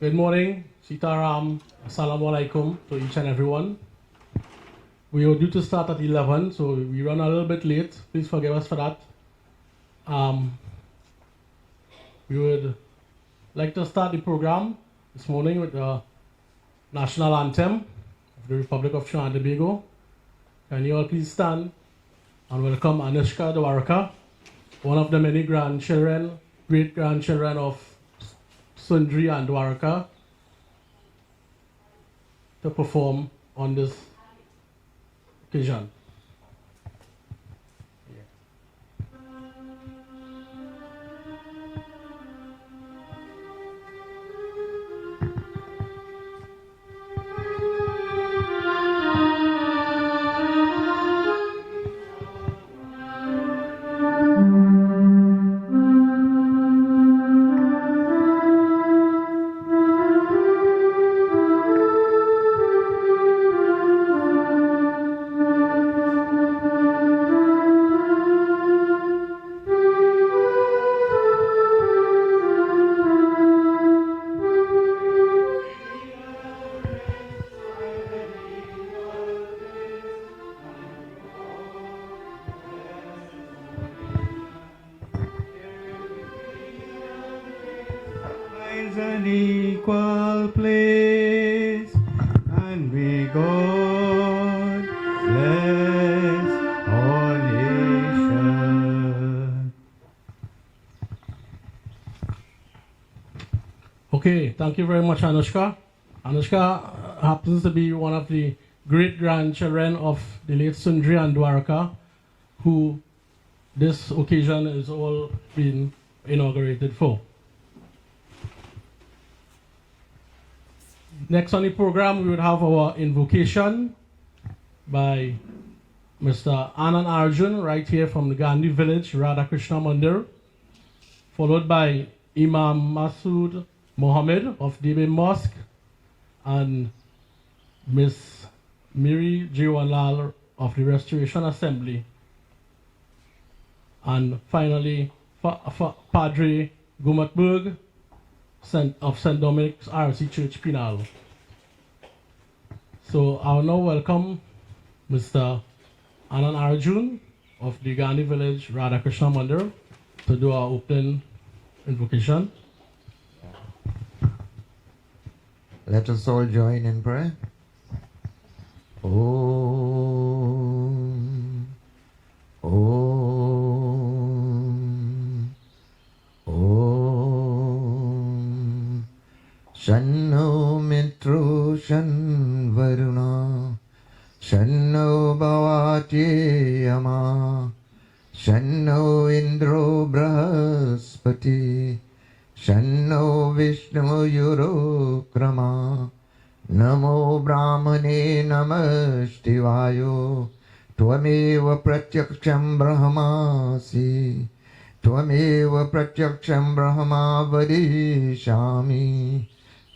Good morning, Sitaram, Assalamu alaikum to each and everyone. We are due to start at 11, so we run a little bit late. Please forgive us for that. Um, we would like to start the program this morning with the national anthem of the Republic of Trinidad and Tobago. Can you all please stand and welcome Anushka Dwarika, one of the many grandchildren, great-grandchildren of Soondrie and Dwarika, to perform on this occasion. An equal place, and may God bless all nations. Okay, thank you very much, Anushka. Anushka happens to be one of the great-grandchildren of the late Soondrie and Dwarika, who this occasion is all being inaugurated for. Next on the program, we would have our invocation by Mr. Anand Arjun, right here from the Gandhi village, Radhakrishna Mandir, followed by Imam Masood Mohammed of Debe Mosque and Miss Miri Jiwanlal of the Restoration Assembly. And finally, Padre Gumatberg of St. Dominic's RC Church Pinal. So I'll now welcome Mr. Anand Arjun of the Gandhi village, Radhakrishna Mandir, to do our opening invocation. Let us all join in prayer. Om, Om, Om. Shanno Mitro Shan Varuna, Shanno Bhavati Yama, Shanno Indro Brahaspati, Shanno Vishnu Yurokrama, Namo Brahmane Namashtivayo, Tvameva Pratyaksham Brahmasi, Tvameva Pratyaksham Brahma Vadishami,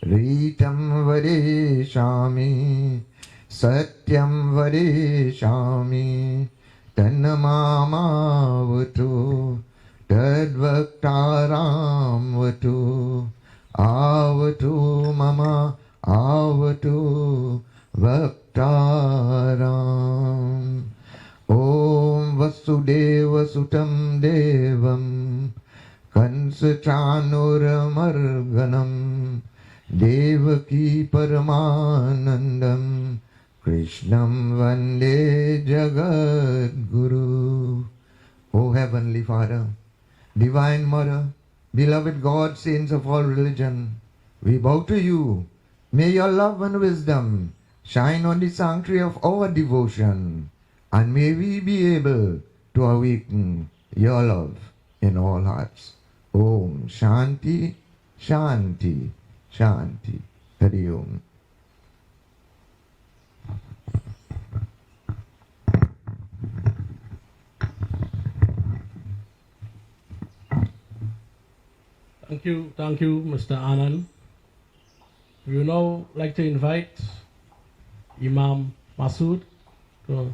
Ritam Vadishami, Satyam Vadishami, Tannamamavatu, Tadvaktaram Vatu, Avatu Mama, Avatu Vaktaram. Om Vasudeva Sutam Devam, Kansachanuramarganam, Devaki Paramanandam, Krishnam Vande Jagat Guru. O Heavenly Father, Divine Mother, beloved God, saints of all religion, we bow to you. May your love and wisdom shine on the sanctuary of our devotion, and may we be able to awaken your love in all hearts. Om Shanti, Shanti, Shanti. Hari Om. Thank you, Mr. Anand. We would now like to invite Imam Masood to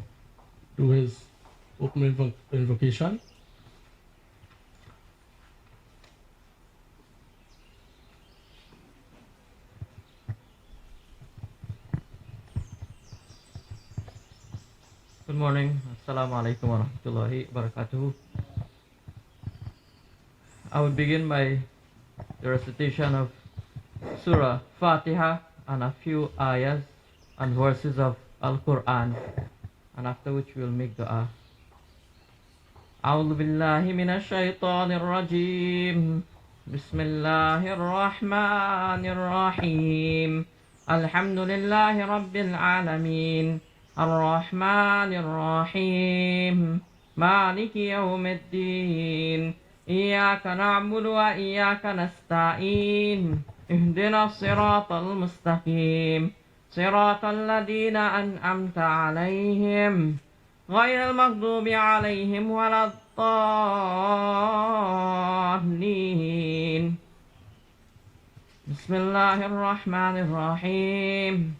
do his opening invocation. morning. Assalamu alaikum wa rahmatullahi wa barakatuh. I will begin by the recitation of Surah Fatiha and a few ayahs and verses of Al-Quran, and after which we will make dua. أعوذ بالله من الشيطان الرجيم. بسم الله الرحمن الرحيم. الحمد لله رب العالمين الرحمن الرحيم مالك يوم الدين إياك نعبد وإياك نستعين اهدنا الصراط المستقيم صراط الذين أنعمت عليهم غير المغضوب عليهم ولا الضالين. بسم الله الرحمن الرحيم.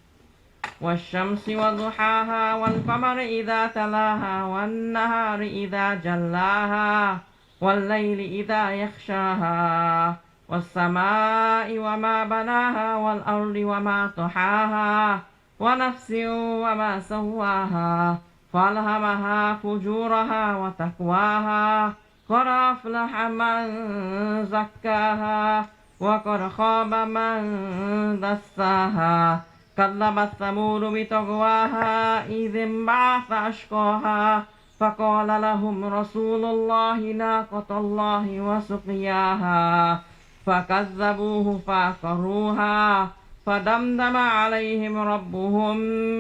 والشمس وضحاها والقمر إذا تلاها والنهار إذا جلاها والليل إذا يخشاها والسماء وما بناها والأرض وما طحاها ونفس وما سواها فألهمها فجورها وتقواها قد أفلح من زكاها وقد خاب من دساها كذبت ثمود بطغواها إذ انبعث أشقاها فقال لهم رسول الله ناقة الله وسقياها فكذبوه فعقروها فدمدم عليهم ربهم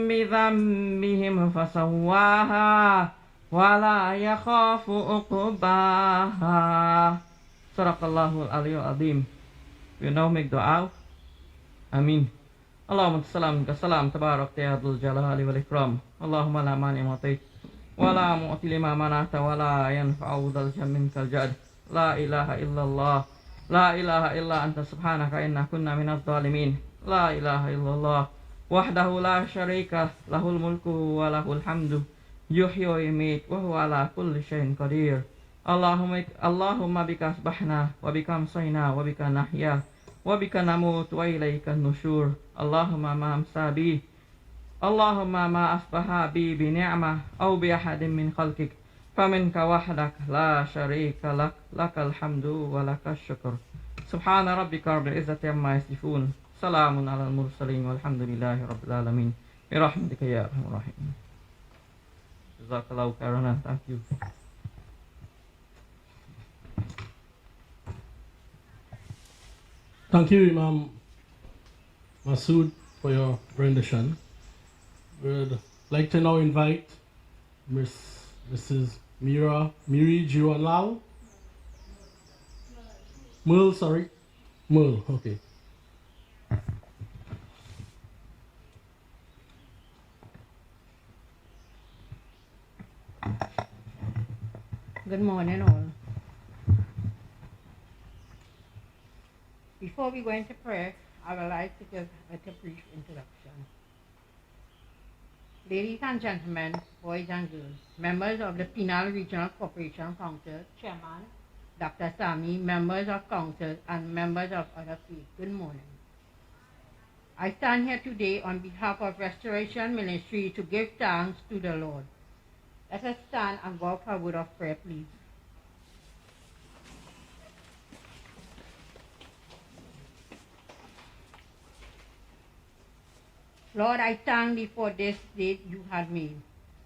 بذنبهم فسواها ولا يخاف عقباها. Sadaqallahul Aliyyul Azim. We now make dua. Amin. Allahumma salam kasalam tabarak ya dzul jalali wal ikram. Allahumma la mani mu'tit wa la mu'ti lima manata wa la yanfa'u dzal jammin kal jad. La ilaha illallah. La ilaha illa anta subhanaka inna kunna minadh dhalimin. La ilaha illallah wahdahu la syarika lahul mulku wa lahul hamdu yuhyi wa yumiit wa huwa ala kulli syai'in qadir. Allahumma bika asbahna wa bika amsayna wa bika nahya wa bika namut wa ilaika nusyur. Allahumma ma amsa bi Allahumma ma asbaha bi ni'mah aw bi ahadin min khalqik faminka wahdak la syarika lak lakal hamdu wa lakas syukur. Subhana rabbika rabbil izzati amma yasifun. Salamun alal mursalin walhamdulillahi rabbil alamin. Bi rahmatika ya arhamar rahimin. Jazakallahu khairan. Thank you. Thank you, Imam Masood, for your rendition. We'd like to now invite Mrs. Miri Jiwanlal. Merle, sorry. Merle, okay. Good morning, all. Before we go into prayer, I would like to give a brief introduction. Ladies and gentlemen, boys and girls, members of the Penal Regional Corporation Council, Chairman Dr. Sami, members of Council, and members of other faiths, good morning. I stand here today on behalf of Restoration Ministry to give thanks to the Lord. Let us stand and go for a word of prayer, please. Lord, I thank thee for this day you have made.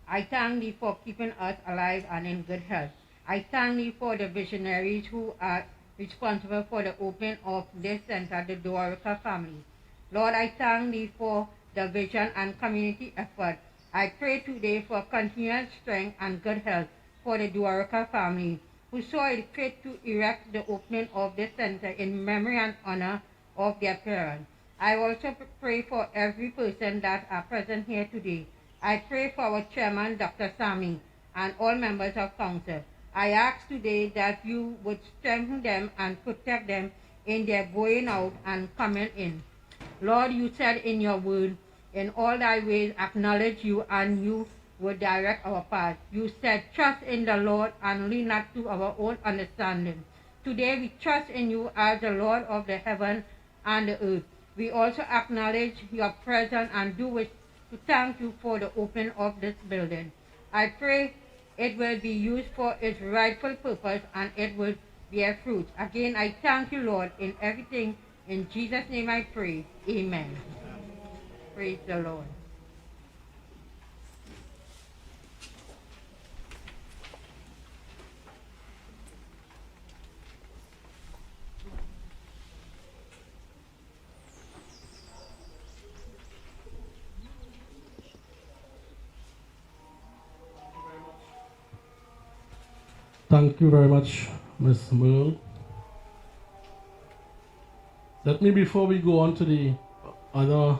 I thank thee for keeping us alive and in good health. I thank thee for the visionaries who are responsible for the opening of this center, the Dwarika family. Lord, I thank thee for the vision and community effort. I pray today for continued strength and good health for the Dwarika family, who saw it fit to erect the opening of this center in memory and honor of their parents. I also pray for every person that are present here today. I pray for our chairman, Dr. Sami, and all members of council. I ask today that you would strengthen them and protect them in their going out and coming in. Lord, you said in your word, in all thy ways acknowledge you and you will direct our path. You said, trust in the Lord and lean not to our own understanding. Today we trust in you as the Lord of the heaven and the earth. We also acknowledge your presence and do wish to thank you for the opening of this building. I pray it will be used for its rightful purpose and it will bear fruit. Again, I thank you, Lord, in everything. In Jesus' name I pray. Amen. Praise the Lord. Thank you very much, Ms. Merle. Let me, before we go on to the other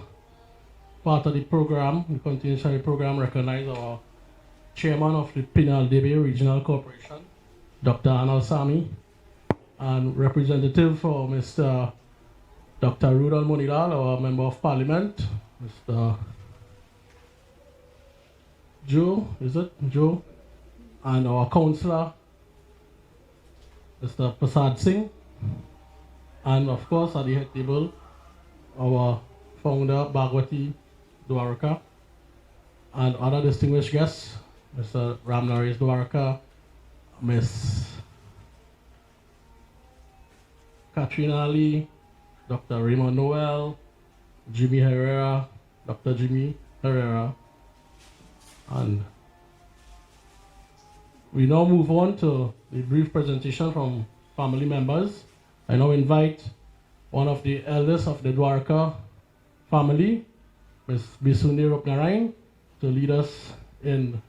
part of the program, the continuation program, recognize our chairman of the Pinal Debe Regional Corporation, Dr. Anal Sami, and representative for Mr. Dr. Rudal Monilal, our member of parliament, Mr. Joe, Joe, and our councillor, Mr. Prasad Singh, and of course at the head table, our founder, Bhagwati Dwarika, and other distinguished guests, Mr. Ramnaresh Dwarika, Ms. Katrina Ali, Dr. Raymond Noel, Jimmy Herrera, Dr. Jimmy Herrera, and we now move on to the brief presentation from family members. I now invite one of the elders of the Dwarika family, Ms. Soondrie and Dwarika, to lead us in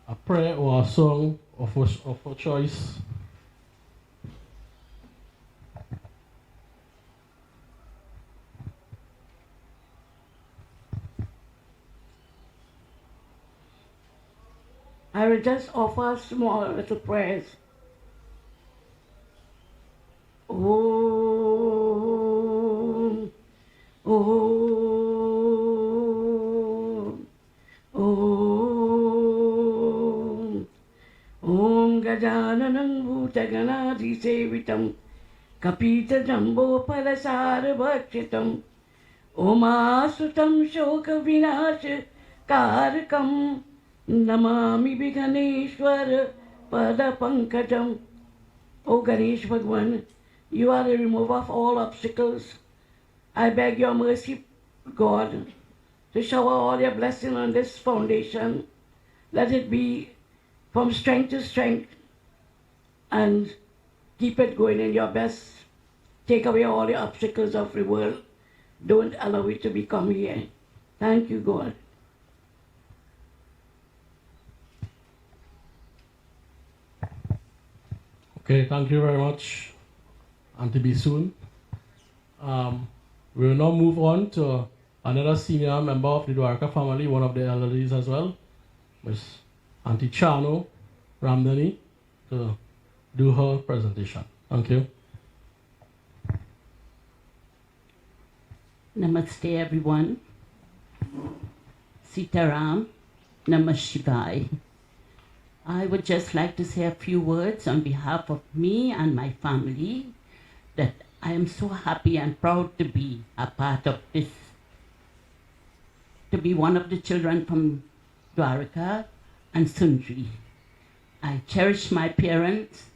a prayer or a song of her choice. I will just offer small little prayers. Om, Om, Om, Om Gajananam Bhutaganadi Sevitam Kapita Jambo Palasara Bhakshitam Omasutam Shoka Vinash Karakam Namami Bhiganeshwar Pada Pankajam. O Ganesh Bhagwan, you are the remover of all obstacles. I beg your mercy, God, to shower all your blessing on this foundation. Let it be from strength to strength and keep it going in your best. Take away all the obstacles of the world. Don't allow it to become here. Thank you, God. Okay, thank you very much, Auntie Bisoon. We will now move on to another senior member of the Dwarika family, one of the elderlies as well, Miss Auntie Chano Ramdani, to do her presentation. Thank you. Namaste everyone. Sitaram, Namashivai. I would just like to say a few words on behalf of me and my family that I am so happy and proud to be a part of this, to be one of the children from Dwarika and Soondrie. I cherish my parents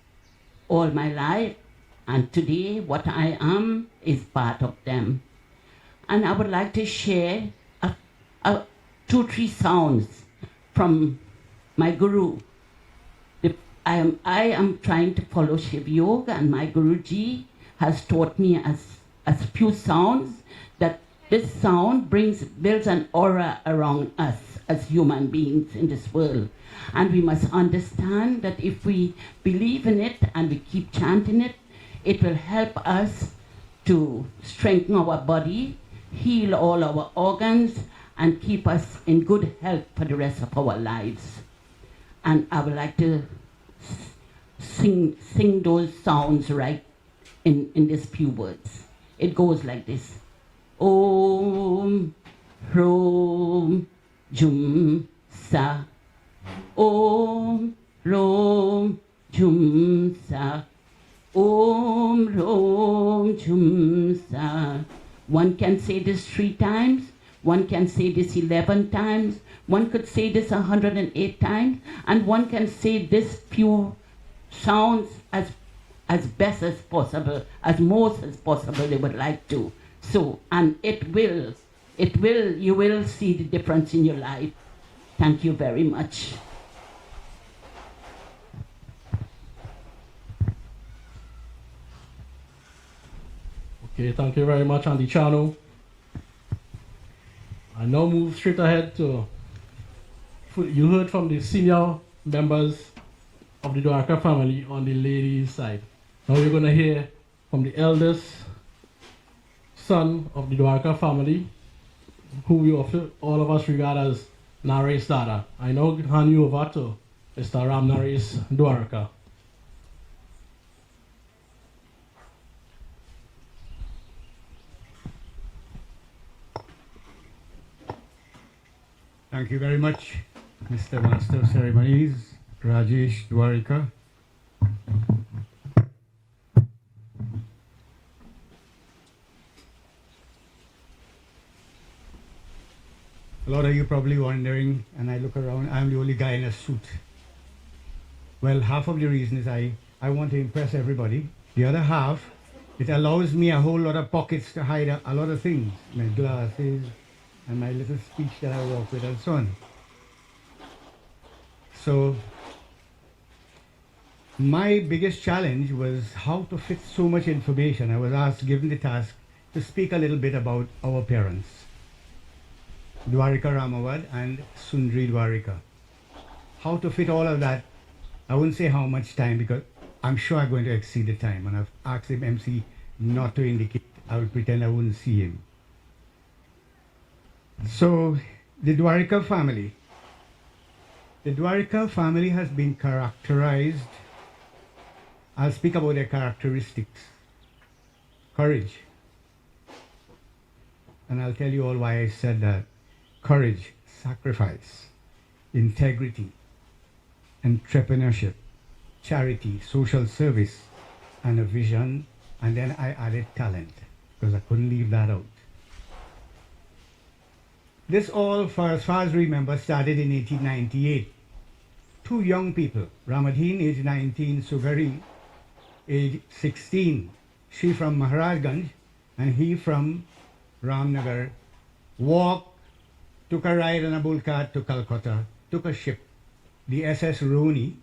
all my life, and today what I am is part of them. And I would like to share 2-3 sounds from my guru. I am trying to follow Shiv Yoga, and my Guruji has taught me as few sounds that this sound builds an aura around us as human beings in this world. And we must understand that if we believe in it and we keep chanting it, it will help us to strengthen our body, heal all our organs, and keep us in good health for the rest of our lives. And I would like to sing those sounds right in these few words. It goes like this. Om Rom Jum Sa. Om Rom Jum Sa. Om Rom Jum Sa. One can say this 3 times, One can say this 11 times. One could say this 108 times. And one can say this few sounds as best as possible, as most as possible they would like to. So, and you will see the difference in your life. Thank you very much. Okay, thank you very much, Andy Chano. I now move straight ahead to, you heard from the senior members of the Dwarika family on the ladies' side. Now you're going to hear from the eldest son of the Dwarika family, who we all of us regard as Naresh Dada. I now hand you over to Mr. Ram Naresh Dwarika. Thank you very much, Mr. Master of Ceremonies, Rajesh Dwarika. A lot of you probably wondering, and I look around, I'm the only guy in a suit. Well, half of the reason is I want to impress everybody. The other half, it allows me a whole lot of pockets to hide a lot of things, my glasses, and my little speech that I walk with and so on. So my biggest challenge was how to fit so much information. I was given the task to speak a little bit about our parents, Dwarika Ramawad and Soondrie Dwarika. How to fit all of that, I wouldn't say how much time because I'm sure I'm going to exceed the time, and I've asked him MC not to indicate. I would pretend I wouldn't see him. So, the Dwarika family. The Dwarika family has been characterized, I'll speak about their characteristics. Courage. And I'll tell you all why I said that. Courage, sacrifice, integrity, entrepreneurship, charity, social service, and a vision. And then I added talent, because I couldn't leave that out. This all, as far as I remember, started in 1898. Two young people, Ramadheen, age 19, Suveri, age 16. She from Maharajganj, and he from Ramnagar, walked, took a ride on a bull cart to Calcutta, took a ship, the SS Roni,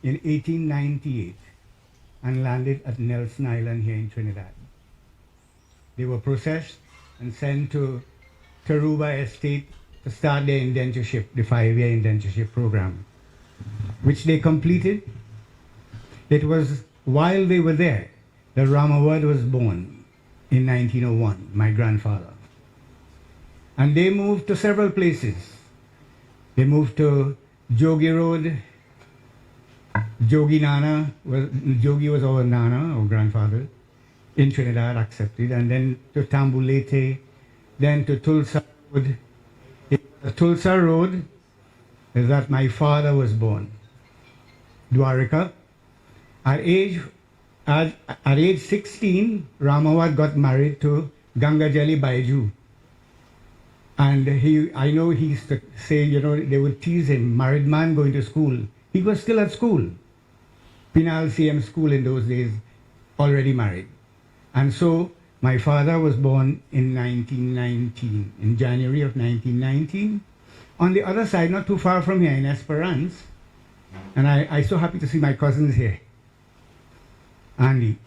in 1898, and landed at Nelson Island here in Trinidad. They were processed and sent to Taruba Estate to start their indentureship, the 5-year indentureship program, which they completed. It was while they were there that Ramawad was born in 1901, my grandfather. And they moved to several places. They moved to Jogi Road. Jogi was our Nana, our grandfather, in Trinidad, accepted, and then to Tambulete, then to Tulsa Road. Tulsa Road is that my father was born. Dwarika. At age 16, Ramawad got married to Gangajali Baiju. And I know he used to say, they would tease him, married man going to school. He was still at school. Pinal CM school in those days, already married. And so my father was born in 1919, in January of 1919. On the other side, not too far from here, in Esperance, and I'm so happy to see my cousins here. Andy,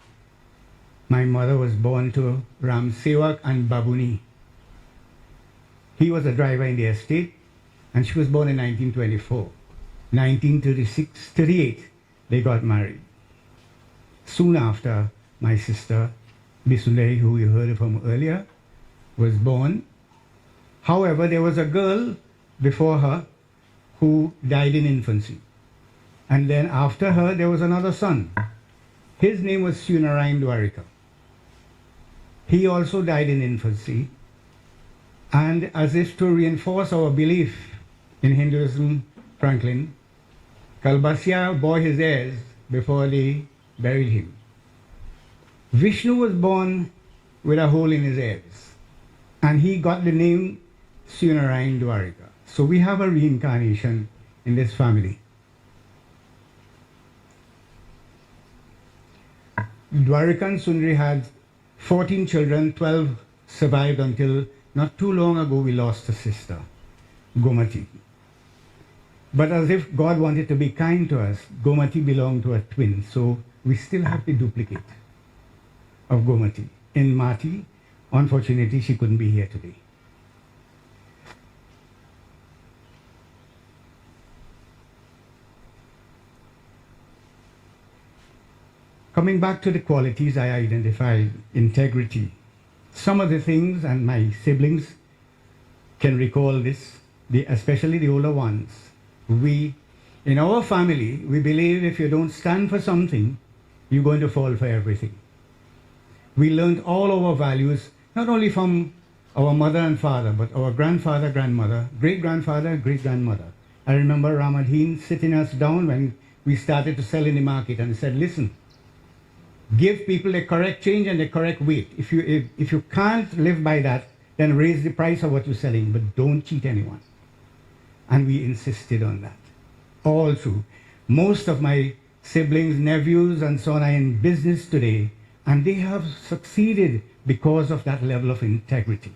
my mother was born to Ram Sewak and Babuni. He was a driver in the estate, and she was born in 1924. 1938, they got married. Soon after, my sister, Bisulay, who you heard from earlier, was born. However, there was a girl before her who died in infancy. And then after her, there was another son. His name was Soondrie and Dwarika. He also died in infancy. And as if to reinforce our belief in Hinduism, Franklin, Kalbasya bore his heirs before they buried him. Vishnu was born with a hole in his heirs, and he got the name Soondrie and Dwarika. So we have a reincarnation in this family. Dwarika and Soondrie had 14 children, 12 survived until not too long ago we lost a sister, Gomati. But as if God wanted to be kind to us, Gomati belonged to a twin, so we still have the duplicate of Gomati. In Mati, unfortunately, she couldn't be here today. Coming back to the qualities I identified, integrity. Some of the things, and my siblings can recall this, especially the older ones. In our family, we believe if you don't stand for something, you're going to fall for everything. We learned all our values, not only from our mother and father, but our grandfather, grandmother, great-grandfather, great-grandmother. I remember Ramadhin sitting us down when we started to sell in the market and said, listen, give people the correct change and the correct weight. If you can't live by that, then raise the price of what you're selling, but don't cheat anyone. And we insisted on that. All true. Most of my siblings, nephews, and so on are in business today, and they have succeeded because of that level of integrity.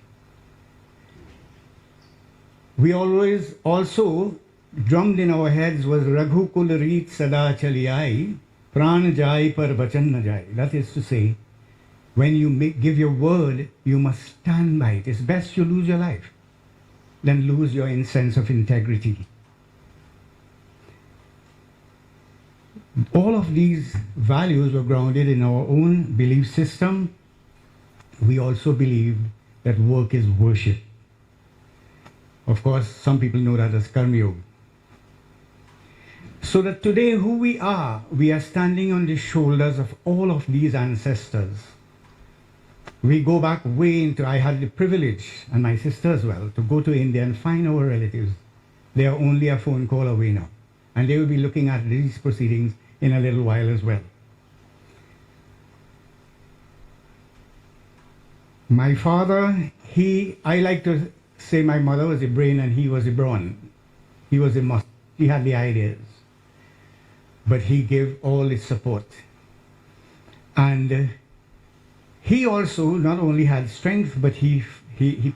We always also drummed in our heads was Raghu Kul Reet Sada Chali Aayi, Pran Jai Par Vachan Na Jai. That is to say, when you give your word, you must stand by it. It's best you lose your life than lose your sense of integrity. All of these values were grounded in our own belief system. We also believed that work is worship. Of course, some people know that as Karma Yoga. So that today who we are standing on the shoulders of all of these ancestors. We go back way into, I had the privilege, and my sister as well, to go to India and find our relatives. They are only a phone call away now. And they will be looking at these proceedings in a little while as well. My father, I like to say my mother was the brain and he was the brawn. He was the muscle. He had the ideas. But he gave all his support. And he also not only had strength, but he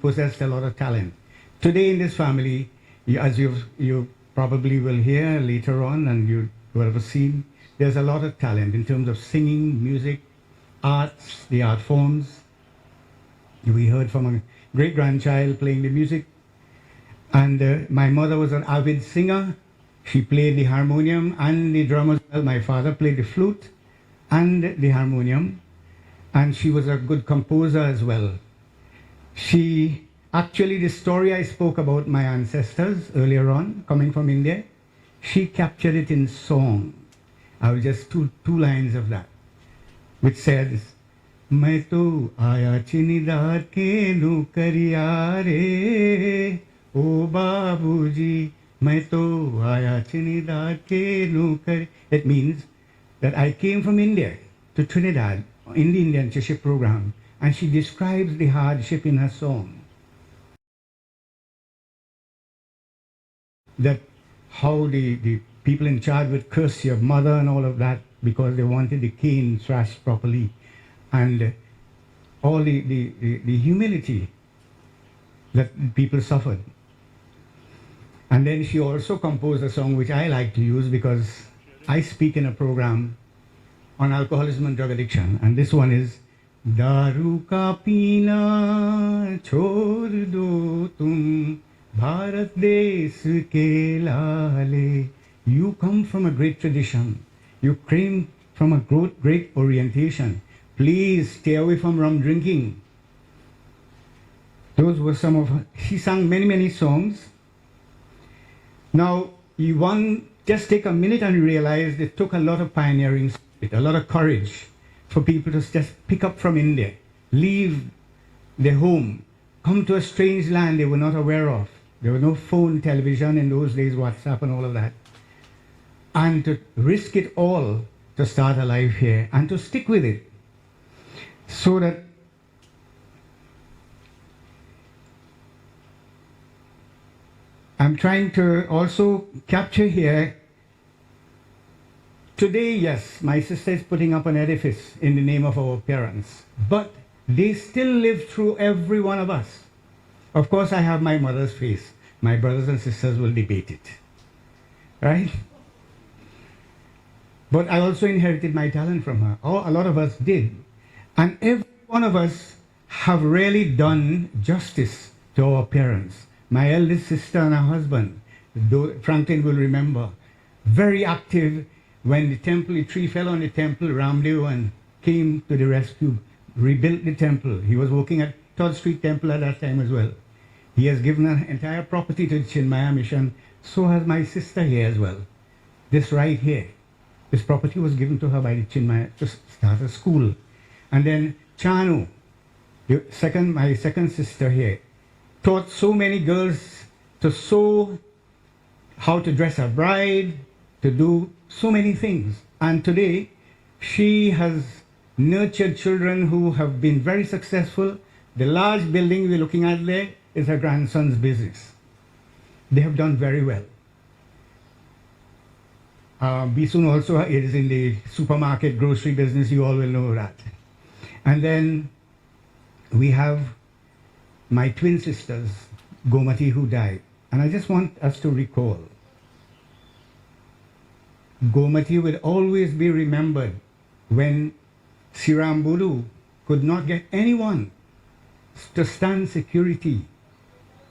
possessed a lot of talent. Today in this family, as you probably will hear later on and you will have seen, there's a lot of talent in terms of singing, music, arts, the art forms. We heard from a great-grandchild playing the music. And my mother was an avid singer. She played the harmonium and the drum as well. My father played the flute and the harmonium. And she was a good composer as well. Actually, the story I spoke about my ancestors earlier on, coming from India, she captured it in song. I will just two lines of that, which says, "मैं तो आया चिनीदार के नौकरिया रे, ओ बाबूजी, मैं तो आया चिनीदार के नौकरिया." It means that I came from India to Trinidad in the Indianship program, and she describes the hardship in her song. That how the people in charge would curse your mother and all of that because they wanted the cane thrashed properly, and all the humility that people suffered. And then she also composed a song which I like to use because I speak in a program on alcoholism and drug addiction, and this one is दारू का पीना छोड़ दो तुम भारत देश के लाले. You come from a great tradition. You came from a great orientation. Please stay away from rum drinking. Those were some of her. She sang many songs. Now, just take a minute and realize it took a lot of pioneering spirit, a lot of courage for people to just pick up from India, leave their home, come to a strange land they were not aware of. There was no phone, television in those days, WhatsApp and all of that. And to risk it all to start a life here and to stick with it. So that I'm trying to also capture here. Today, yes, my sister is putting up an edifice in the name of our parents, but they still live through every one of us. Of course, I have my mother's face. My brothers and sisters will debate it, right? But I also inherited my talent from her. Oh, a lot of us did. And every one of us have really done justice to our parents. My eldest sister and her husband, Franklin will remember, very active when the tree fell on the temple. Ramdev and came to the rescue, rebuilt the temple. He was working at Todd Street Temple at that time as well. He has given an entire property to the Chinmaya Mission. So has my sister here as well. This right here. This property was given to her by the Chinmaya to start a school. And then Chanu, my second sister here, taught so many girls to sew, how to dress a bride, to do so many things. And today, she has nurtured children who have been very successful. The large building we're looking at there is her grandson's business. They have done very well. Bisun also is in the supermarket grocery business. You all will know that. And then we have my twin sisters, Gomati, who died. And I just want us to recall, Gomati will always be remembered when Sirambulu could not get anyone to stand security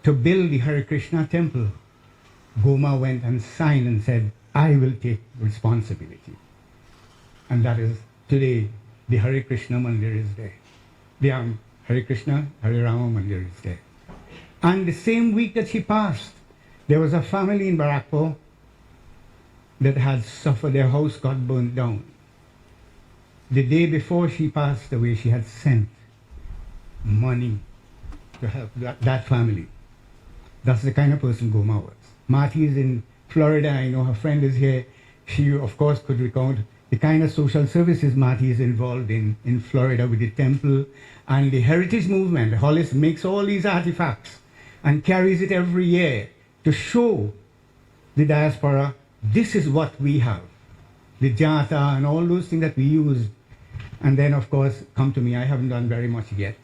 to build the Hare Krishna temple. Goma went and signed and said, I will take responsibility. And that is today, the Hare Krishna Mandir is there. The Hare Krishna, Hare Rama Mandir is there. And the same week that she passed, there was a family in Barakpur that had suffered, their house got burned down. The day before she passed away, she had sent money to help that family. That's the kind of person Goma was. Marty is in Florida. I know her friend is here. She, of course, could recount the kind of social services Marty is involved in Florida with the temple and the heritage movement. Hollis makes all these artifacts and carries it every year to show the diaspora, this is what we have. The jata and all those things that we use. And then, of course, come to me. I haven't done very much yet.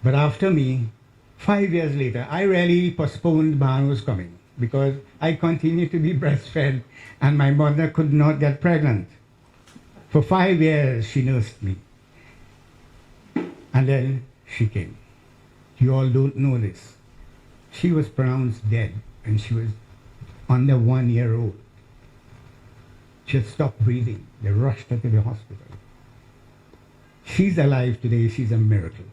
But after me, 5 years later, I really postponed Bhanu's coming because I continued to be breastfed and my mother could not get pregnant. For 5 years, she nursed me. And then she came. You all don't know this. She was pronounced dead and she was under 1 year old. She had stopped breathing. They rushed her to the hospital. She's alive today. She's a miracle.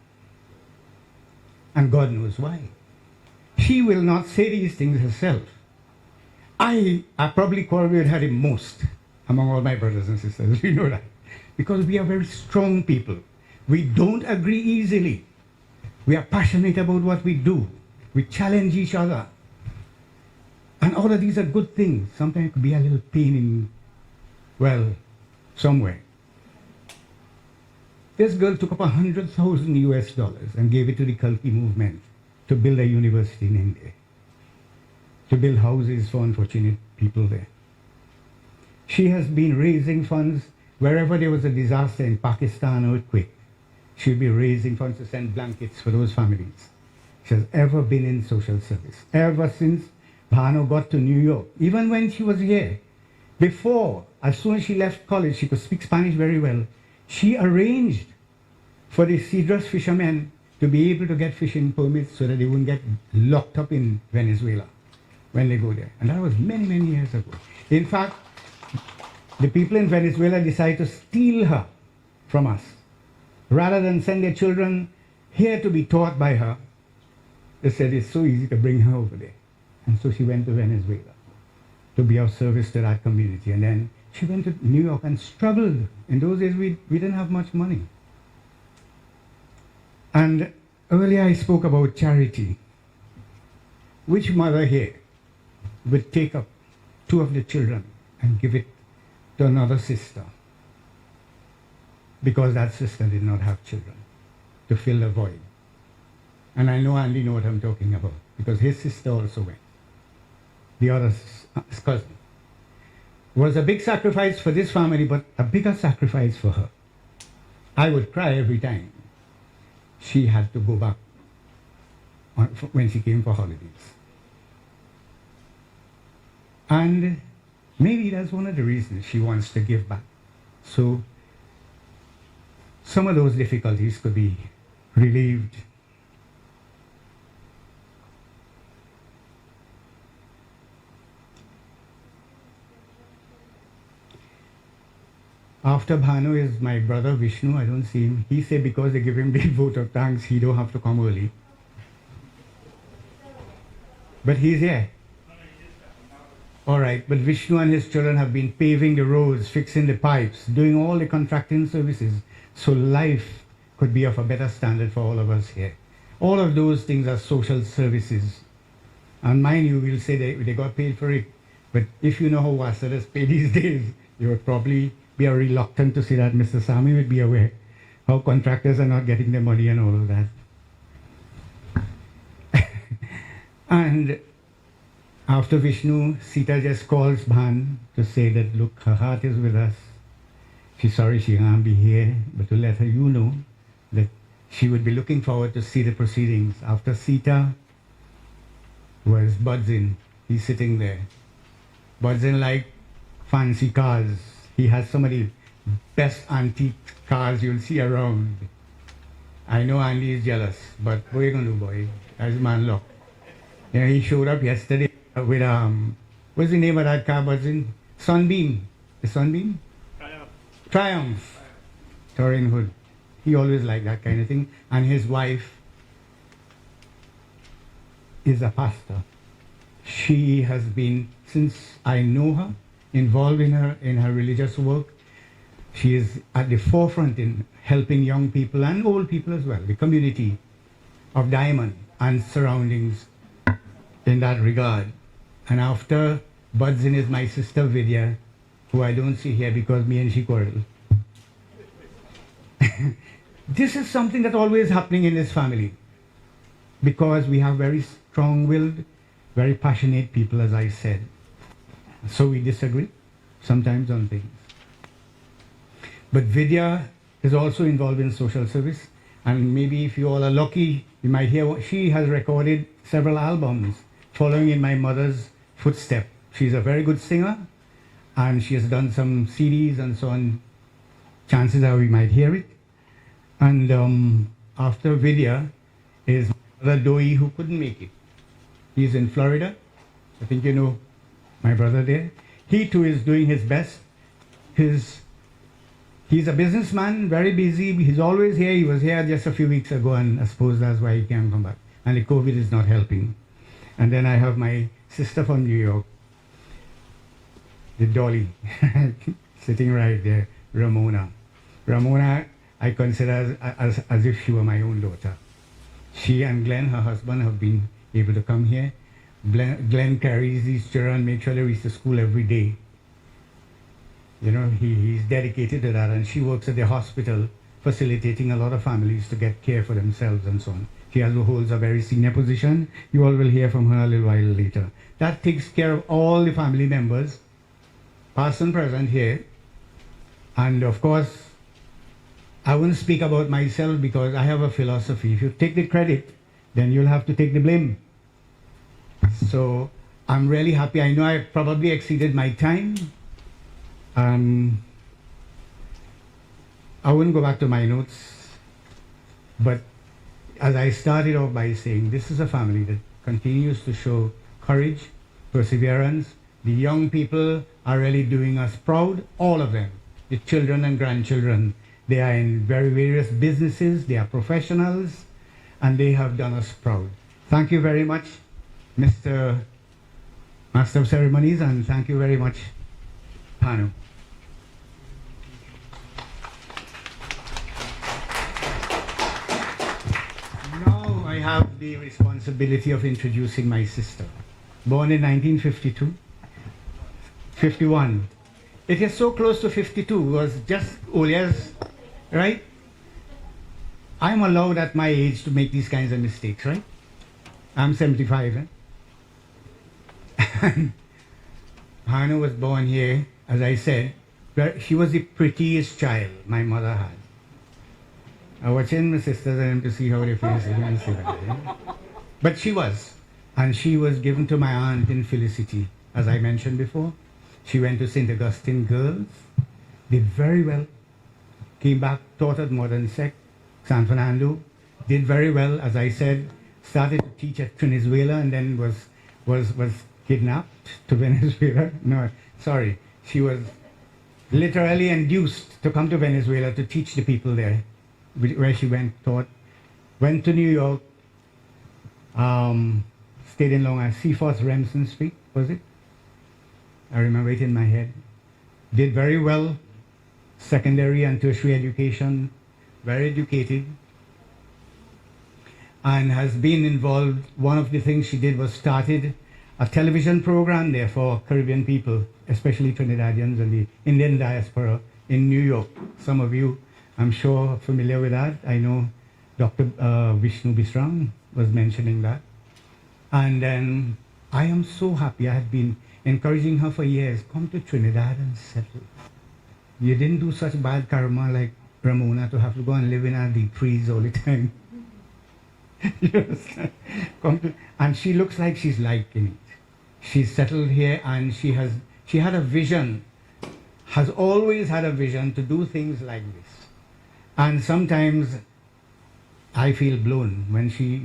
And God knows why. She will not say these things herself. I probably quarrel with her the most among all my brothers and sisters. We know that. Because we are very strong people. We don't agree easily. We are passionate about what we do. We challenge each other. And all of these are good things. Sometimes it could be a little pain in, well, somewhere. This girl took up $100,000 US and gave it to the Kalki movement to build a university in India, to build houses for unfortunate people there. She has been raising funds wherever there was a disaster in Pakistan, earthquake. She'll be raising funds to send blankets for those families. She has ever been in social service, ever since Bhanu got to New York, even when she was here. Before, as soon as she left college, she could speak Spanish very well. She arranged for the Cedros fishermen to be able to get fishing permits so that they wouldn't get locked up in Venezuela when they go there. And that was many, many years ago. In fact, the people in Venezuela decided to steal her from us. Rather than send their children here to be taught by her, they said it's so easy to bring her over there. And so she went to Venezuela to be of service to that community. And then she went to New York and struggled. In those days, we didn't have much money. And earlier I spoke about charity. Which mother here would take up 2 of the children and give it to another sister because that sister did not have children to fill the void? And I know Andy know what I'm talking about because his sister also went. The other cousin. It was a big sacrifice for this family, but a bigger sacrifice for her. I would cry every time she had to go back when she came for holidays. And maybe that's one of the reasons she wants to give back. So some of those difficulties could be relieved. After Bhanu is my brother Vishnu. I don't see him. He said because they give him big vote of thanks, he don't have to come early. But he's here. All right, but Vishnu and his children have been paving the roads, fixing the pipes, doing all the contracting services, so life could be of a better standard for all of us here. All of those things are social services. And mind you, we'll say they got paid for it. But if you know how Wasadas pay these days, you would probably be reluctant to say that. Mr. Sami would be aware how contractors are not getting their money and all of that. And after Vishnu, Sita just calls Bhan to say that, look, her heart is with us. She's sorry she can't be here, but to let her know that she would be looking forward to see the proceedings. After Sita was Budzin. He's sitting there. Budzin like fancy cars. He has some of the best antique cars you'll see around. I know Andy is jealous, but what are you going to do, boy? As man luck. You know, he showed up yesterday with, what's the name of that car, Budzin? Sunbeam. The Sunbeam? Triumph. Touring Hood. He always liked that kind of thing. And his wife is a pastor. She has been, since I know her, involved in her religious work. She is at the forefront in helping young people and old people as well, the community of Diamond and surroundings in that regard. And after Budzin is my sister Vidya, who I don't see here because me and she quarrel. This is something that's always happening in this family because we have very strong-willed, very passionate people, as I said. So we disagree sometimes on things. But Vidya is also involved in social service, and maybe if you all are lucky, you might hear she has recorded several albums following in my mother's footstep. She's a very good singer, and she has done some CDs and so on. Chances are we might hear it. And after Vidya is Brother Doi, who couldn't make it. He's in Florida. I think you know my brother there. He too is doing his best. He's a businessman, very busy. He's always here. He was here just a few weeks ago, and I suppose that's why he can't come back. And the COVID is not helping. And then I have my sister from New York, the Dolly, sitting right there, Ramona. Ramona, I consider as if she were my own daughter. She and Glenn, her husband, have been able to come here. Glenn carries these children, make sure they reach the school every day. You know, he's dedicated to that, and she works at the hospital, facilitating a lot of families to get care for themselves and so on. She also holds a very senior position. You all will hear from her a little while later. That takes care of all the family members, past and present here. And of course, I wouldn't speak about myself because I have a philosophy. If you take the credit, then you'll have to take the blame. So I'm really happy. I know I probably exceeded my time. I wouldn't go back to my notes, but as I started off by saying, this is a family that continues to show courage, perseverance. The young people are really doing us proud, all of them, the children and grandchildren. They are in very various businesses, they are professionals, and they have done us proud. Thank you very much, Mr. Master of Ceremonies, and thank you very much, Panu. Now I have the responsibility of introducing my sister. Born in 1952, 51. It is so close to 52, it was just Olia's, right? I'm allowed at my age to make these kinds of mistakes, right? I'm 75. Hannah was born here, as I said. She was the prettiest child my mother had. I was watching my sisters and them to see how they feel. But she was. And she was given to my aunt in Felicity, as I mentioned before. She went to St. Augustine Girls, did very well. Came back, taught at Modern Sec, San Fernando, did very well, as I said. Started to teach at Venezuela and then was kidnapped to Venezuela. No, sorry. She was literally induced to come to Venezuela to teach the people there, where she went, taught, went to New York, stayed in Long Island, Seaforth Remsen Street, was it? I remember it in my head. Did very well, secondary and tertiary education, very educated, and has been involved. One of the things she did was started a television program there for Caribbean people, especially Trinidadians and the Indian diaspora in New York. Some of you, I'm sure, are familiar with that. I know Dr. Vishnu Bisram was mentioning that. And then I am so happy. I had been encouraging her for years, come to Trinidad and settle. You didn't do such bad karma like Ramona to have to go and live in a deep freeze all the time. And she looks like she's liking it. She's settled here and she had a vision, has always had a vision to do things like this. And sometimes I feel blown when she,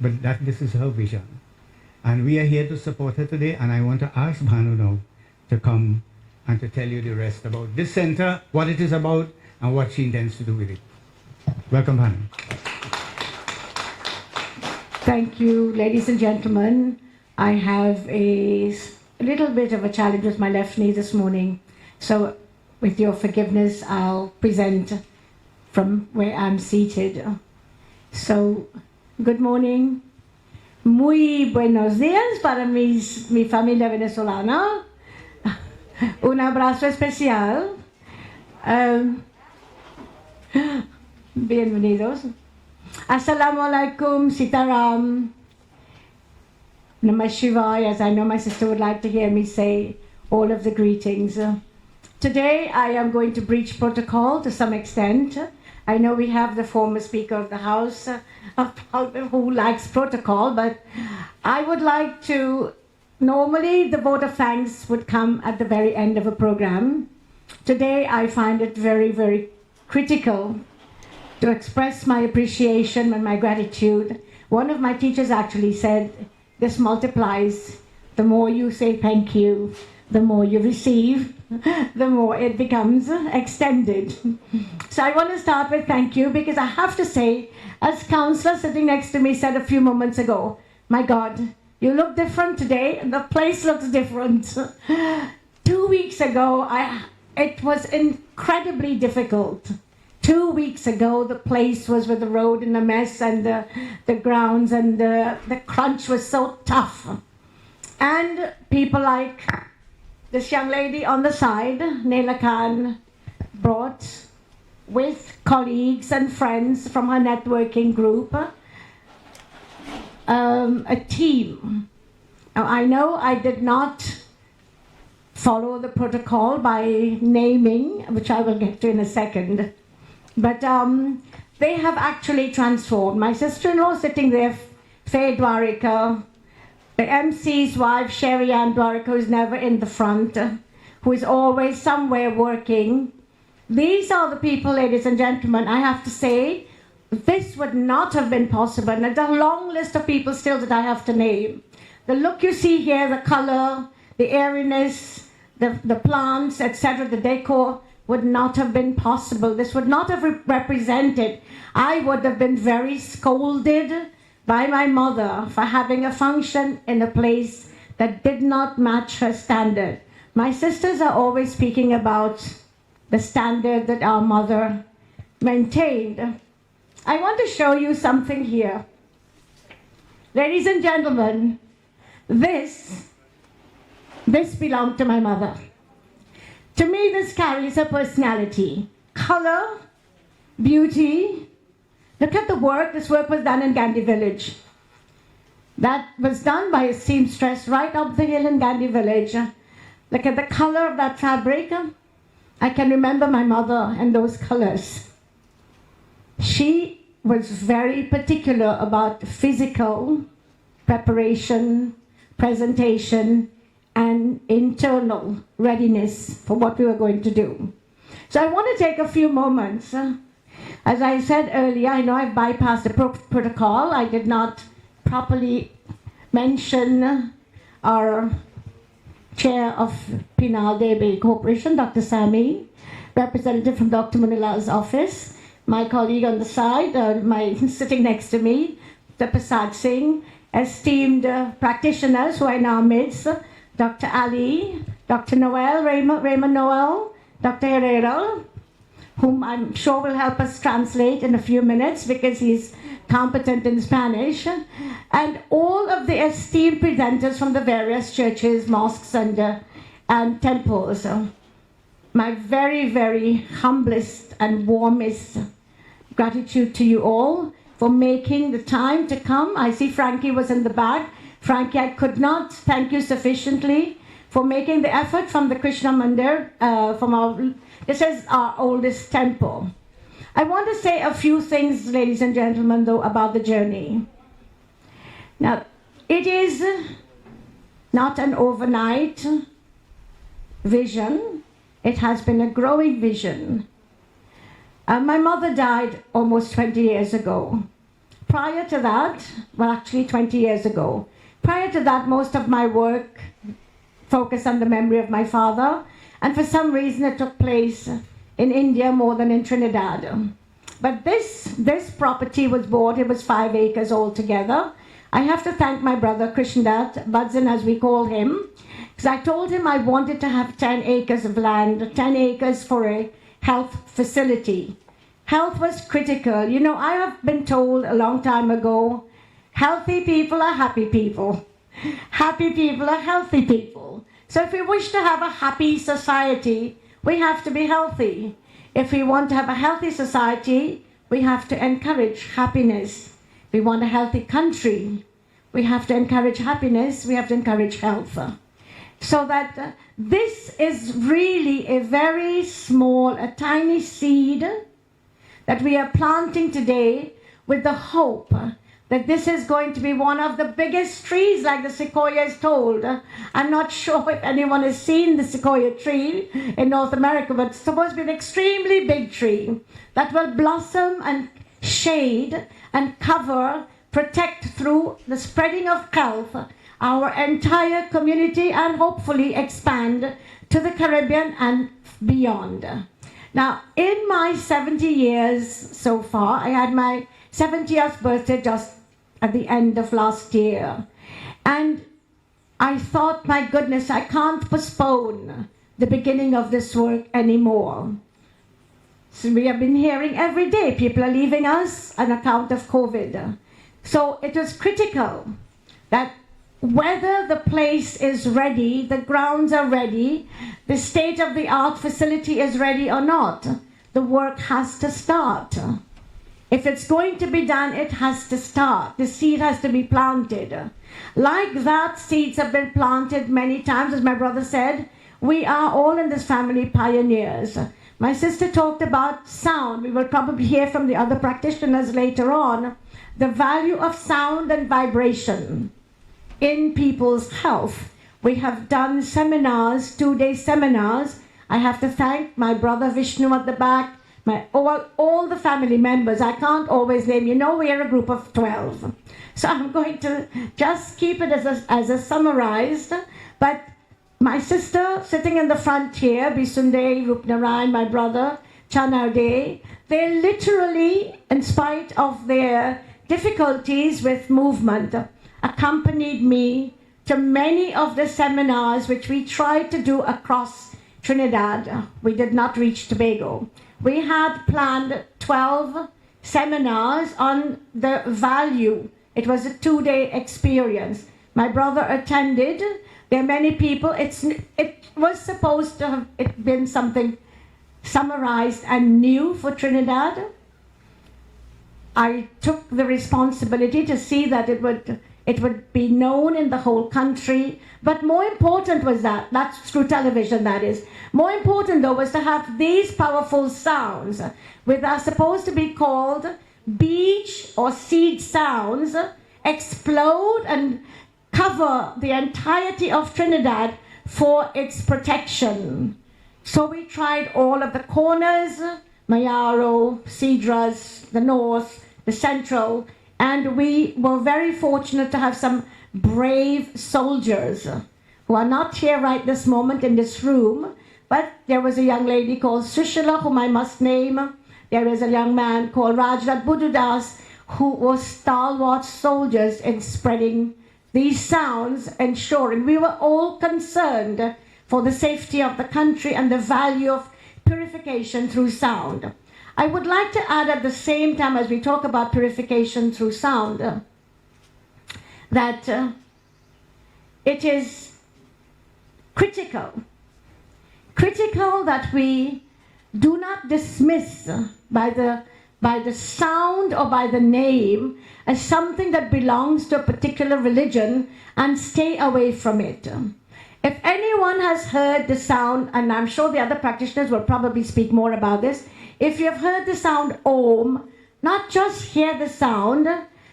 but this is her vision. And we are here to support her today, and I want to ask Bhanu now to come and to tell you the rest about this center, what it is about, and what she intends to do with it. Welcome, Bhanu. Thank you, ladies and gentlemen. I have a little bit of a challenge with my left knee this morning. So with your forgiveness, I'll present from where I'm seated. So, good morning. Muy buenos días para mi familia venezolana. Un abrazo especial. Bienvenidos. Assalamu alaikum, Sitaram, Namah Shivaya, as I know my sister would like to hear me say all of the greetings. Today I am going to breach protocol to some extent. I know we have the former Speaker of the House who likes protocol, but I would like to, normally the vote of thanks would come at the very end of a program. Today I find it very, very critical to express my appreciation and my gratitude. One of my teachers actually said, this multiplies. The more you say thank you, the more you receive, the more it becomes extended. So I want to start with thank you, because I have to say, as councillor sitting next to me said a few moments ago, my God, you look different today, and the place looks different. 2 weeks ago, it was incredibly difficult. 2 weeks ago, the place was with the road in a mess, and the grounds and the crunch was so tough. And people like this young lady on the side, Naila Khan, brought with colleagues and friends from her networking group a team. Now, I know I did not follow the protocol by naming, which I will get to in a second. But they have actually transformed. My sister-in-law sitting there, Faye Dwarika, the MC's wife, Sherry Ann Dwarika, who's never in the front, who is always somewhere working. These are the people, ladies and gentlemen, I have to say, this would not have been possible. And there's a long list of people still that I have to name. The look you see here, the color, the airiness, the plants, etc., the decor, would not have been possible. This would not have represented. I would have been very scolded by my mother for having a function in a place that did not match her standard. My sisters are always speaking about the standard that our mother maintained. I want to show you something here. Ladies and gentlemen, this belonged to my mother. To me, this carries her personality, color, beauty, Look at the work. This work was done in Gandhi Village. That was done by a seamstress right up the hill in Gandhi Village. Look at the color of that fabric. I can remember my mother and those colors. She was very particular about physical preparation, presentation, and internal readiness for what we were going to do. So I want to take a few moments. As I said earlier, I know I've bypassed the protocol. I did not properly mention our chair of Penal Day Corporation, Dr. Sami, representative from Dr. Munilla's office, my colleague on the side, sitting next to me, Dr. Prasad Singh, esteemed practitioners who are in our midst, Dr. Ali, Dr. Noel, Raymond Noel, Dr. Herrera, whom I'm sure will help us translate in a few minutes because he's competent in Spanish, and all of the esteemed presenters from the various churches, mosques, and temples. My very, very humblest and warmest gratitude to you all for making the time to come. I see Frankie was in the back. Frankie, I could not thank you sufficiently for making the effort from the Krishna Mandir, this is our oldest temple. I want to say a few things, ladies and gentlemen, though, about the journey. Now, it is not an overnight vision. It has been a growing vision. My mother died almost 20 years ago. Prior to that, well, actually 20 years ago. Prior to that, most of my work focused on the memory of my father, and for some reason it took place in India more than in Trinidad. But this property was bought, it was 5 acres altogether. I have to thank my brother Krishnadat, Budzin as we call him, because I told him I wanted to have 10 acres of land, 10 acres for a health facility. Health was critical. You know, I have been told a long time ago, healthy people are happy people. Happy people are healthy people. So if we wish to have a happy society, we have to be healthy. If we want to have a healthy society, we have to encourage happiness. If we want a healthy country, we have to encourage happiness, we have to encourage health. So that this is really a very small, a tiny seed that we are planting today with the hope that this is going to be one of the biggest trees, like the sequoia is told. I'm not sure if anyone has seen the sequoia tree in North America, but it's supposed to be an extremely big tree that will blossom and shade and cover, protect through the spreading of health, our entire community, and hopefully expand to the Caribbean and beyond. Now, in my 70 years so far, I had my 70th birthday just at the end of last year. And I thought, my goodness, I can't postpone the beginning of this work anymore. So we have been hearing every day people are leaving us on account of COVID. So it was critical that whether the place is ready, the grounds are ready, the state-of-the-art facility is ready or not, the work has to start. If it's going to be done, it has to start. The seed has to be planted. Like that, seeds have been planted many times, as my brother said. We are all in this family pioneers. My sister talked about sound. We will probably hear from the other practitioners later on. The value of sound and vibration in people's health. We have done seminars, 2-day seminars. I have to thank my brother Vishnu at the back, all the family members. I can't always name, you know, we are a group of 12. So I'm going to just keep it as a summarized. But my sister sitting in the front here, Bisunde, Rupnarayan, my brother, Chanarde, they literally, in spite of their difficulties with movement, accompanied me to many of the seminars which we tried to do across Trinidad. We did not reach Tobago. We had planned 12 seminars on the value. It was a 2-day experience. My brother attended. There are many people. It was supposed to have been something summarized and new for Trinidad. I took the responsibility to see that it would be known in the whole country. But more important was that's through television, that is. More important, though, was to have these powerful sounds, which are supposed to be called beach or seed sounds, explode and cover the entirety of Trinidad for its protection. So we tried all of the corners, Mayaro, Cedras, the north, the central, and we were very fortunate to have some brave soldiers who are not here right this moment in this room, but there was a young lady called Sushila, whom I must name. There is a young man called Rajrat Bududas, who were stalwart soldiers in spreading these sounds, ensuring we were all concerned for the safety of the country and the value of purification through sound. I would like to add at the same time, as we talk about purification through sound, that it is critical that we do not dismiss by the sound or by the name as something that belongs to a particular religion and stay away from it. If anyone has heard the sound, and I'm sure the other practitioners will probably speak more about this, if you've heard the sound Om, not just hear the sound,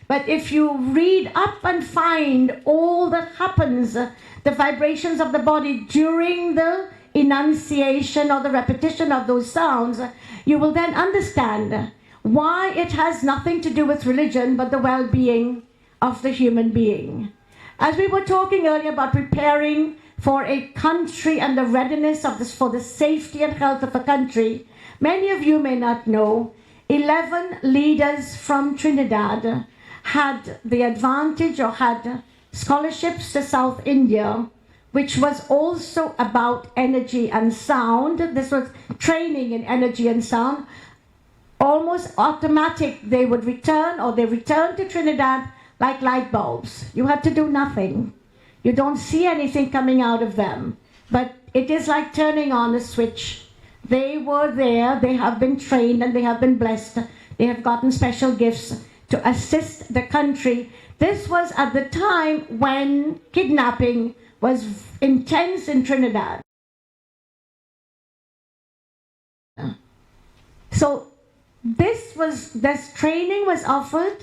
but if you read up and find all that happens, the vibrations of the body during the enunciation or the repetition of those sounds, you will then understand why it has nothing to do with religion but the well-being of the human being. As we were talking earlier about preparing for a country and the readiness of this for the safety and health of a country, many of you may not know, 11 leaders from Trinidad had the advantage or had scholarships to South India, which was also about energy and sound. This was training in energy and sound. Almost automatic, they would return, or they returned to Trinidad like light bulbs. You had to do nothing. You don't see anything coming out of them, but it is like turning on a switch. They were there, they have been trained, and they have been blessed. They have gotten special gifts to assist the country. This was at the time when kidnapping was intense in Trinidad. So this training was offered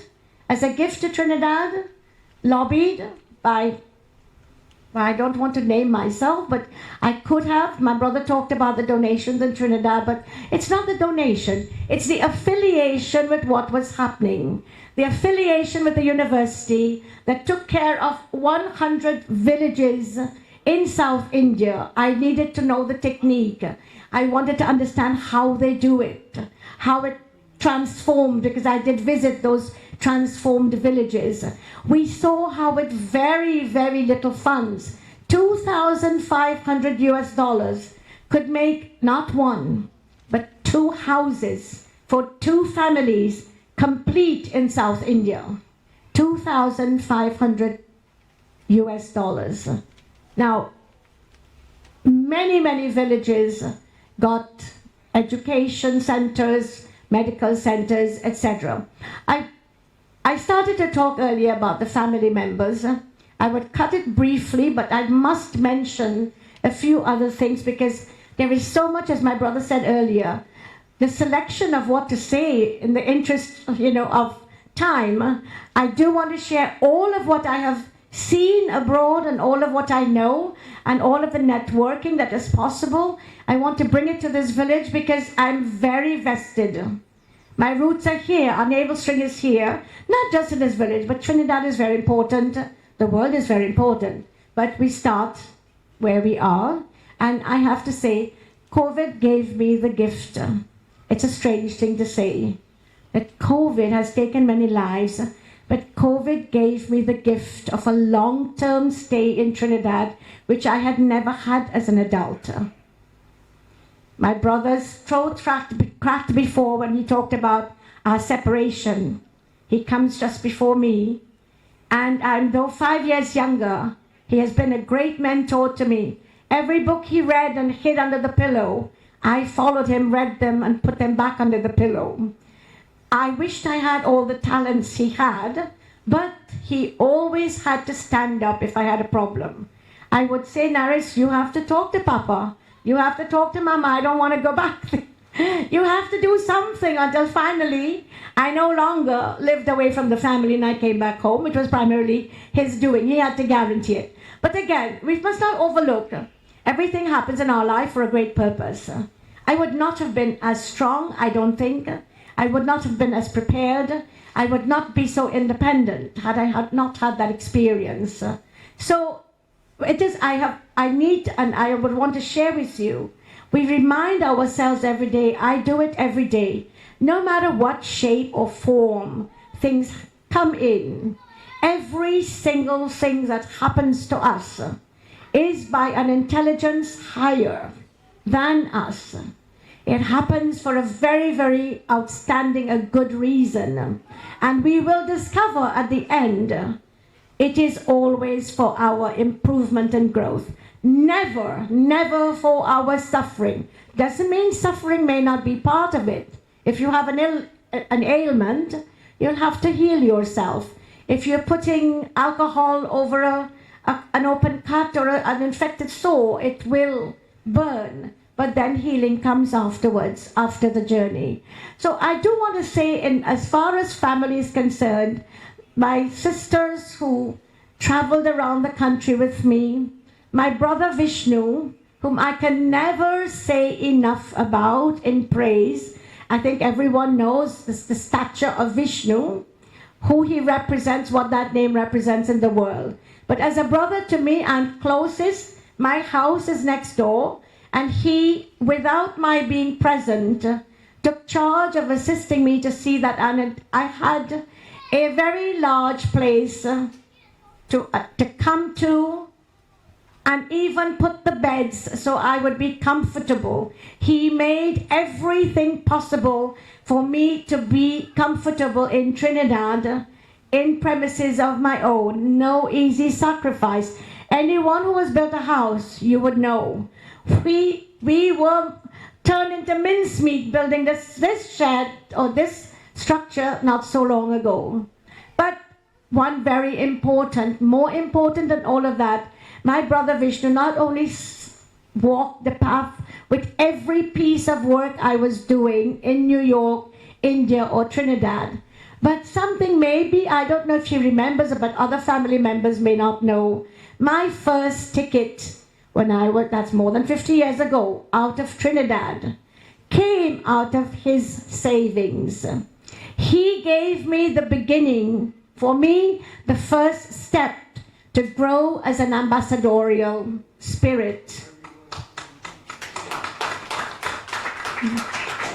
as a gift to Trinidad, lobbied by, I don't want to name myself, but I could have. My brother talked about the donations in Trinidad, but it's not the donation. It's the affiliation with what was happening. The affiliation with the university that took care of 100 villages in South India. I needed to know the technique. I wanted to understand how they do it, how it transformed, because I did visit those transformed villages. We saw how with very, very little funds, $2,500 US, could make not one, but 2 houses for 2 families complete in South India. $2,500 US. Now, many villages got education centers, medical centers, etc. I started to talk earlier about the family members. I would cut it briefly, but I must mention a few other things because there is so much, as my brother said earlier, the selection of what to say in the interest, of time. I do want to share all of what I have seen abroad and all of what I know and all of the networking that is possible. I want to bring it to this village because I'm very vested. My roots are here, our navel string is here, not just in this village, but Trinidad is very important, the world is very important, but we start where we are, and I have to say, COVID gave me the gift. It's a strange thing to say, that COVID has taken many lives, but COVID gave me the gift of a long-term stay in Trinidad, which I had never had as an adult. My brother's throat cracked before when he talked about our separation. He comes just before me, and though 5 years younger, he has been a great mentor to me. Every book he read and hid under the pillow, I followed him, read them, and put them back under the pillow. I wished I had all the talents he had, but he always had to stand up if I had a problem. I would say, Naris, you have to talk to Papa. You have to talk to Mama. I don't want to go back. You have to do something until finally I no longer lived away from the family and I came back home. It was primarily his doing. He had to guarantee it. But again, we must not overlook everything happens in our life for a great purpose. I would not have been as strong, I don't think. I would not have been as prepared. I would not be so independent had I had not had that experience. So it is, I need, and I would want to share with you, we remind ourselves every day, I do it every day, no matter what shape or form things come in, every single thing that happens to us is by an intelligence higher than us. It happens for a very, very outstanding, a good reason. And we will discover at the end, it is always for our improvement and growth. Never, never for our suffering. Doesn't mean suffering may not be part of it. If you have an ailment, you'll have to heal yourself. If you're putting alcohol over an open cut or an infected sore, it will burn. But then healing comes afterwards, after the journey. So I do want to say, as far as family is concerned, my sisters who traveled around the country with me, my brother Vishnu, whom I can never say enough about in praise. I think everyone knows the stature of Vishnu, who he represents, what that name represents in the world. But as a brother to me, I'm closest. My house is next door. And he, without my being present, took charge of assisting me to see that I had a very large place to come to, and even put the beds so I would be comfortable. He made everything possible for me to be comfortable in Trinidad, in premises of my own. No easy sacrifice. Anyone who has built a house, you would know. We were turned into mincemeat building this shed or this structure not so long ago. But one very important, more important than all of that, my brother Vishnu not only walked the path with every piece of work I was doing in New York, India or Trinidad, but something maybe, I don't know if she remembers, but other family members may not know, my first ticket when I was, that's more than 50 years ago, out of Trinidad, came out of his savings. He gave me the beginning, for me, the first step to grow as an ambassadorial spirit.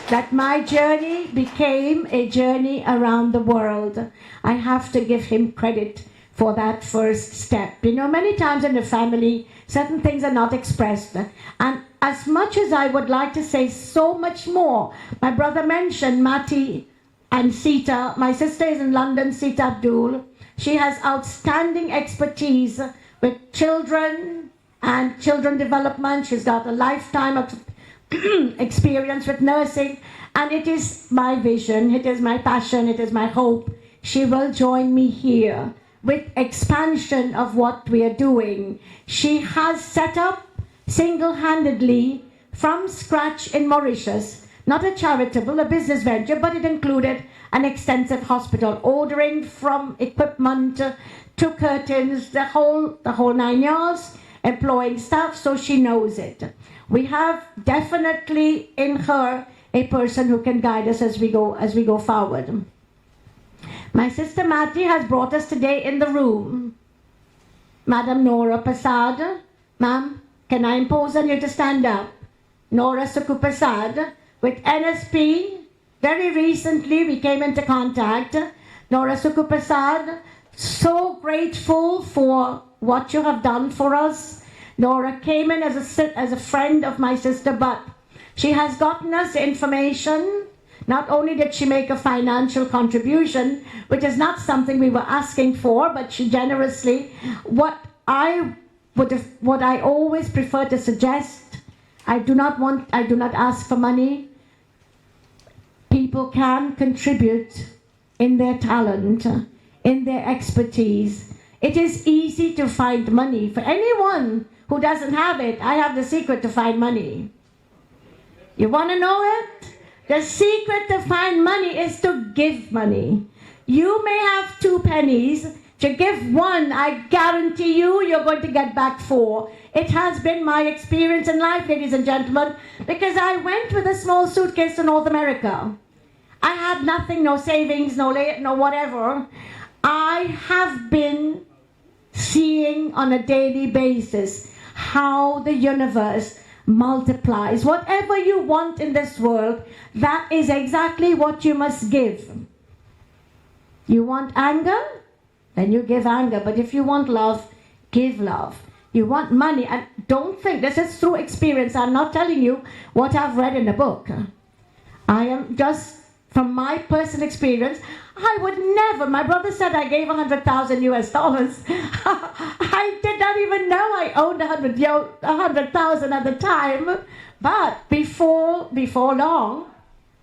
That my journey became a journey around the world. I have to give him credit for that first step. You know, many times in the family, certain things are not expressed. And as much as I would like to say so much more, my brother mentioned Mati and Sita. My sister is in London, Sita Abdul. She has outstanding expertise with children and children development. She's got a lifetime of experience with nursing. And it is my vision, it is my passion, it is my hope. She will join me here with expansion of what we are doing. She has set up single-handedly from scratch in Mauritius, not a charitable, a business venture, but it included an extensive hospital, ordering from equipment to curtains, the whole 9 yards, employing staff, so she knows it. We have definitely in her a person who can guide us as we go forward. My sister Mati has brought us today in the room. Madam Nora Prasad. Ma'am, can I impose on you to stand up? Nora Sukhu Prasad with NSP. Very recently we came into contact. Nora Sukhu Prasad, so grateful for what you have done for us. Nora came in as a friend of my sister, but she has gotten us information. Not only did she make a financial contribution, which is not something we were asking for, but she generously, what I always prefer to suggest, I do not ask for money. people can contribute in their talent, in their expertise. It is easy to find money. For anyone who doesn't have it, I have the secret to find money. You want to know it? The secret to find money is to give money. You may have 2 pennies. To give 1, I guarantee you, you're going to get back 4. It has been my experience in life, ladies and gentlemen, because I went with a small suitcase to North America. I had nothing, no savings, no whatever. I have been seeing on a daily basis how the universe multiplies. Whatever you want in this world, that is exactly what you must give. You want anger? Then you give anger. But if you want love, give love. You want money, and don't think, this is through experience. I'm not telling you what I've read in a book. I am just, from my personal experience, I would never, my brother said I gave 100,000 US dollars. I did not even know I owned 100,000 at the time. But before long,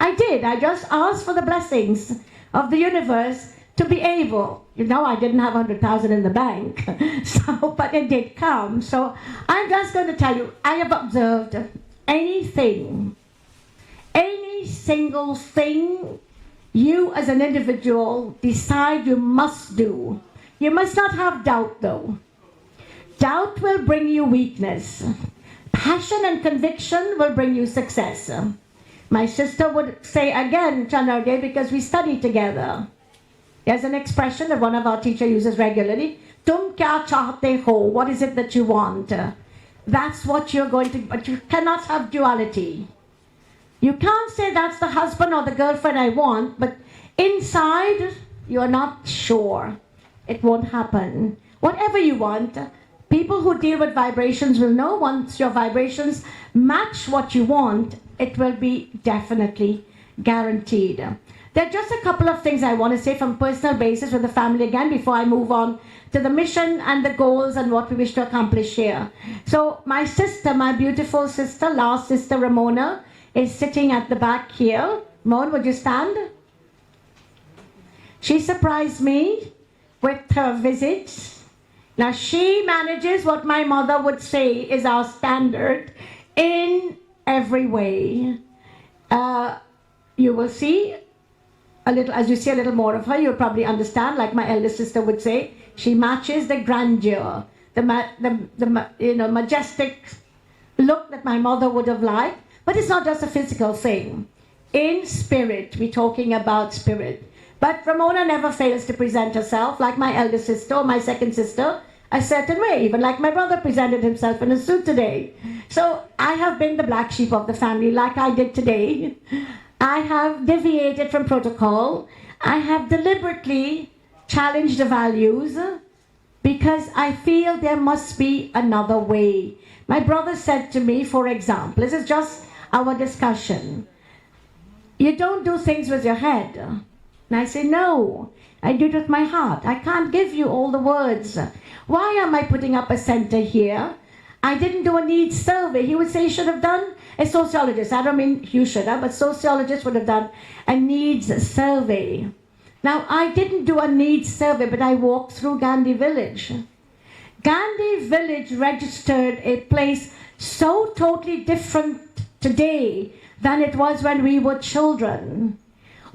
I did. I just asked for the blessings of the universe to be able. I didn't have 100,000 in the bank, but it did come. So I'm just going to tell you, I have observed anything, any single thing you as an individual decide you must do. You must not have doubt though. Doubt will bring you weakness. Passion and conviction will bring you success. My sister would say again, Chanarge, because we study together. There's an expression that one of our teachers uses regularly. Tum kya chahte ho? What is it that you want? That's what you're going to, but you cannot have duality. You can't say that's the husband or the girlfriend I want, but inside you're not sure. It won't happen. Whatever you want, people who deal with vibrations will know once your vibrations match what you want, it will be definitely guaranteed. There are just a couple of things I want to say from personal basis with the family again before I move on to the mission and the goals and what we wish to accomplish here. So my sister, my beautiful sister, last sister Ramona, is sitting at the back here. Mon, would you stand? She surprised me with her visit. Now she manages what my mother would say is our standard in every way. You will see a little, as you see a little more of her, you'll probably understand, like my elder sister would say, she matches the grandeur, the majestic look that my mother would have liked. But it's not just a physical thing. In spirit, we're talking about spirit. But Ramona never fails to present herself, like my elder sister or my second sister, a certain way, even like my brother presented himself in a suit today. So I have been the black sheep of the family, like I did today. I have deviated from protocol. I have deliberately challenged the values because I feel there must be another way. My brother said to me, for example, this is just our discussion, you don't do things with your head. And I say, no, I do it with my heart. I can't give you all the words. Why am I putting up a center here? I didn't do a needs survey. He would say you should have done, a sociologist, I don't mean you should have, but sociologists would have done a needs survey. Now, I didn't do a needs survey, but I walked through Gandhi Village. Gandhi Village registered a place so totally different today than it was when we were children.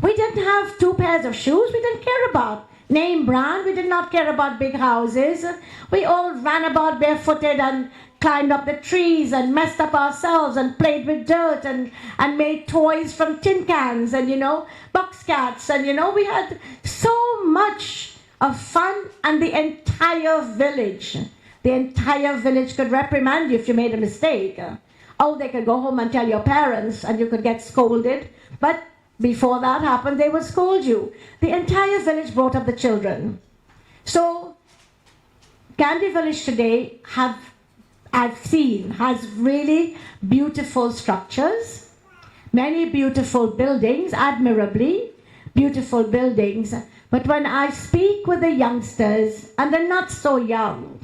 We didn't have 2 pairs of shoes. We didn't care about name brand. We did not care about big houses. We all ran about barefooted and climbed up the trees and messed up ourselves and played with dirt and made toys from tin cans and, box cats. And, we had so much of fun, and the entire village could reprimand you if you made a mistake. Oh, they could go home and tell your parents and you could get scolded. But before that happened, they would scold you. The entire village brought up the children. So Gandhi Village today I've seen has really beautiful structures, many beautiful buildings, admirably beautiful buildings. But when I speak with the youngsters, and they're not so young,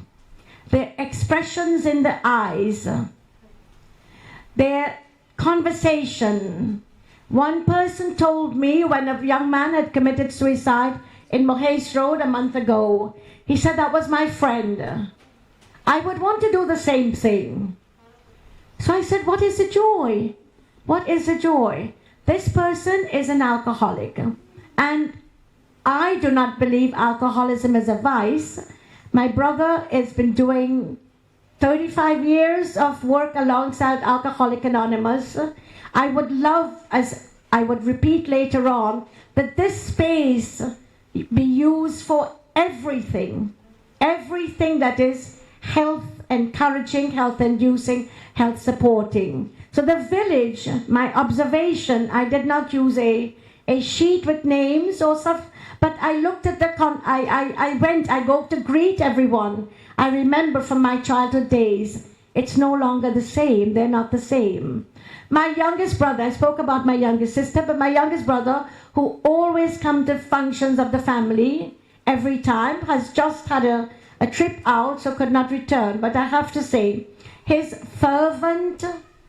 their expressions in the eyes, their conversation, One person told me when a young man had committed suicide in Mohays Road a month ago, he said, that was my friend. I would want to do the same thing. So I said, what is the joy? What is the joy? This person is an alcoholic, and I do not believe alcoholism is a vice. My brother has been doing 35 years of work alongside Alcoholics Anonymous. I would love, as I would repeat later on, that this space be used for everything that is health encouraging, health inducing, health supporting. So the village, my observation, I did not use a sheet with names or stuff, but I looked at I go to greet everyone. I remember from my childhood days, it's no longer the same, they're not the same. My youngest brother, I spoke about my youngest sister, but my youngest brother, who always come to functions of the family every time, has just had a trip out, so could not return. But I have to say, his fervent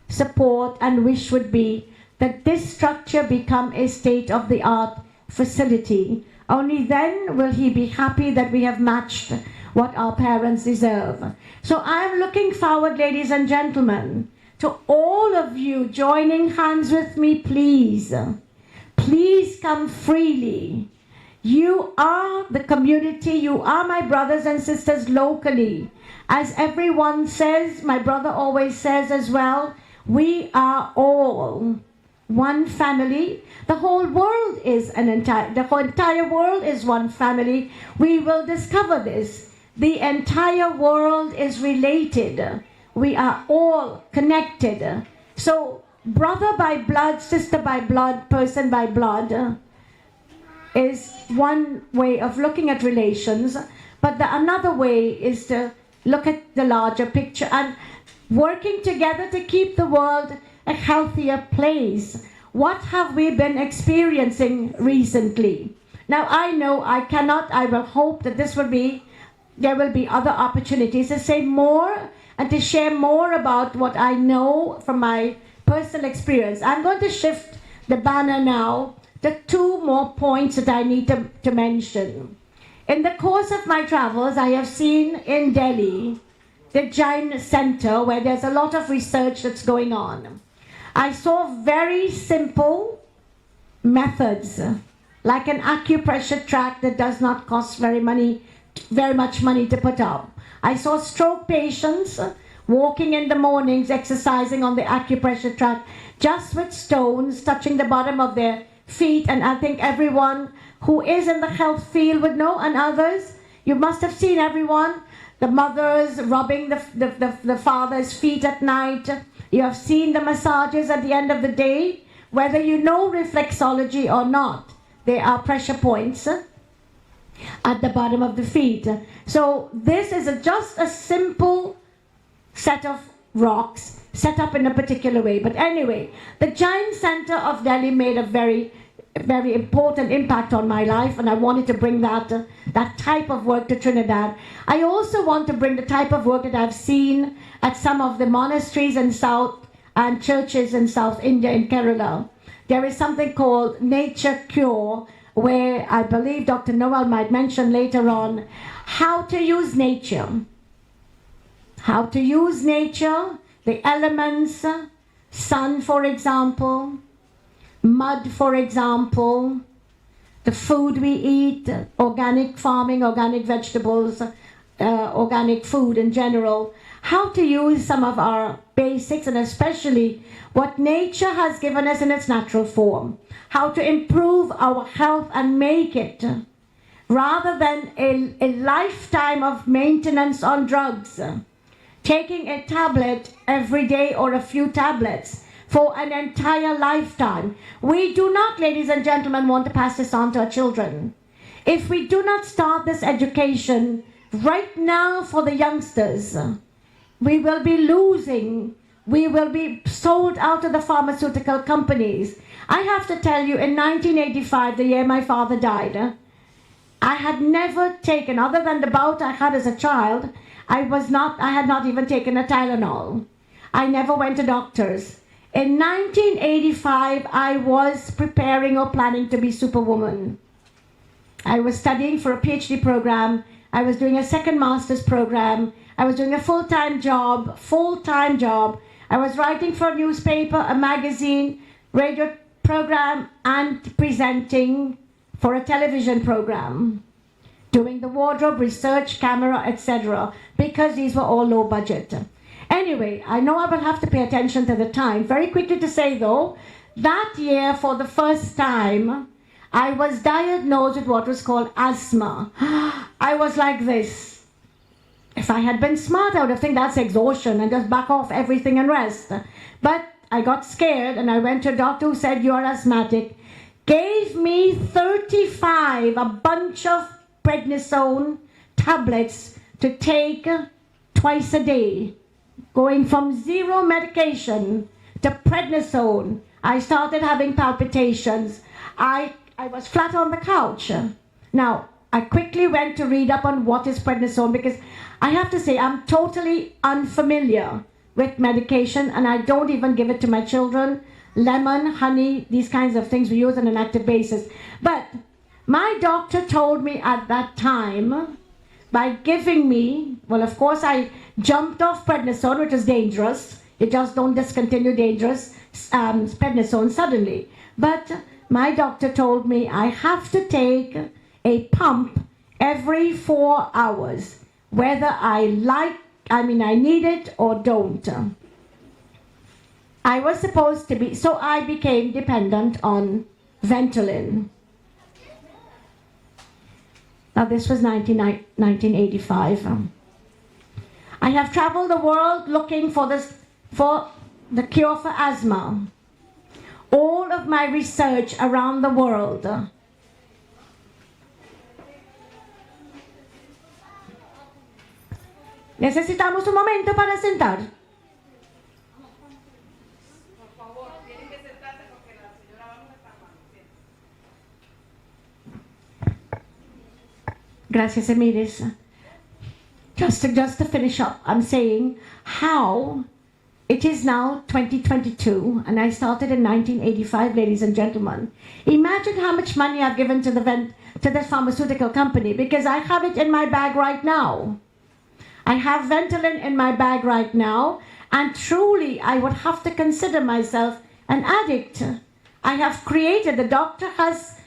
support and wish would be that this structure become a state-of-the-art facility. Only then will he be happy that we have matched what our parents deserve. So I am looking forward, ladies and gentlemen, to all of you joining hands with me, please. Please come freely. You are the community, you are my brothers and sisters locally. As everyone says, my brother always says as well, we are all one family. The whole world is the whole entire world is one family. We will discover this. The entire world is related. We are all connected. So brother by blood, sister by blood, person by blood is one way of looking at relations, but another way is to look at the larger picture and working together to keep the world a healthier place. What have we been experiencing recently? Now I know I will hope that there will be other opportunities to say more and to share more about what I know from my personal experience. I'm going to shift the banner now to two more points that I need to mention. In the course of my travels, I have seen in Delhi the Jain Center, where there's a lot of research that's going on. I saw very simple methods, like an acupressure track that does not cost very much money to put up. I saw stroke patients walking in the mornings, exercising on the acupressure track, just with stones touching the bottom of their feet. And I think everyone who is in the health field would know, and others, you must have seen everyone, the mothers rubbing the father's feet at night. You have seen the massages at the end of the day. Whether you know reflexology or not, there are pressure points at the bottom of the feet. So this is just a simple set of rocks set up in a particular way. But anyway, the Jain Center of Delhi made a very important impact on my life, and I wanted to bring that type of work to Trinidad. I also want to bring the type of work that I've seen at some of the monasteries in South and churches in South India, in Kerala. There is something called Nature Cure, where I believe Dr. Noel might mention later on how to use nature. How to use nature, the elements, sun, for example, mud, for example, the food we eat, organic farming, organic vegetables, organic food in general, how to use some of our basics, and especially what nature has given us in its natural form, how to improve our health and make it, rather than a lifetime of maintenance on drugs, taking a tablet every day or a few tablets for an entire lifetime. We do not, ladies and gentlemen, want to pass this on to our children. If we do not start this education right now for the youngsters, we will be losing. We will be sold out to the pharmaceutical companies. I have to tell you, in 1985, the year my father died, I had never taken, other than the bout I had as a child, I had not even taken a Tylenol. I never went to doctors. In 1985, I was preparing or planning to be Superwoman. I was studying for a PhD program. I was doing a second master's program. I was doing a full-time job. I was writing for a newspaper, a magazine, radio program, and presenting for a television program. Doing the wardrobe, research, camera, etc. because these were all low budget. Anyway, I know I will have to pay attention to the time. Very quickly to say though, that year for the first time, I was diagnosed with what was called asthma. I was like this. If I had been smart, I would have think that's exhaustion and just back off everything and rest. But I got scared and I went to a doctor who said, you're asthmatic. Gave me 35, a bunch of prednisone tablets to take twice a day. Going from 0 medication to prednisone. I started having palpitations. I was flat on the couch. Now, I quickly went to read up on what is prednisone because I have to say I'm totally unfamiliar with medication and I don't even give it to my children. Lemon, honey, these kinds of things we use on an active basis. But my doctor told me at that time, by giving me, well, of course, I jumped off prednisone, which is dangerous. You just don't discontinue dangerous prednisone suddenly. But my doctor told me I have to take a pump every 4 hours, whether I need it or don't. I was supposed to be, so I became dependent on Ventolin. Now this was 1985. I have traveled the world looking for the cure for asthma. All of my research around the world. Necesitamos un momento para sentar. Gracias, Emiris. Just to finish up, I'm saying how it is now 2022, and I started in 1985, ladies and gentlemen. Imagine how much money I've given to the pharmaceutical company because I have it in my bag right now. I have Ventolin in my bag right now, and truly I would have to consider myself an addict. The doctor has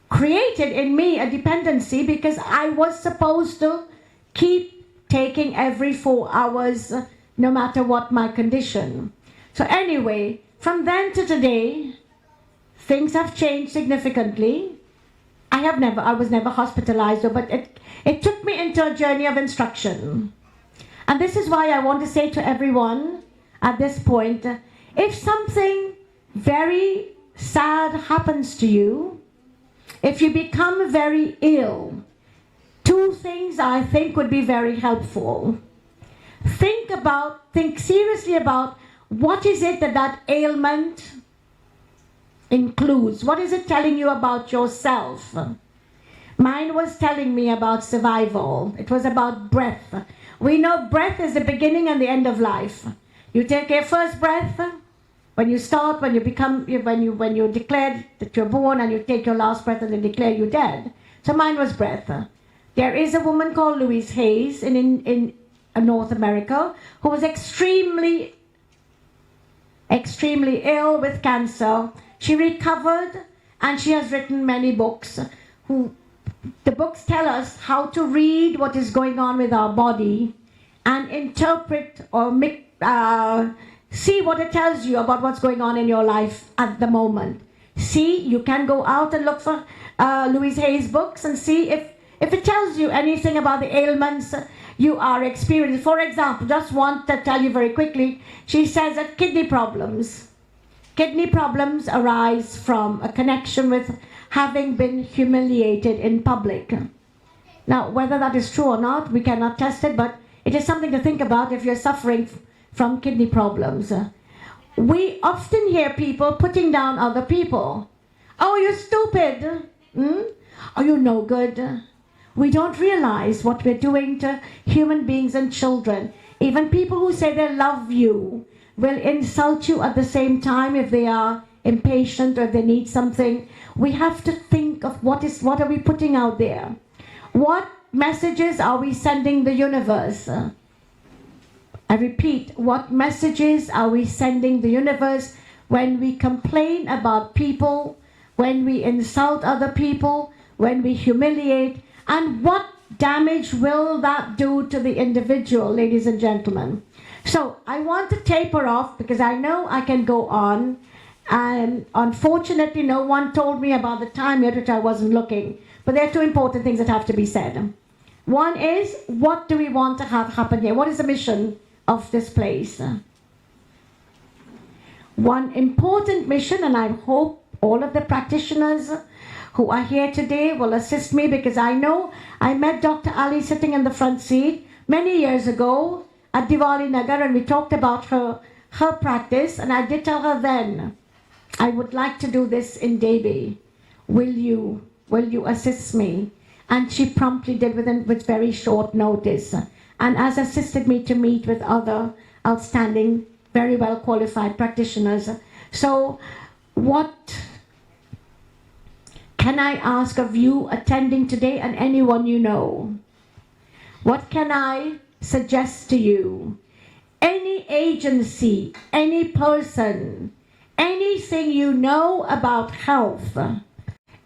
created in me a dependency because I was supposed to keep taking every 4 hours no matter what my condition. So anyway, from then to today, things have changed significantly. I was never hospitalized, but it took me into a journey of instruction. And this is why I want to say to everyone at this point, if something very sad happens to you, if you become very ill, 2 things I think would be very helpful. Think seriously about what is it that ailment includes. What is it telling you about yourself? Mine was telling me about survival. It was about breath. We know breath is the beginning and the end of life. You take your first breath when you start, when you declare that you're born, and you take your last breath and then declare you're dead. So mine was breath. There is a woman called Louise Hayes in North America who was extremely ill with cancer. She recovered and she has written many books. The books tell us how to read what is going on with our body and interpret or see what it tells you about what's going on in your life at the moment. See, you can go out and look for Louise Hayes books and see if it tells you anything about the ailments you are experiencing. For example, just want to tell you very quickly, she says that kidney problems arise from a connection with having been humiliated in public. Now, whether that is true or not, we cannot test it, but it is something to think about if you're suffering from kidney problems. We often hear people putting down other people. Oh, you're stupid. Oh, you're no good. We don't realize what we're doing to human beings and children. Even people who say they love you, will insult you at the same time if they are impatient or if they need something. We have to think of what are we putting out there? What messages are we sending the universe? I repeat, what messages are we sending the universe when we complain about people, when we insult other people, when we humiliate, and what damage will that do to the individual, ladies and gentlemen? So I want to taper off because I know I can go on, and unfortunately no one told me about the time at which I wasn't looking, but there are two important things that have to be said. One is, what do we want to have happen here? What is the mission of this place? One important mission, and I hope all of the practitioners who are here today will assist me, because I know I met Dr. Ali sitting in the front seat many years ago at Diwali Nagar, and we talked about her practice, and I did tell her then, I would like to do this in Devi. Will you assist me? And she promptly did with very short notice, and has assisted me to meet with other outstanding, very well qualified practitioners. So what can I ask of you attending today, and anyone you know? What can I suggest to you? Any agency, any person, anything you know about health,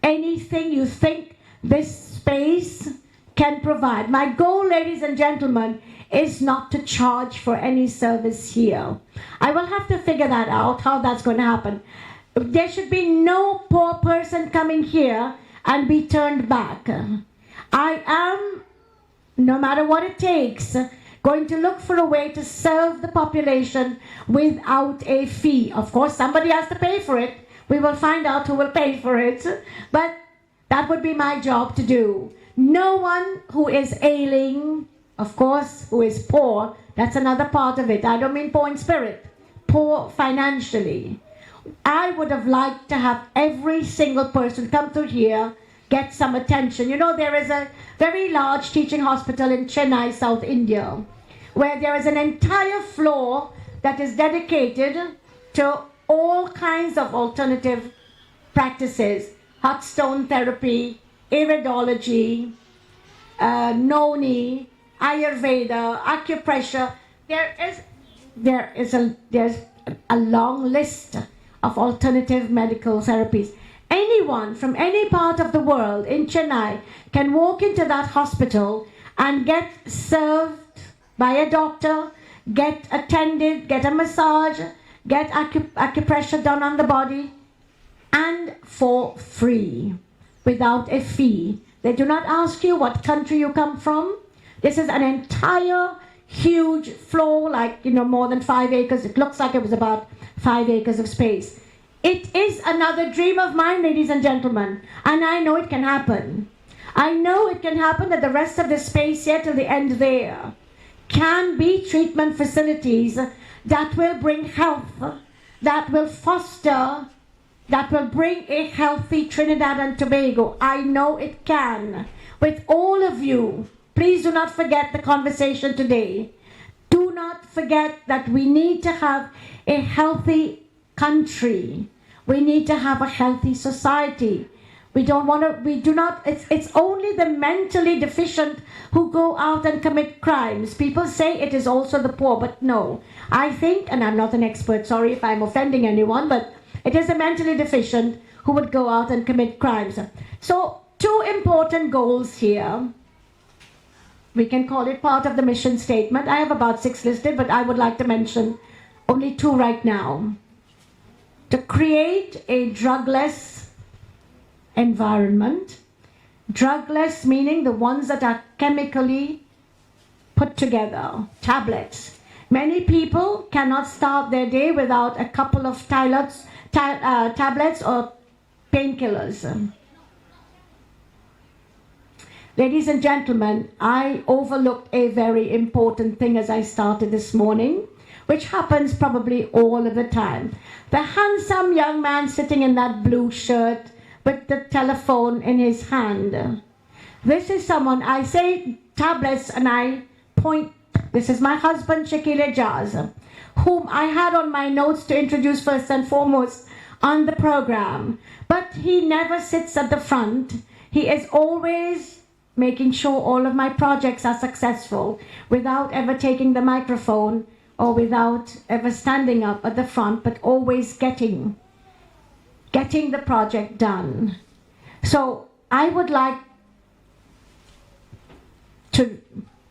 anything you think this space can provide. My goal, ladies and gentlemen, is not to charge for any service here. I will have to figure that out, how that's going to happen. There should be no poor person coming here and be turned back. I am, no matter what it takes, going to look for a way to serve the population without a fee. Of course, somebody has to pay for it. We will find out who will pay for it. But that would be my job to do. No one who is ailing, of course, who is poor, that's another part of it. I don't mean poor in spirit, poor financially. I would have liked to have every single person come through here, get some attention. You know, there is a very large teaching hospital in Chennai, South India, where there is an entire floor that is dedicated to all kinds of alternative practices, hot stone therapy, iridology, noni, Ayurveda, acupressure. There's a long list of alternative medical therapies. Anyone from any part of the world in Chennai can walk into that hospital and get served by a doctor, get attended, get a massage, get acupressure done on the body, and for free, without a fee. They do not ask you what country you come from. This is an entire huge floor, like, more than 5 acres. It looks like it was about 5 acres of space. It is another dream of mine, ladies and gentlemen, and I know it can happen. I know it can happen that the rest of the space here till the end there can be treatment facilities that will bring health, that will foster, that will bring a healthy Trinidad and Tobago. I know it can. With all of you, please do not forget the conversation today. Do not forget that we need to have a healthy country. We need to have a healthy society. It's only the mentally deficient who go out and commit crimes. People say it is also the poor, but no. I think, and I'm not an expert, sorry if I'm offending anyone, but it is the mentally deficient who would go out and commit crimes. So, two important goals here. We can call it part of the mission statement. I have about 6 listed, but I would like to mention only 2 right now. To create a drugless environment. Drugless meaning the ones that are chemically put together, tablets. Many people cannot start their day without a couple of tablets or painkillers. Ladies and gentlemen, I overlooked a very important thing as I started this morning, which happens probably all of the time. The handsome young man sitting in that blue shirt with the telephone in his hand. This is someone, I say tablets and I point This is my husband, Shakil Jaz, whom I had on my notes to introduce first and foremost on the program. But he never sits at the front. He is always making sure all of my projects are successful without ever taking the microphone or without ever standing up at the front, but always getting the project done. So I would like to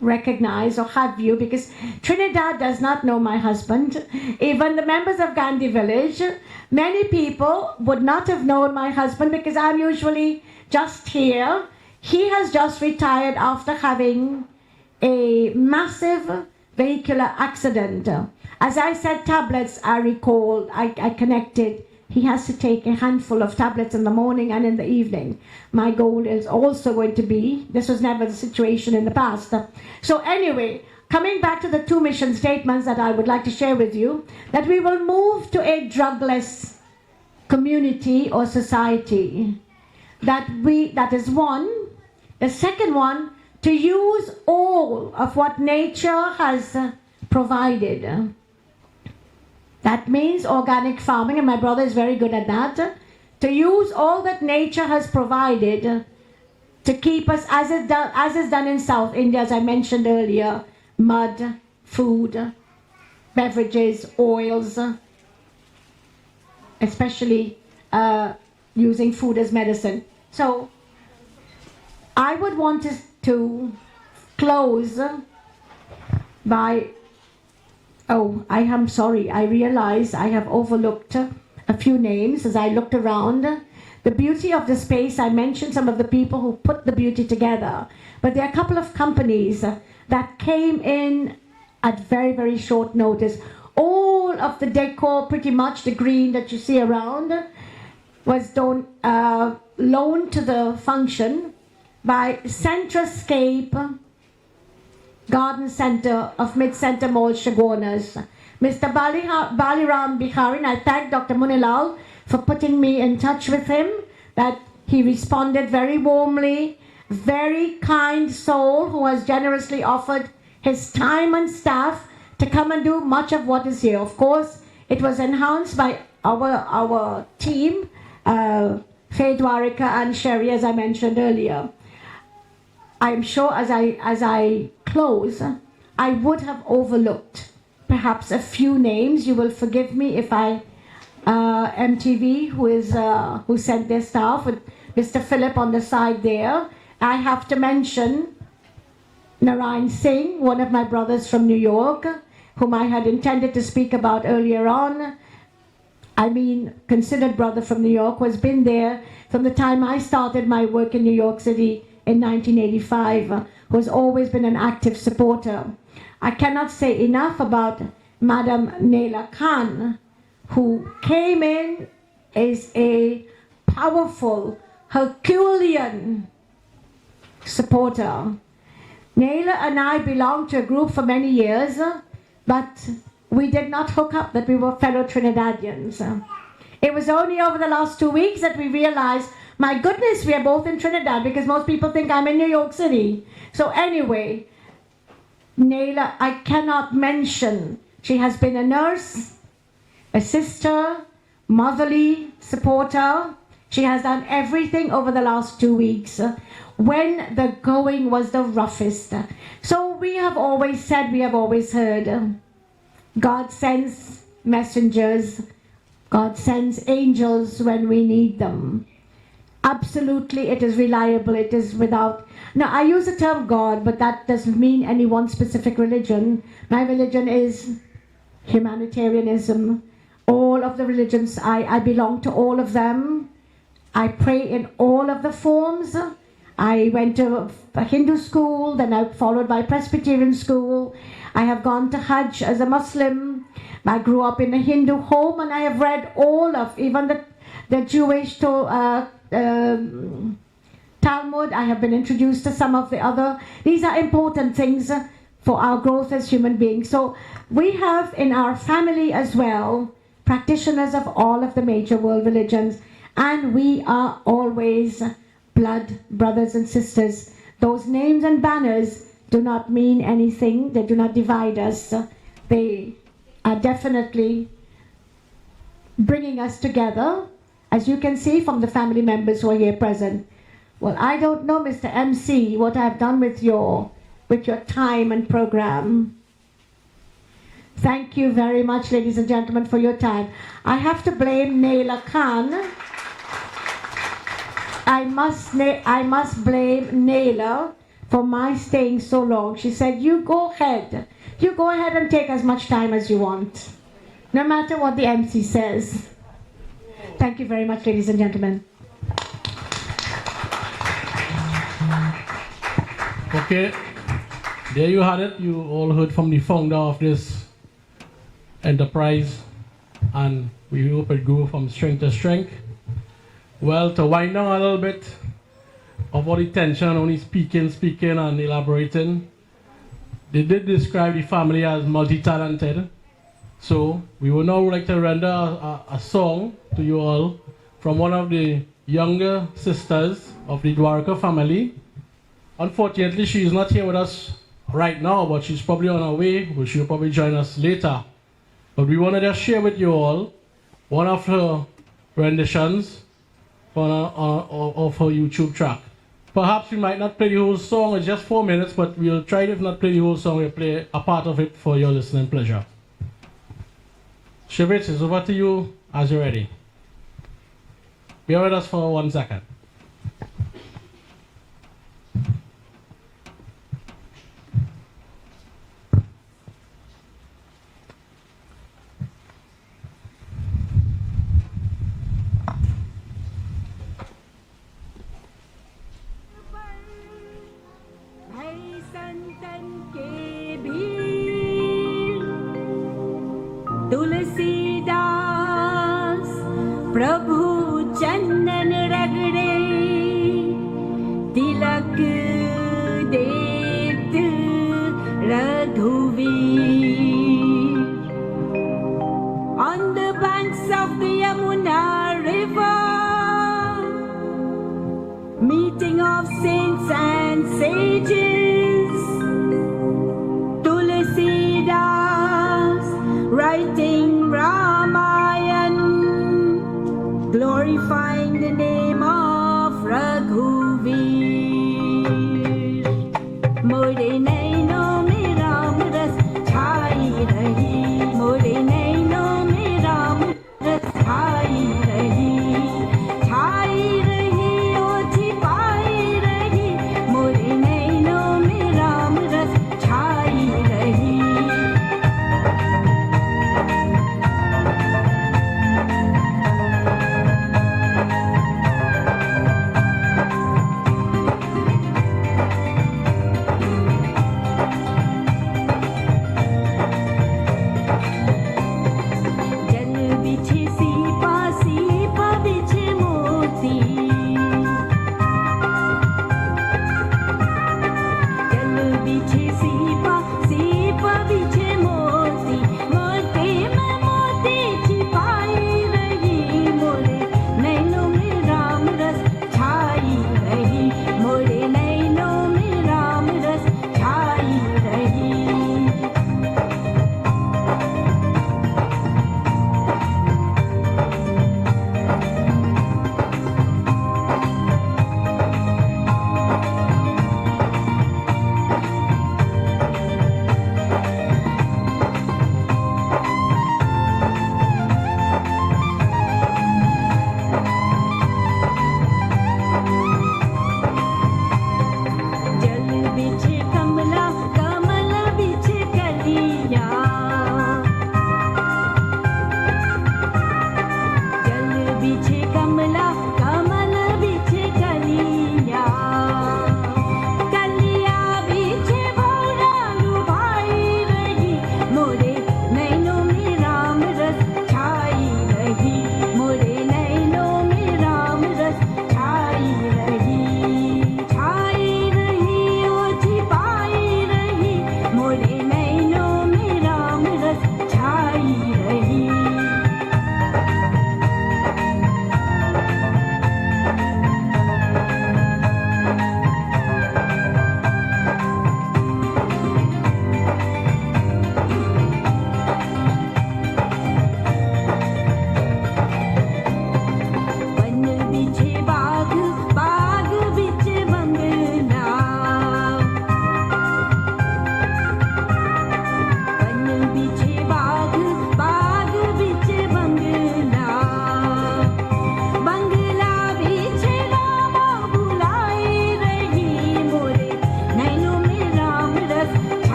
recognize or have you, because Trinidad does not know my husband. Even the members of Gandhi Village, many people would not have known my husband because I'm usually just here. He has just retired after having a massive vehicular accident. As I said, tablets, I recall, I connected. He has to take a handful of tablets in the morning and in the evening. My goal is also going to be, this was never the situation in the past. So anyway, coming back to the two mission statements that I would like to share with you, that we will move to a drugless community or society. That is one. The second one, to use all of what nature has provided. That means organic farming, and my brother is very good at that. To use all that nature has provided to keep us, as is done in South India, as I mentioned earlier, mud, food, beverages, oils, especially using food as medicine. So I would want us to close by, oh, I am sorry, I realize I have overlooked a few names as I looked around. The beauty of the space, I mentioned some of the people who put the beauty together, but there are a couple of companies that came in at very, very short notice. All of the decor, pretty much the green that you see around, was loaned to the function by Centrascape Garden Center of Mid-Center Mall, Chaguanas. Mr. Baliram Bihari, and I thank Dr. Munilal for putting me in touch with him, that he responded very warmly, very kind soul who has generously offered his time and staff to come and do much of what is here. Of course, it was enhanced by our team, Faye Dwarika and Sherry, as I mentioned earlier. I'm sure as I close, I would have overlooked perhaps a few names. You will forgive me if I, MTV, who sent their staff, with Mr. Philip on the side there. I have to mention Narayan Singh, one of my brothers from New York, whom I had intended to speak about earlier on. I mean, considered brother from New York, who has been there from the time I started my work in New York City in 1985, who has always been an active supporter. I cannot say enough about Madam Naila Khan, who came in as a powerful, Herculean supporter. Naila and I belonged to a group for many years, but we did not hook up that we were fellow Trinidadians. It was only over the last 2 weeks that we realized, my goodness, we are both in Trinidad, because most people think I'm in New York City. So anyway, Naila, I cannot mention, she has been a nurse, a sister, motherly supporter. She has done everything over the last 2 weeks when the going was the roughest. So we have always said, we have always heard, God sends messengers, God sends angels when we need them. Absolutely, it is reliable, it is without... Now, I use the term God, but that doesn't mean any one specific religion. My religion is humanitarianism. All of the religions, I belong to all of them. I pray in all of the forms. I went to a Hindu school, then I followed by Presbyterian school. I have gone to Hajj as a Muslim. I grew up in a Hindu home, and I have read all of, even the Jewish Talmud. I have been introduced to some of the other. These are important things for our growth as human beings. So we have in our family as well practitioners of all of the major world religions, and we are always blood brothers and sisters. Those names and banners do not mean anything. They do not divide us. They are definitely bringing us together, as you can see from the family members who are here present. Well, I don't know, Mr. MC, what I've done with your time and program. Thank you very much, ladies and gentlemen, for your time. I have to blame Naila Khan. I must blame Naila for my staying so long. She said, you go ahead and take as much time as you want, no matter what the MC says. Thank you very much, ladies and gentlemen. Okay, there you had it. You all heard from the founder of this enterprise, and we hope it grew from strength to strength. Well, to wind down a little bit of all the tension, only speaking and elaborating, they did describe the family as multi-talented. So we would now like to render a song to you all from one of the younger sisters of the Dwarika family. Unfortunately, she is not here with us right now, but she's probably on her way, but she'll probably join us later. But we wanted to share with you all one of her renditions of her YouTube track. Perhaps we might not play the whole song, it's just 4 minutes, but we'll try, if not play the whole song, we'll play a part of it for your listening pleasure. Shivitz, it's over to you as you're ready. Bear with us for 1 second. Tulsidas प्रभु चंदन रगड़े तिलक देत रघुवीर. On the banks of the Yamuna river, meeting of saints and sages, Tulsidas writing Ramayan, glorifying the name of Raghuveer. More naino mera ras chhai rahi, more naino mera ras chhai rahi, o छिपाई रही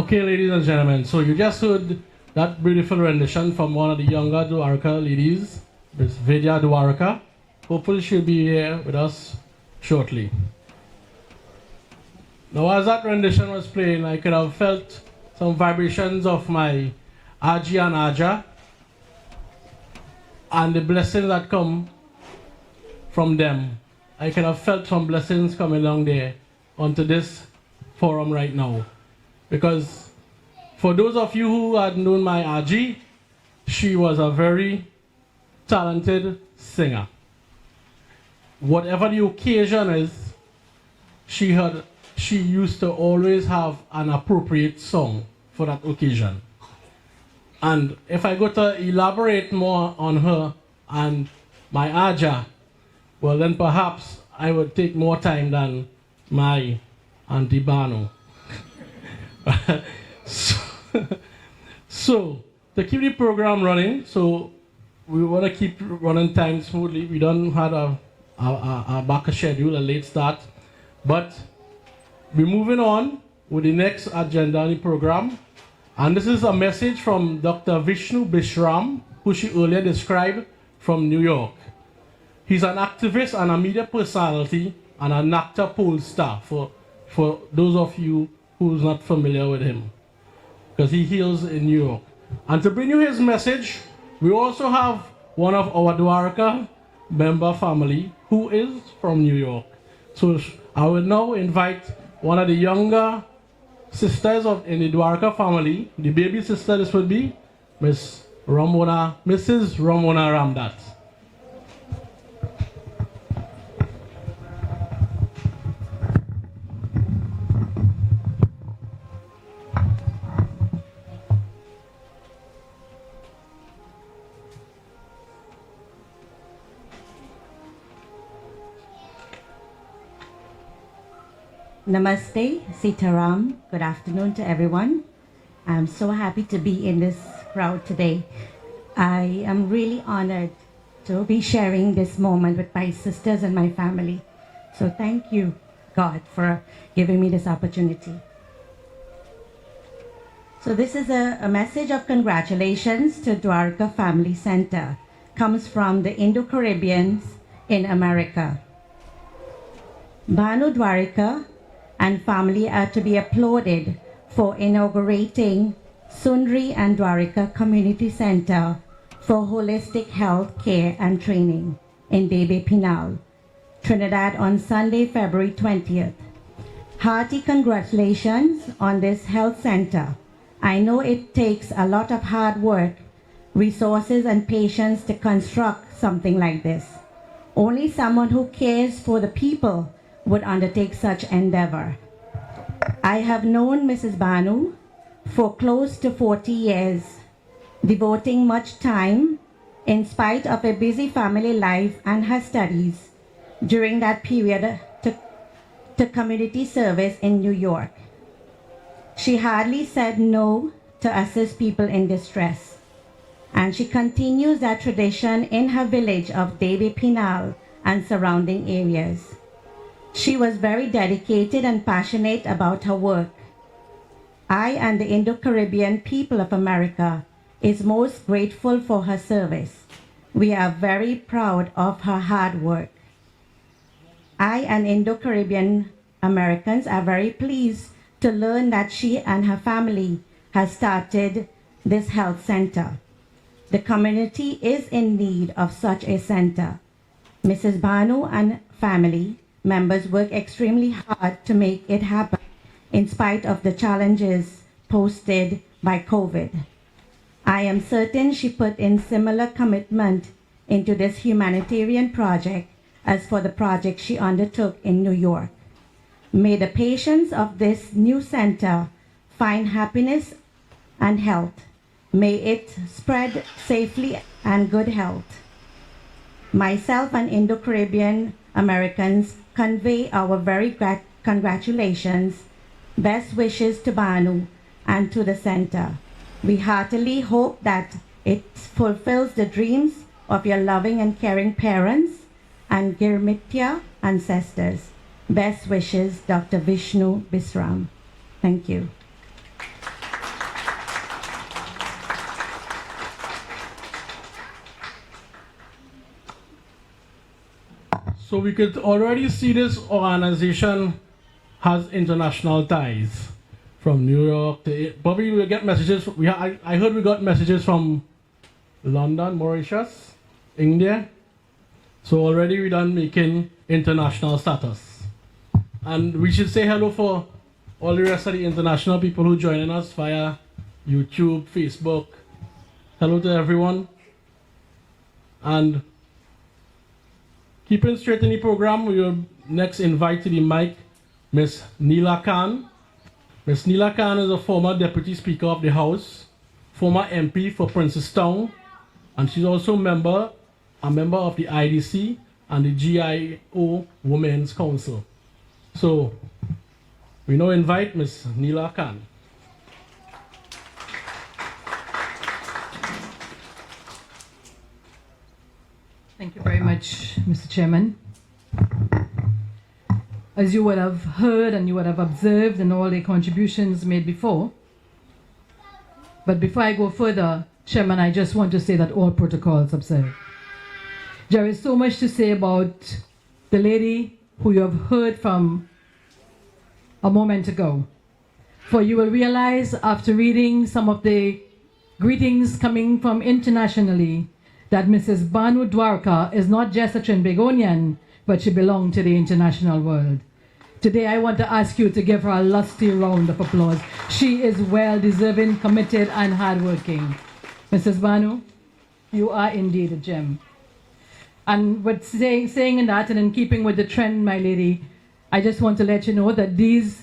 Okay, ladies and gentlemen, so you just heard that beautiful rendition from one of the younger Dwarika ladies, Miss Vidya Dwarika. Hopefully she'll be here with us shortly. Now, as that rendition was playing, I could have felt some vibrations of my Aji and Aja and the blessings that come from them. I could have felt some blessings coming along there onto this forum right now. Because for those of you who had known my Aji, she was a very talented singer. Whatever the occasion is, she used to always have an appropriate song for that occasion. And if I go to elaborate more on her and my Aja, well then perhaps I would take more time than my Auntie Bano. So, to keep the program running, so we want to keep running time smoothly. We don't have a back schedule, a late start, but we're moving on with the next agenda on the program. And this is a message from Dr. Vishnu Bishram, who she earlier described from New York. He's an activist and a media personality and an actor poll star for those of you who's not familiar with him, because he hails in New York. And to bring you his message, we also have one of our Dwarika member family who is from New York. So I will now invite one of the younger sisters in the Dwarika family, the baby sister. This would be Mrs. Ramona Ramdas. Namaste, Sitaram. Good afternoon to everyone. I'm so happy to be in this crowd today. I am really honored to be sharing this moment with my sisters and my family. So thank you, God, for giving me this opportunity. So this is a message of congratulations to Dwarika Family Center. Comes from the Indo-Caribbeans in America. Banu Dwarika and family are to be applauded for inaugurating Soondrie and Dwarika Community Center for Holistic Health Care and Training in Debe Pinal, Trinidad on Sunday, February 20th. Hearty congratulations on this health center. I know it takes a lot of hard work, resources, and patience to construct something like this. Only someone who cares for the people would undertake such endeavor. I have known Mrs. Banu for close to 40 years, devoting much time, in spite of a busy family life and her studies, during that period to community service in New York. She hardly said no to assist people in distress, and she continues that tradition in her village of Debe Pinal and surrounding areas. She was very dedicated and passionate about her work. I and the Indo-Caribbean people of America is most grateful for her service. We are very proud of her hard work. I and Indo-Caribbean Americans are very pleased to learn that she and her family has started this health center. The community is in need of such a center. Mrs. Banu and family members work extremely hard to make it happen in spite of the challenges posted by COVID. I am certain she put in similar commitment into this humanitarian project as for the project she undertook in New York. May the patients of this new center find happiness and health. May it spread safely and good health. Myself and Indo-Caribbean Americans convey our very congratulations, best wishes to Banu and to the center. We heartily hope that it fulfills the dreams of your loving and caring parents and Girmitya ancestors. Best wishes, Dr. Vishnu Bisram. Thank you. So we could already see this organization has international ties from New York to, probably we'll get messages. I heard we got messages from London, Mauritius, India. So already we done making international status. And we should say hello for all the rest of the international people who joining us via YouTube, Facebook. Hello to everyone. And keeping straight in the program, we will next invite to the mic Ms. Neela Khan. Ms. Neela Khan is a former Deputy Speaker of the House, former MP for Princestown, and she's also a member of the IDC and the GIO Women's Council. So, we now invite Ms. Neela Khan. Thank you very much, Mr. Chairman. As you would have heard and you would have observed in all the contributions made before, but before I go further, Chairman, I just want to say that all protocols observed. There is so much to say about the lady who you have heard from a moment ago. For you will realize after reading some of the greetings coming from internationally that Mrs. Banu Dwarika is not just a Trinbagonian, but she belonged to the international world. Today I want to ask you to give her a lusty round of applause. She is well-deserving, committed, and hardworking. Mrs. Banu, you are indeed a gem. And with saying that, and in keeping with the trend, my lady, I just want to let you know that these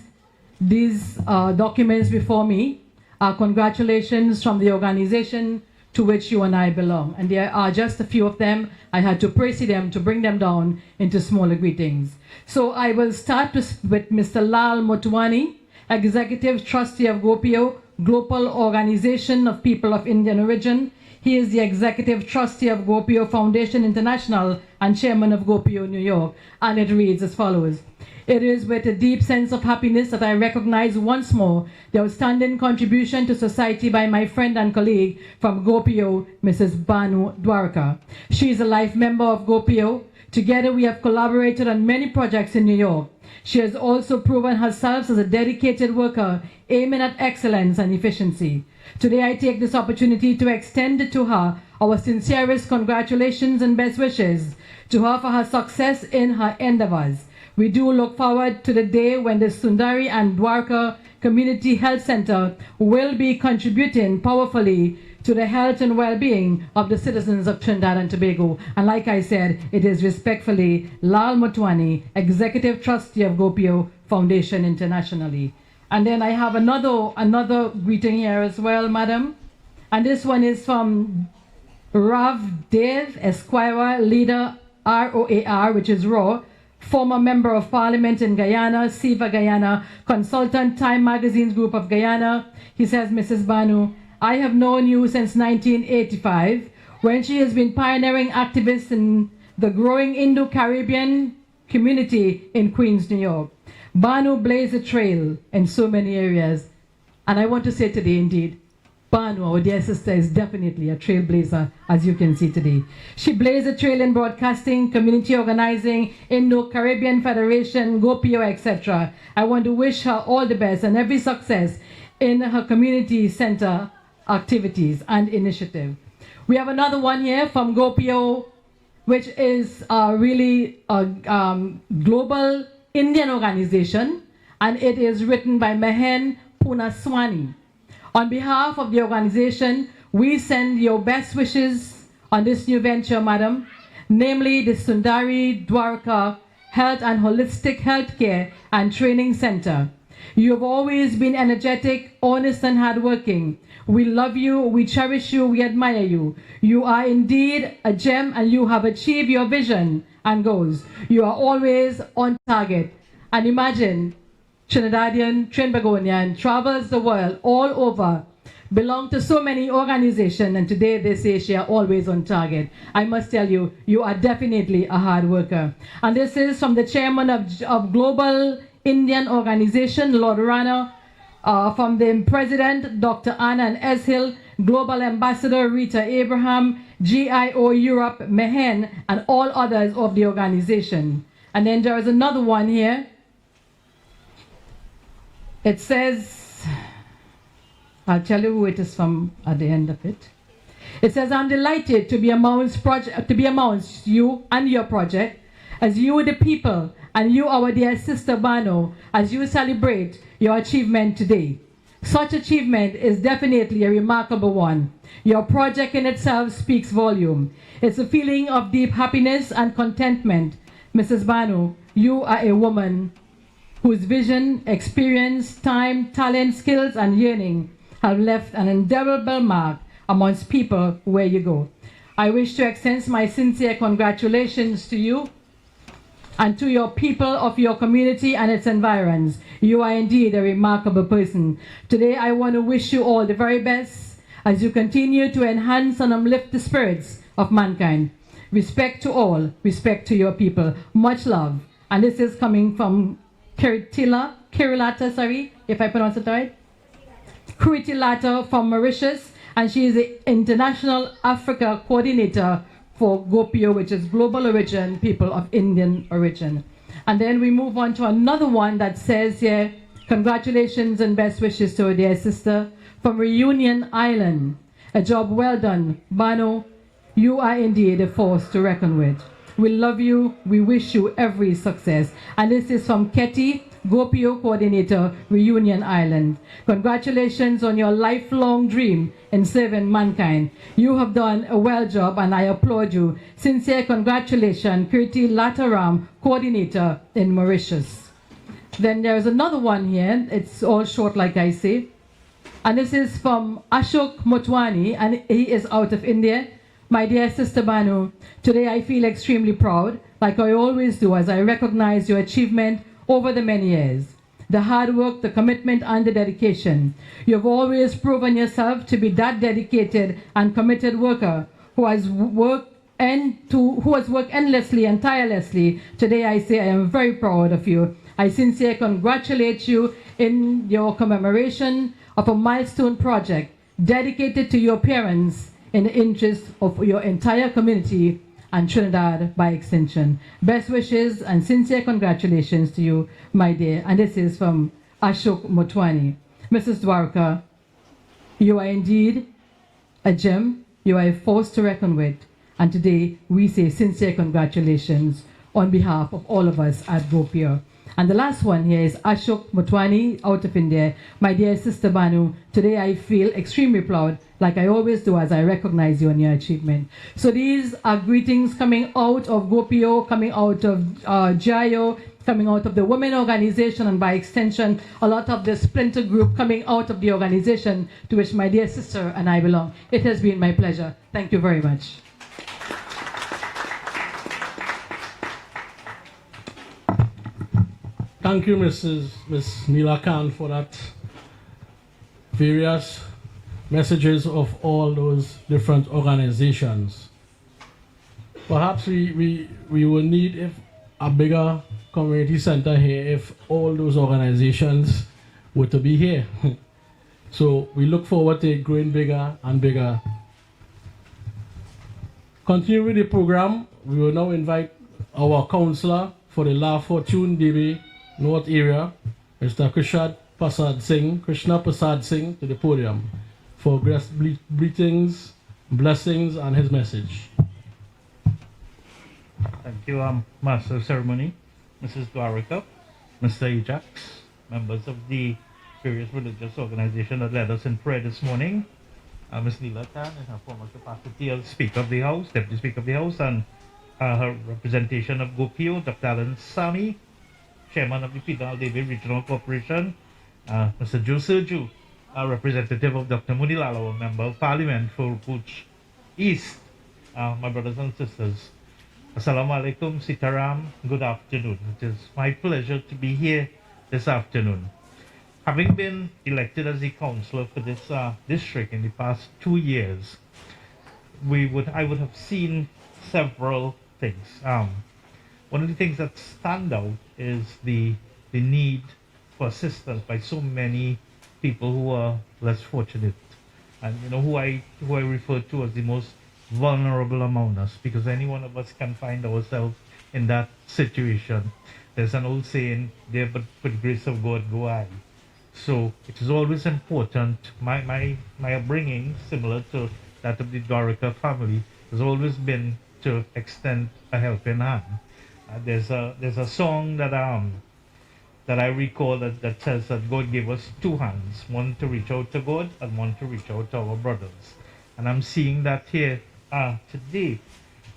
documents before me are congratulations from the organization to which you and I belong. And there are just a few of them. I had to praise them to bring them down into smaller greetings. So I will start with Mr. Lal Motwani, Executive Trustee of Gopio, Global Organization of People of Indian Origin. He is the Executive Trustee of Gopio Foundation International and Chairman of Gopio, New York. And it reads as follows. It is with a deep sense of happiness that I recognize once more the outstanding contribution to society by my friend and colleague from Gopio, Mrs. Banu Dwarika. She is a life member of Gopio. Together we have collaborated on many projects in New York. She has also proven herself as a dedicated worker aiming at excellence and efficiency. Today I take this opportunity to extend to her our sincerest congratulations and best wishes to her for her success in her endeavors. We do look forward to the day when the Soondrie and Dwarika Community Health Center will be contributing powerfully to the health and well-being of the citizens of Trinidad and Tobago. And like I said, it is respectfully Lal Motwani, Executive Trustee of Gopio Foundation Internationally. And then I have another greeting here as well, madam. And this one is from Rav Dev Esquire, leader ROAR, which is RAW, former member of parliament in Guyana, Siva Guyana, consultant, Time Magazine's Group of Guyana. He says, Mrs. Banu, I have known you since 1985, when she has been pioneering activists in the growing Indo-Caribbean community in Queens, New York. Banu blazed a trail in so many areas. And I want to say today, indeed, Banu, our dear sister, is definitely a trailblazer, as you can see today. She blazed a trail in broadcasting, community organizing, Indo-Caribbean Federation, Gopio, etc. I want to wish her all the best and every success in her community center activities and initiative. We have another one here from Gopio, which is really a global Indian organization, and it is written by Mehen Punaswani. On behalf of the organization, we send your best wishes on this new venture, madam, namely the Soondrie Dwarika Health and Holistic Healthcare and Training Center. You have always been energetic, honest, and hardworking. We love you, we cherish you, we admire you. You are indeed a gem, and you have achieved your vision and goals. You are always on target. And imagine, Trinidadian, Trinbagonian, travels the world all over, belong to so many organizations, and today they say she are always on target. I must tell you, you are definitely a hard worker. And this is from the chairman of Global Indian Organization, Lord Rana, from the president, Dr. Anna and Eshill, Global Ambassador Rita Abraham, GIO Europe, Mehen, and all others of the organization. And then there is another one here. It says, I'll tell you who it is from at the end of it. It says, I'm delighted to be amongst you and your project, as you the people, and you our dear sister Bano, as you celebrate your achievement today. Such achievement is definitely a remarkable one. Your project in itself speaks volume. It's a feeling of deep happiness and contentment. Mrs. Bano, you are a woman whose vision, experience, time, talent, skills, and yearning have left an indelible mark amongst people where you go. I wish to extend my sincere congratulations to you and to your people of your community and its environs. You are indeed a remarkable person. Today I want to wish you all the very best as you continue to enhance and uplift the spirits of mankind. Respect to all, respect to your people. Much love. And this is coming from Kirilata, sorry, if I pronounce it right. Kuritilata from Mauritius, and she is the International Africa Coordinator for GOPIO, which is Global Origin, People of Indian Origin. And then we move on to another one that says here, congratulations and best wishes to our dear sister from Reunion Island. A job well done. Bano, you are indeed a force to reckon with. We love you. We wish you every success. And this is from Ketty, GOPIO Coordinator, Reunion Island. Congratulations on your lifelong dream in serving mankind. You have done a well job and I applaud you. Sincere congratulations, Kirti Lataram, Coordinator in Mauritius. Then there's another one here. It's all short like I say. And this is from Ashok Motwani, and he is out of India. My dear sister Banu, today I feel extremely proud, like I always do, as I recognize your achievement over the many years. The hard work, the commitment, and the dedication. You have always proven yourself to be that dedicated and committed worker who has worked endlessly and tirelessly. Today I say I am very proud of you. I sincerely congratulate you in your commemoration of a milestone project dedicated to your parents in the interest of your entire community and Trinidad by extension. Best wishes and sincere congratulations to you, my dear. And this is from Ashok Motwani. Mrs. Dwarika, you are indeed a gem. You are a force to reckon with. And today we say sincere congratulations on behalf of all of us at GOPIO. And the last one here is Ashok Motwani out of India. My dear sister Banu, today I feel extremely proud, like I always do, as I recognize you on your achievement. So these are greetings coming out of GOPIO, coming out of GIO, coming out of the women organization, and by extension, a lot of the splinter group coming out of the organization to which my dear sister and I belong. It has been my pleasure. Thank you very much. Thank you, Miss Neela Khan, for that various messages of all those different organizations. Perhaps we will need a bigger community center here if all those organizations were to be here. So we look forward to it growing bigger and bigger. Continue with the program. We will now invite our counselor for the La Fortune DB North area, Mr. Krishna Prasad Singh, to the podium for greetings, blessings, and his message. Thank you, Master of Ceremony, Mrs. Dwarika, Mr. Ajax, members of the various religious organizations that led us in prayer this morning, Ms. Neela Khan in her former capacity as Speaker of the House, Deputy Speaker of the House, and her representation of GOPIO, Dr. Alan Sami, Chairman of the Pidal David Regional Corporation, Mr. Joe Serju, representative of Dr. Munilala, a member of Parliament for Puch East, my brothers and sisters. Assalamu alaikum, Sitaram, good afternoon. It is my pleasure to be here this afternoon. Having been elected as the councillor for this district in the past 2 years, I would have seen several things. One of the things that stand out is the need for assistance by so many people who are less fortunate, and who I refer to as the most vulnerable among us, because any one of us can find ourselves in that situation. There's an old saying, there but for the grace of God go I. So it is always important. My upbringing, similar to that of the Dwarika family, has always been to extend a helping hand. There's a song that I recall that says that God gave us two hands, one to reach out to God and one to reach out to our brothers. And I'm seeing that here today.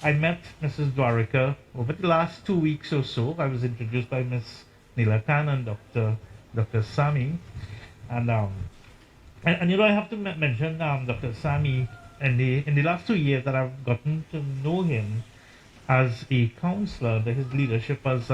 I met Mrs. Dwarika over the last 2 weeks or so. I was introduced by Miss Neela Khan and Dr. Sami. And you know, I have to mention Dr. Sami in the last 2 years that I've gotten to know him as a counselor under his leadership as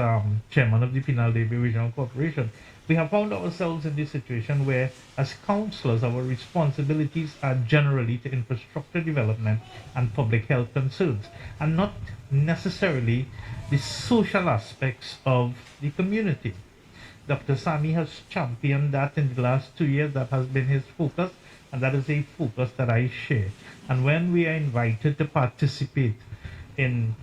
chairman of the Penal Debe Regional Corporation. We have found ourselves in this situation where, as counselors, our responsibilities are generally to infrastructure development and public health concerns, and not necessarily the social aspects of the community. Dr. Sami has championed that in the last 2 years. That has been his focus, and that is a focus that I share. And when we are invited to participate in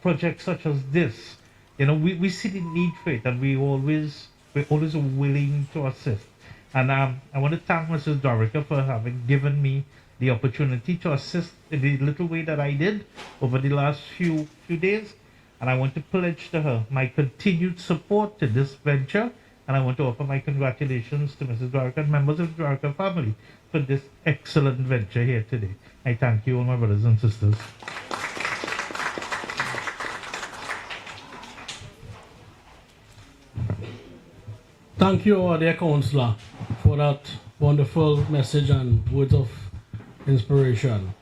projects such as this, you know, we see the need for it, and we're always willing to assist. And I want to thank Mrs. Dwarika for having given me the opportunity to assist in the little way that I did over the last few days. And I want to pledge to her my continued support to this venture. And I want to offer my congratulations to Mrs. Dwarika and members of the Dwarika family for this excellent venture here today. I thank you all, my brothers and sisters. Thank you, our dear counselor, for that wonderful message and words of inspiration.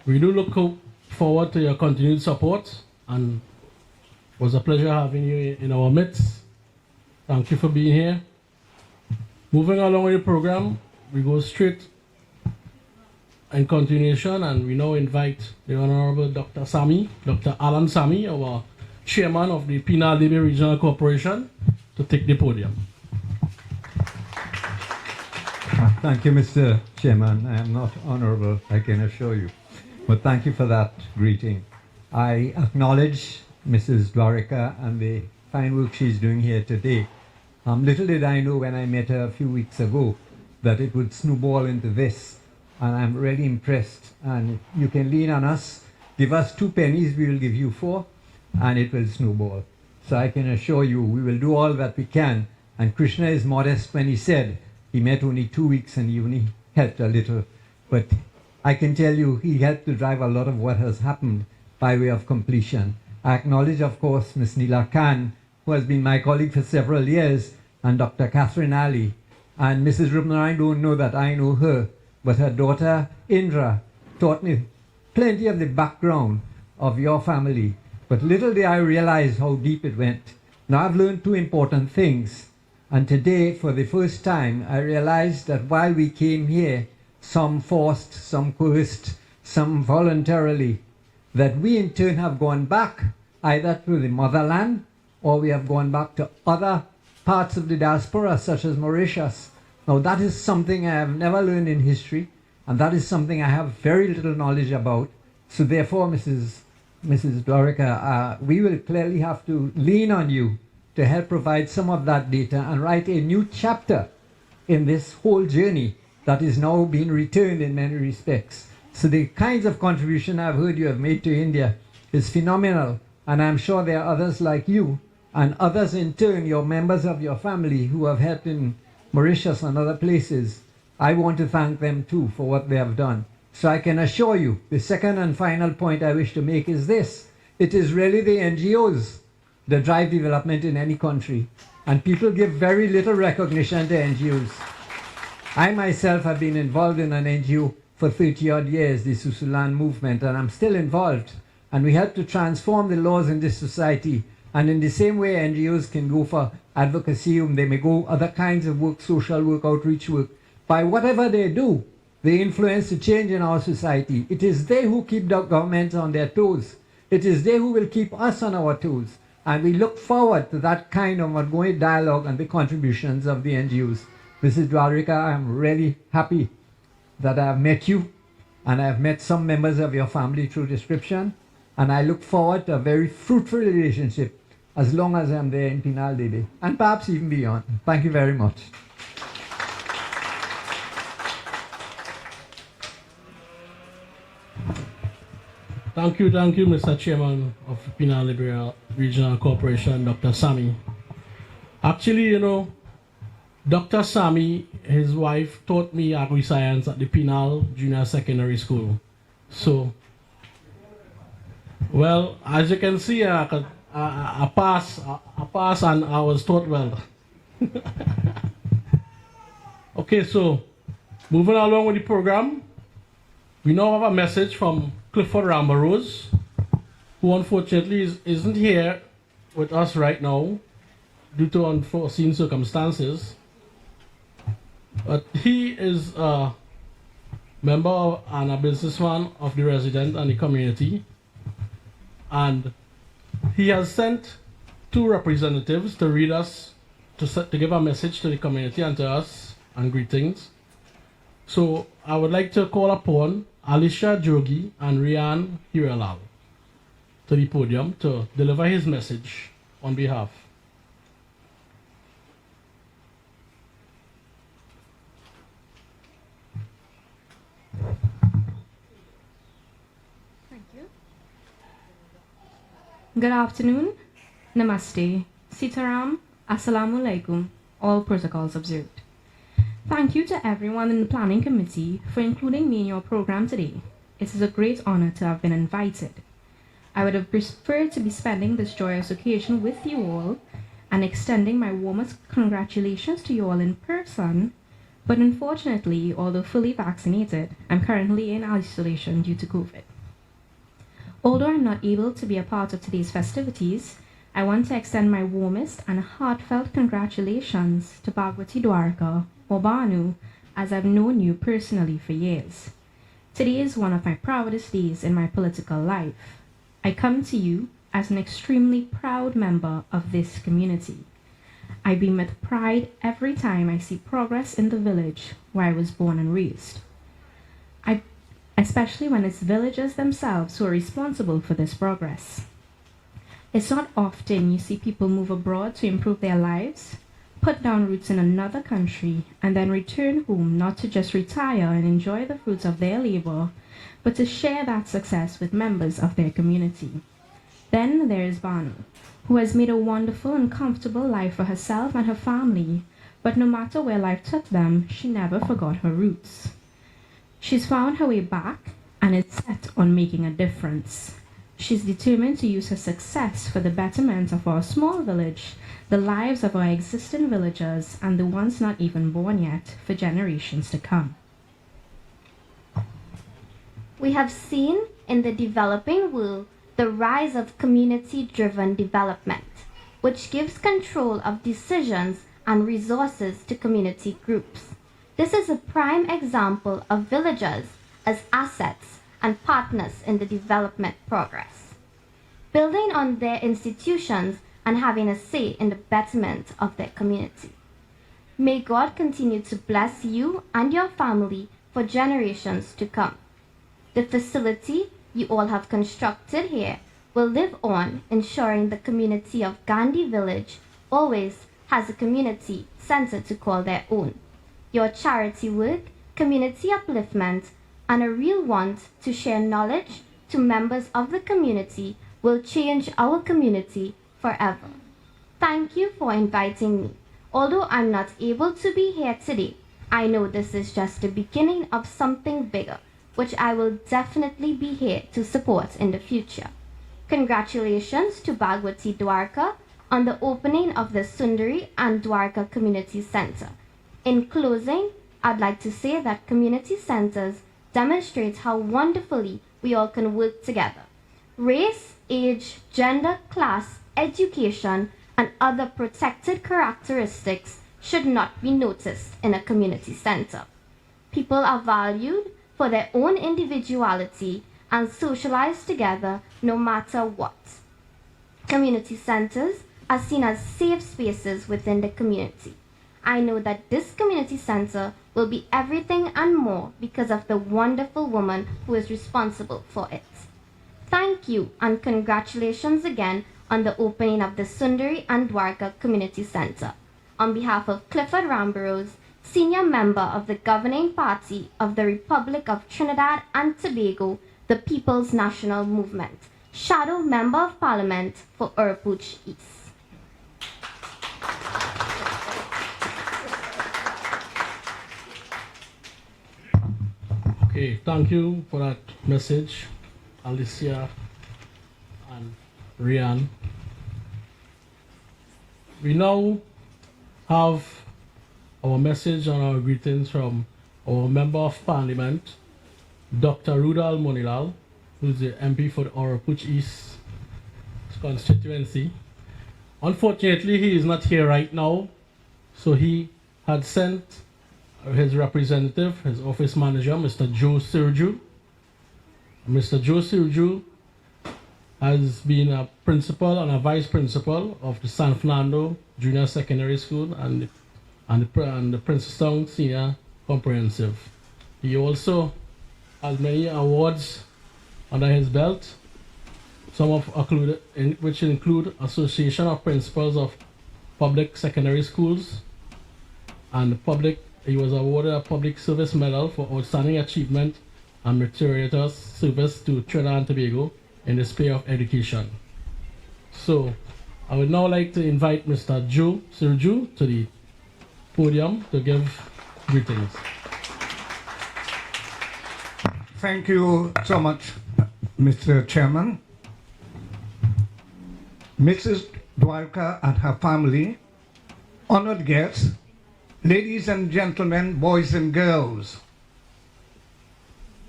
We do look forward to your continued support, and it was a pleasure having you in our midst. Thank you for being here. Moving along with the program, we go straight in continuation, and we now invite the Honorable Dr. Alan Sami, our chairman of the Penal Debe Regional Corporation, to take the podium. Thank you, Mr. Chairman. I am not honorable, I can assure you. But thank you for that greeting. I acknowledge Mrs. Dwarika and the fine work she's doing here today. Little did I know when I met her a few weeks ago that it would snowball into this. And I'm really impressed. And you can lean on us. Give us 2 pennies, we will give you 4, and it will snowball. So I can assure you we will do all that we can. And Krishna is modest when he said he met only 2 weeks and he only helped a little. But I can tell you he helped to drive a lot of what has happened by way of completion. I acknowledge, of course, Ms. Neela Khan, who has been my colleague for several years, and Dr. Catherine Ali. And Mrs. Rupnarayan don't know that I know her, but her daughter Indra taught me plenty of the background of your family. But little did I realize how deep it went. Now I've learned 2 important things. And today, for the first time, I realized that while we came here, some forced, some coerced, some voluntarily, that we in turn have gone back either to the motherland or we have gone back to other parts of the diaspora, such as Mauritius. Now that is something I have never learned in history, and that is something I have very little knowledge about. So therefore, Mrs. Dwarika, we will clearly have to lean on you to help provide some of that data and write a new chapter in this whole journey that is now being returned in many respects. So the kinds of contribution I've heard you have made to India is phenomenal, and I'm sure there are others like you and others in turn, your members of your family who have helped in Mauritius and other places. I want to thank them too for what they have done. So I can assure you, the second and final point I wish to make is this. It is really the NGOs that drive development in any country, and people give very little recognition to NGOs. I myself have been involved in an NGO for 30-odd years, the Susulan movement, and I'm still involved. And we help to transform the laws in this society. And in the same way NGOs can go for advocacy, they may go other kinds of work, social work, outreach work. By whatever they do, they influence the change in our society. It is they who keep the governments on their toes. It is they who will keep us on our toes. And we look forward to that kind of ongoing dialogue and the contributions of the NGOs. Mrs. Dwarika, I'm really happy that I have met you. and I've met some members of your family through description, and I look forward to a very fruitful relationship as long as I'm there in Penal Dede, and perhaps even beyond. Thank you very much. Thank you, Mr. Chairman of Penal Liberia Regional Corporation, Dr. Sami. Actually, you know, Dr. Sami, his wife, taught me agri-science at the Penal Junior Secondary School. So, well, as you can see, I pass and I was taught well. Okay, so, moving along with the program, we now have a message from Clifford Rambarose, who unfortunately isn't here with us right now due to unforeseen circumstances. But he is a member and a businessman of the resident and the community. And he has sent 2 representatives to read us, to give a message to the community and to us, and greetings. So I would like to call upon Alicia Jogi and Rian Hiralal to the podium to deliver his message on behalf. Thank you. Good afternoon. Namaste. Sitaram. Assalamu alaikum. All protocols observed. Thank you to everyone in the planning committee for including me in your program today. It is a great honor to have been invited. I would have preferred to be spending this joyous occasion with you all and extending my warmest congratulations to you all in person, but unfortunately, although fully vaccinated, I'm currently in isolation due to COVID. Although I'm not able to be a part of today's festivities, I want to extend my warmest and heartfelt congratulations to Bhagwati Dwarika, or Banu, as I've known you personally for years. Today is one of my proudest days in my political life. I come to you as an extremely proud member of this community. I beam with pride every time I see progress in the village where I was born and raised. Especially when it's villagers themselves who are responsible for this progress. It's not often you see people move abroad to improve their lives, put down roots in another country, and then return home not to just retire and enjoy the fruits of their labor, but to share that success with members of their community. Then there is Banu, who has made a wonderful and comfortable life for herself and her family, but no matter where life took them, she never forgot her roots. She's found her way back and is set on making a difference. She's determined to use her success for the betterment of our small village, the lives of our existing villagers, and the ones not even born yet for generations to come. We have seen in the developing world the rise of community-driven development, which gives control of decisions and resources to community groups. This is a prime example of villagers as assets and partners in the development progress, building on their institutions and having a say in the betterment of their community. May God continue to bless you and your family for generations to come. The facility you all have constructed here will live on, ensuring the community of Gandhi Village always has a community center to call their own. Your charity work, community upliftment, and a real want to share knowledge to members of the community will change our community forever. Thank you for inviting me. Although I'm not able to be here today, I know this is just the beginning of something bigger, which I will definitely be here to support in the future. Congratulations to Bhagwati Dwarika on the opening of the Soondrie and Dwarika Community Center. In closing, I'd like to say that community centers demonstrate how wonderfully we all can work together. Race, age, gender, class, education, and other protected characteristics should not be noticed in a community center. People are valued for their own individuality and socialize together no matter what. Community centers are seen as safe spaces within the community. I know that this community center will be everything and more because of the wonderful woman who is responsible for it. Thank you and congratulations again on the opening of the Soondrie and Dwarika Community Center. On behalf of Clifford Ramburrows, senior member of the governing party of the Republic of Trinidad and Tobago, the People's National Movement, Shadow Member of Parliament for Oropouche East. Okay, thank you for that message, Alicia and Rian. We now have our message and our greetings from our Member of Parliament, Dr. Rudal Monilal, who is the MP for the Oropouche East constituency. Unfortunately, he is not here right now, so he had sent his representative, his office manager, Mr. Joe Sirju. Mr. Joe Sirju has been a principal and a vice principal of the San Fernando Junior Secondary School and the Princeton Senior Comprehensive. He also has many awards under his belt, which include Association of Principals of Public Secondary Schools, and he was awarded a Public Service Medal for Outstanding Achievement and Meritorious Service to Trinidad and Tobago in the sphere of education. So, I would now like to invite Mr. Joe Sirju to the podium to give greetings. Thank you so much, Mr. Chairman. Mrs. Dwarika and her family, honored guests, ladies and gentlemen, boys and girls.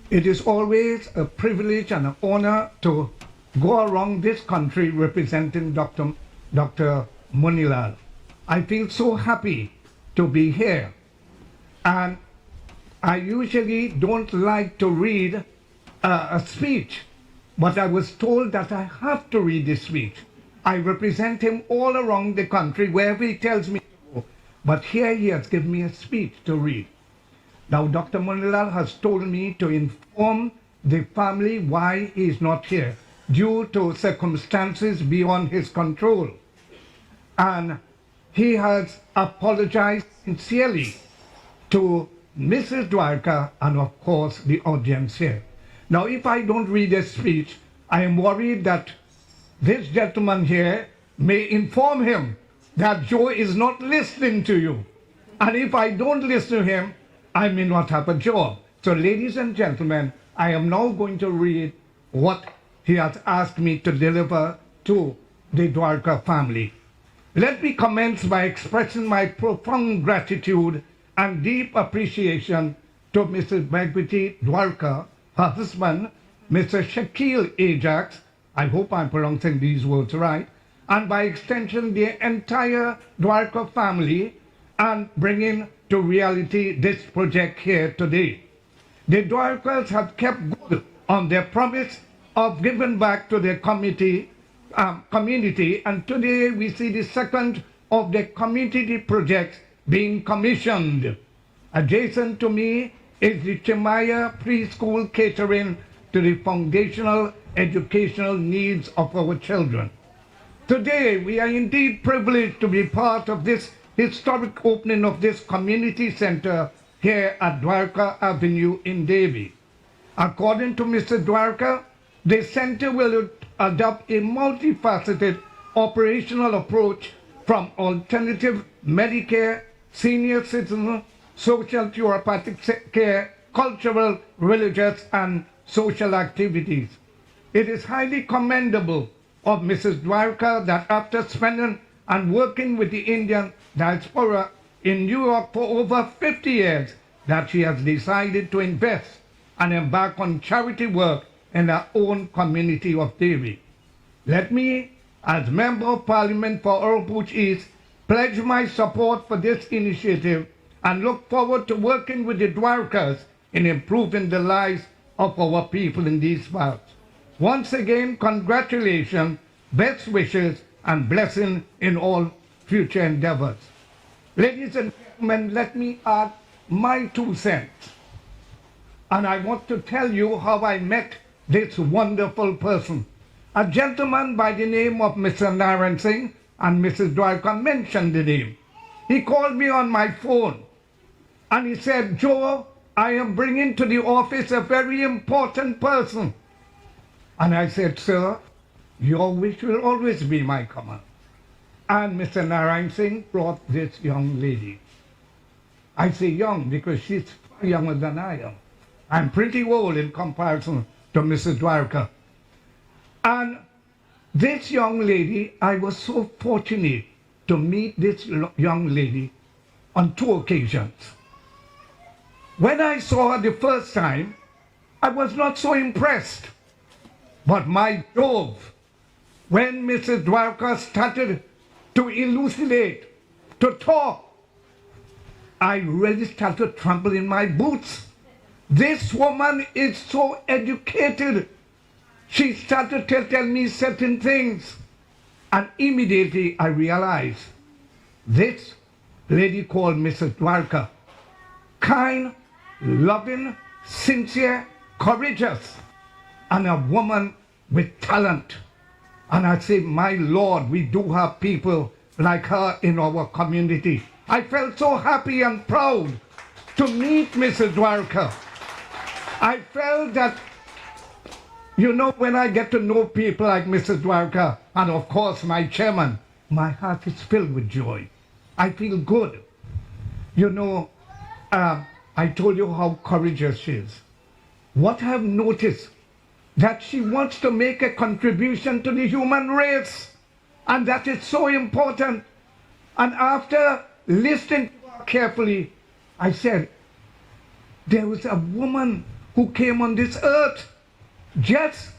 It is always a privilege and an honor to go around this country representing Dr. Monilal. I feel so happy to be here. And I usually don't like to read a speech, but I was told that I have to read this speech. I represent him all around the country wherever he tells me to go. But here he has given me a speech to read. Now, Dr. Monilal has told me to inform the family why he is not here, due to circumstances beyond his control. And he has apologized sincerely to Mrs. Dwarika and, of course, the audience here. Now, if I don't read this speech, I am worried that this gentleman here may inform him that Joe is not listening to you. And if I don't listen to him, I may not have a job. So, ladies and gentlemen, I am now going to read what he has asked me to deliver to the Dwarika family. Let me commence by expressing my profound gratitude and deep appreciation to Mrs. Bhagwati Dwarika, her husband, Mr. Shakil Ajax, I hope I'm pronouncing these words right, and by extension the entire Dwarika family, and bringing to reality this project here today. The Dwarikas have kept good on their promise of giving back to their community, and today we see the second of the community projects being commissioned. Adjacent to me is the Chimaya preschool catering to the foundational educational needs of our children. Today we are indeed privileged to be part of this historic opening of this community center here at Dwarika Avenue in Davie. According to Mr. Dwarika, the center will adopt a multifaceted operational approach from alternative Medicare, senior citizen, social therapeutic care, cultural, religious, and social activities. It is highly commendable of Mrs. Dwarika that after spending and working with the Indian diaspora in New York for over 50 years, that she has decided to invest and embark on charity work in her own community of Davie. Let me, as Member of Parliament for Oropouche East, pledge my support for this initiative and look forward to working with the Dwarikas in improving the lives of our people in these parts. Once again, congratulations, best wishes, and blessing in all future endeavors. Ladies and gentlemen, let me add my 2 cents. And I want to tell you how I met this wonderful person. A gentleman by the name of Mr. Narayan Singh, and Mrs. Dwarika mentioned the name. He called me on my phone and he said, Joe, I am bringing to the office a very important person. And I said, sir, your wish will always be my command. And Mr. Narayan Singh brought this young lady. I say young because she's far younger than I am. I'm pretty old in comparison to Mrs. Dwarika. And this young lady, I was so fortunate to meet this young lady on 2 occasions. When I saw her the first time, I was not so impressed. But my Jove, when Mrs. Dwarika started to elucidate, to talk, I really started to tremble in my boots. This woman is so educated. She started to tell me certain things. And immediately I realized this lady called Mrs. Dwarika, kind, loving, sincere, courageous, and a woman with talent. And I say, my Lord, we do have people like her in our community. I felt so happy and proud to meet Mrs. Dwarika. I felt that, you know, when I get to know people like Mrs. Dwarika, and of course my chairman, my heart is filled with joy. I feel good. You know, I told you how courageous she is. What I've noticed, that she wants to make a contribution to the human race, and that is so important. And after listening to her carefully, I said, there was a woman who came on this earth just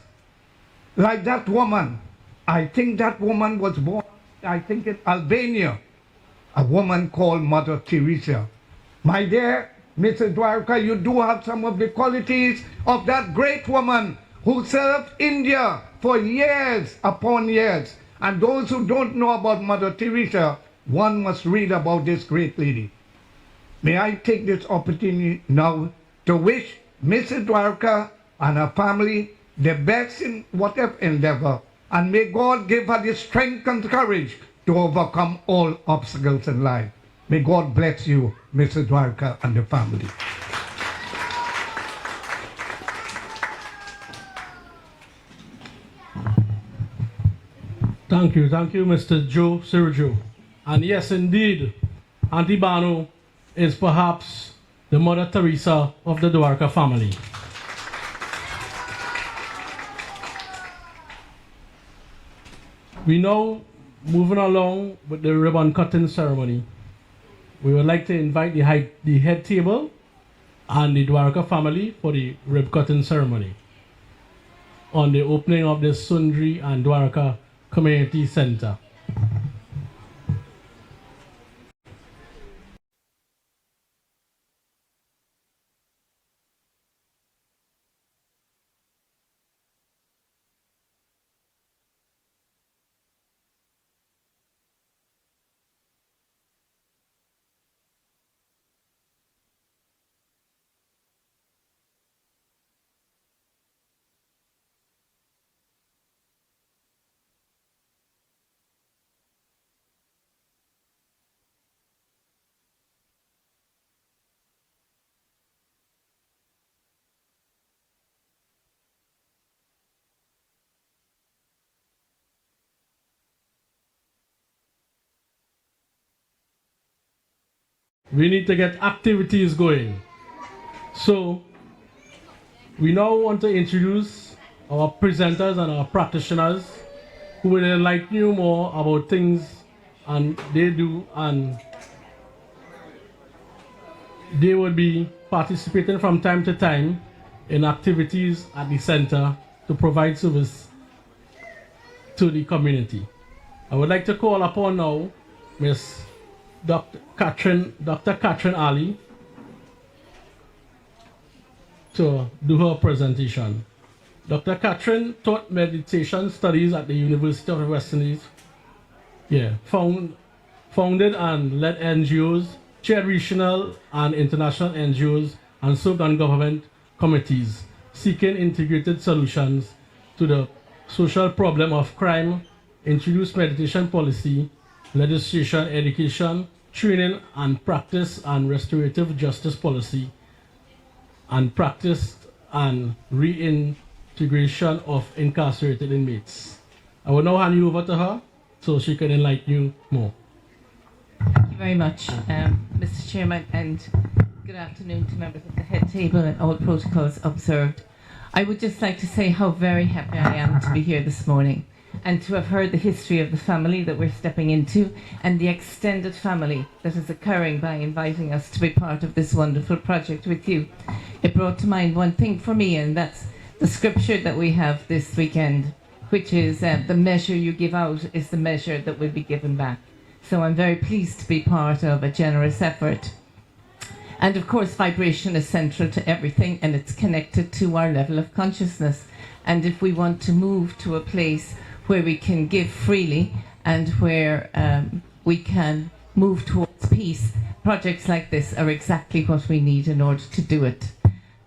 like that woman. I think that woman was born, I think, in Albania, a woman called Mother Teresa. My dear Mrs. Dwarika, you do have some of the qualities of that great woman who served India for years upon years. And those who don't know about Mother Teresa, one must read about this great lady. May I take this opportunity now to wish Mrs. Dwarika and her family the best in whatever endeavor, and may God give her the strength and courage to overcome all obstacles in life. May God bless you, Mrs. Dwarika and the family. Thank you, Mr. Joe Sergio. And yes, indeed, Auntie Banu is perhaps the Mother Teresa of the Dwarika family. We now moving along with the ribbon cutting ceremony. We would like to invite the head table and the Dwarika family for the rib cutting ceremony on the opening of the Soondrie and Dwarika Community Center. We need to get activities going. So, we now want to introduce our presenters and our practitioners who will enlighten you more about things and they do, and they will be participating from time to time in activities at the center to provide service to the community. I would like to call upon now Ms. Dr. Catherine Ali to do her presentation. Dr. Catherine taught meditation studies at the University of the West Indies. Found founded and led NGOs, chaired regional and international NGOs, and served on government committees seeking integrated solutions to the social problem of crime, introduced meditation policy, legislation, education, training and practice, and restorative justice policy, and practice and reintegration of incarcerated inmates. I will now hand you over to her so she can enlighten you more. Thank you very much, Mr. Chairman, and good afternoon to members of the head table and all protocols observed. I would just like to say how very happy I am to be here this morning and to have heard the history of the family that we're stepping into and the extended family that is occurring by inviting us to be part of this wonderful project with you. It brought to mind one thing for me, and that's the scripture that we have this weekend, which is the measure you give out is the measure that will be given back. So I'm very pleased to be part of a generous effort. And of course, vibration is central to everything, and it's connected to our level of consciousness. And if we want to move to a place where we can give freely and where we can move towards peace, projects like this are exactly what we need in order to do it.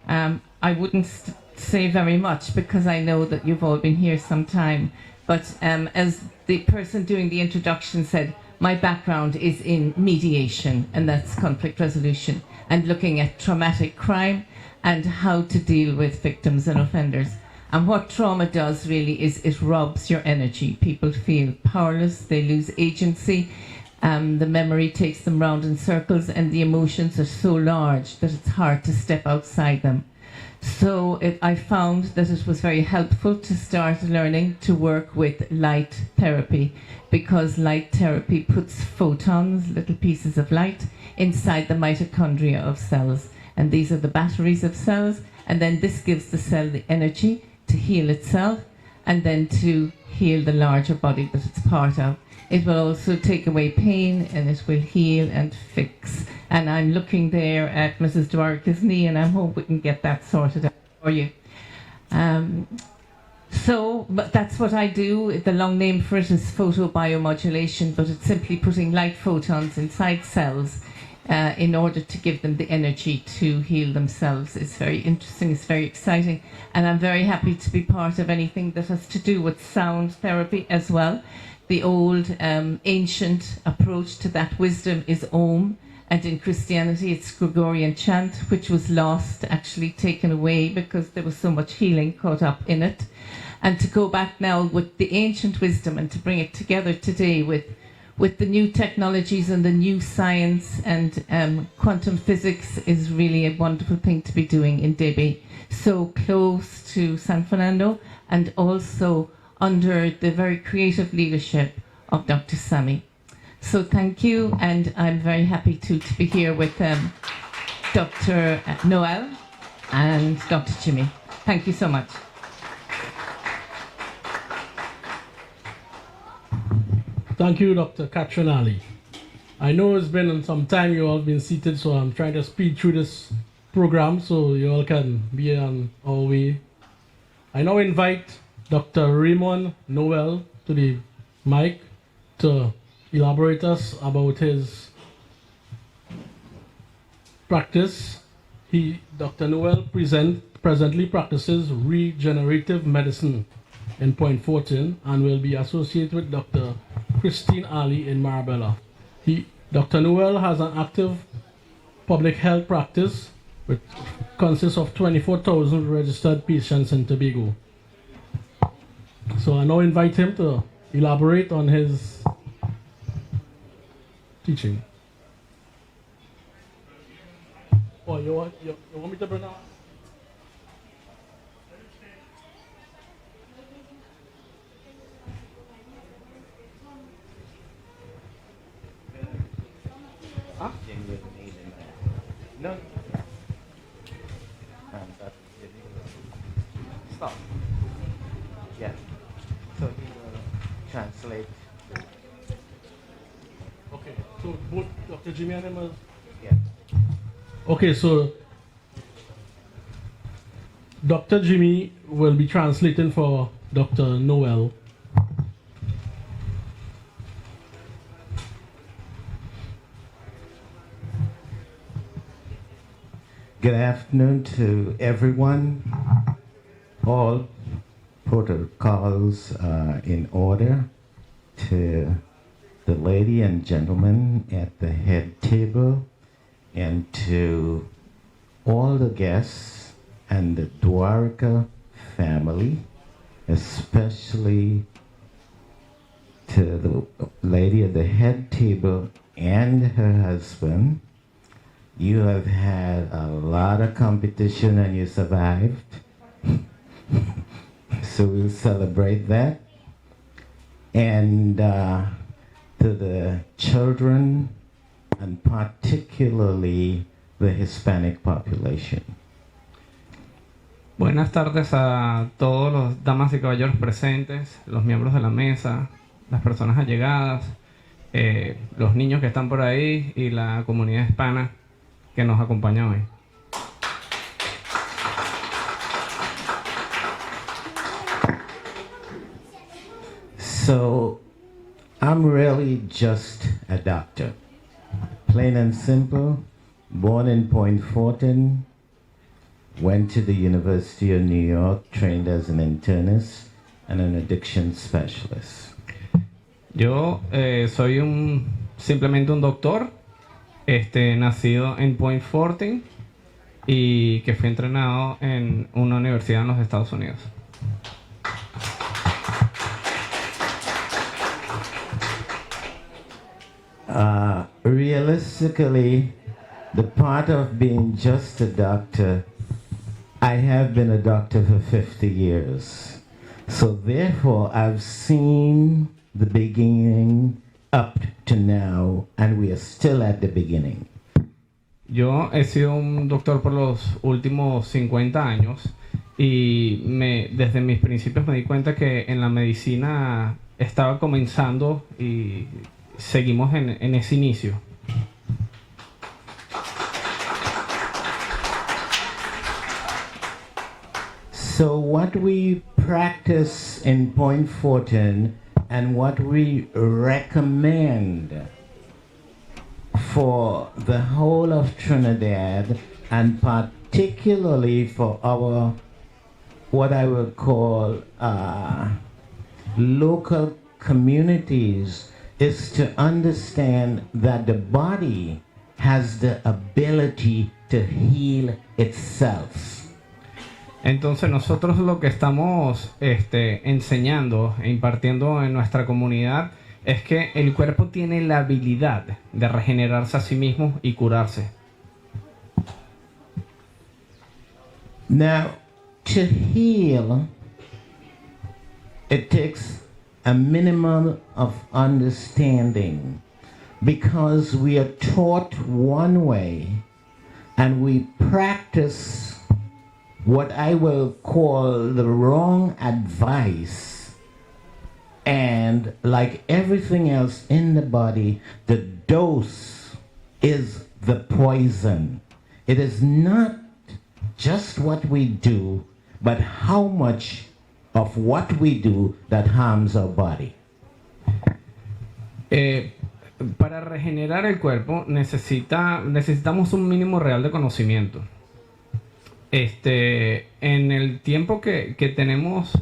I wouldn't say very much because I know that you've all been here some time, but as the person doing the introduction said, my background is in mediation, and that's conflict resolution, and looking at traumatic crime and how to deal with victims and offenders. And what trauma does really is it robs your energy. People feel powerless, they lose agency, the memory takes them round in circles, and the emotions are so large that it's hard to step outside them. So I found that it was very helpful to start learning to work with light therapy, because light therapy puts photons, little pieces of light, inside the mitochondria of cells. And these are the batteries of cells, and then this gives the cell the energy to heal itself and then to heal the larger body that it's part of. It will also take away pain, and it will heal and fix. And I'm looking there at Mrs. Dwarika's knee, and I hope we can get that sorted out for you. But that's what I do. The long name for it is photobiomodulation, but it's simply putting light photons inside cells in order to give them the energy to heal themselves. It's very interesting, it's very exciting, and I'm very happy to be part of anything that has to do with sound therapy as well. The old ancient approach to that wisdom is Om, and in Christianity it's Gregorian chant, which was lost, actually taken away because there was so much healing caught up in it. And to go back now with the ancient wisdom and to bring it together today with the new technologies and the new science, and quantum physics is really a wonderful thing to be doing in Debi, so close to San Fernando, and also under the very creative leadership of Dr. Sami. So thank you, and I'm very happy to be here with Dr. Noel and Dr. Jimmy. Thank you so much. Thank you, Dr. Catherine Ali. I know it's been some time you all been seated, so I'm trying to speed through this program so you all can be on our way. I now invite Dr. Raymond Noel to the mic to elaborate us about his practice. Dr. Noel presently practices regenerative medicine in Point Fortin and will be associated with Dr. Christine Ali in Marabella. Dr. Noel has an active public health practice which consists of 24,000 registered patients in Tobago. So I now invite him to elaborate on his teaching. Oh, you want me to bring out? Huh? No. Stop. Yeah. So he will translate. Okay, so both Dr. Jimmy and him are... Yeah. Okay, so Dr. Jimmy will be translating for Dr. Noel. Good afternoon to everyone. All protocols in order. To the lady and gentlemen at the head table, and to all the guests and the Dwarika family, especially to the lady at the head table and her husband. You have had a lot of competition and you survived. So we'll celebrate that. And to the children, and particularly the Hispanic population. Buenas tardes a todos los damas y caballeros presentes, los miembros de la mesa, las personas allegadas, los niños que están por ahí y la comunidad hispana que nos acompaña hoy. So, I'm really just a doctor. Plain and simple, born in Point Fortin, went to the University of New York, trained as an internist and an addiction specialist. Yo soy simplemente un doctor, nacido en Point Fortin y que fui entrenado en una universidad en los Estados Unidos. Realistically, the part of being just a doctor, I have been a doctor for 50 years. So therefore, I've seen the beginning up to now, and we are still at the beginning. Yo he sido un doctor por los últimos 50 años y desde mis principios me di cuenta que en la medicina estaba comenzando y seguimos en ese inicio. So what we practice in Point Fortin and what we recommend for the whole of Trinidad, and particularly for our, what I would call local communities, is to understand that the body has the ability to heal itself. Entonces nosotros lo que estamos enseñando e impartiendo en nuestra comunidad es que el cuerpo tiene la habilidad de regenerarse a sí mismo y curarse. Now, to heal, it takes a minimum of understanding, because we are taught one way and we practice what I will call the wrong advice. And like everything else in the body, the dose is the poison. It is not just what we do, but how much of what we do that harms our body. Para regenerar el cuerpo necesitamos un mínimo real de conocimiento. En el tiempo que tenemos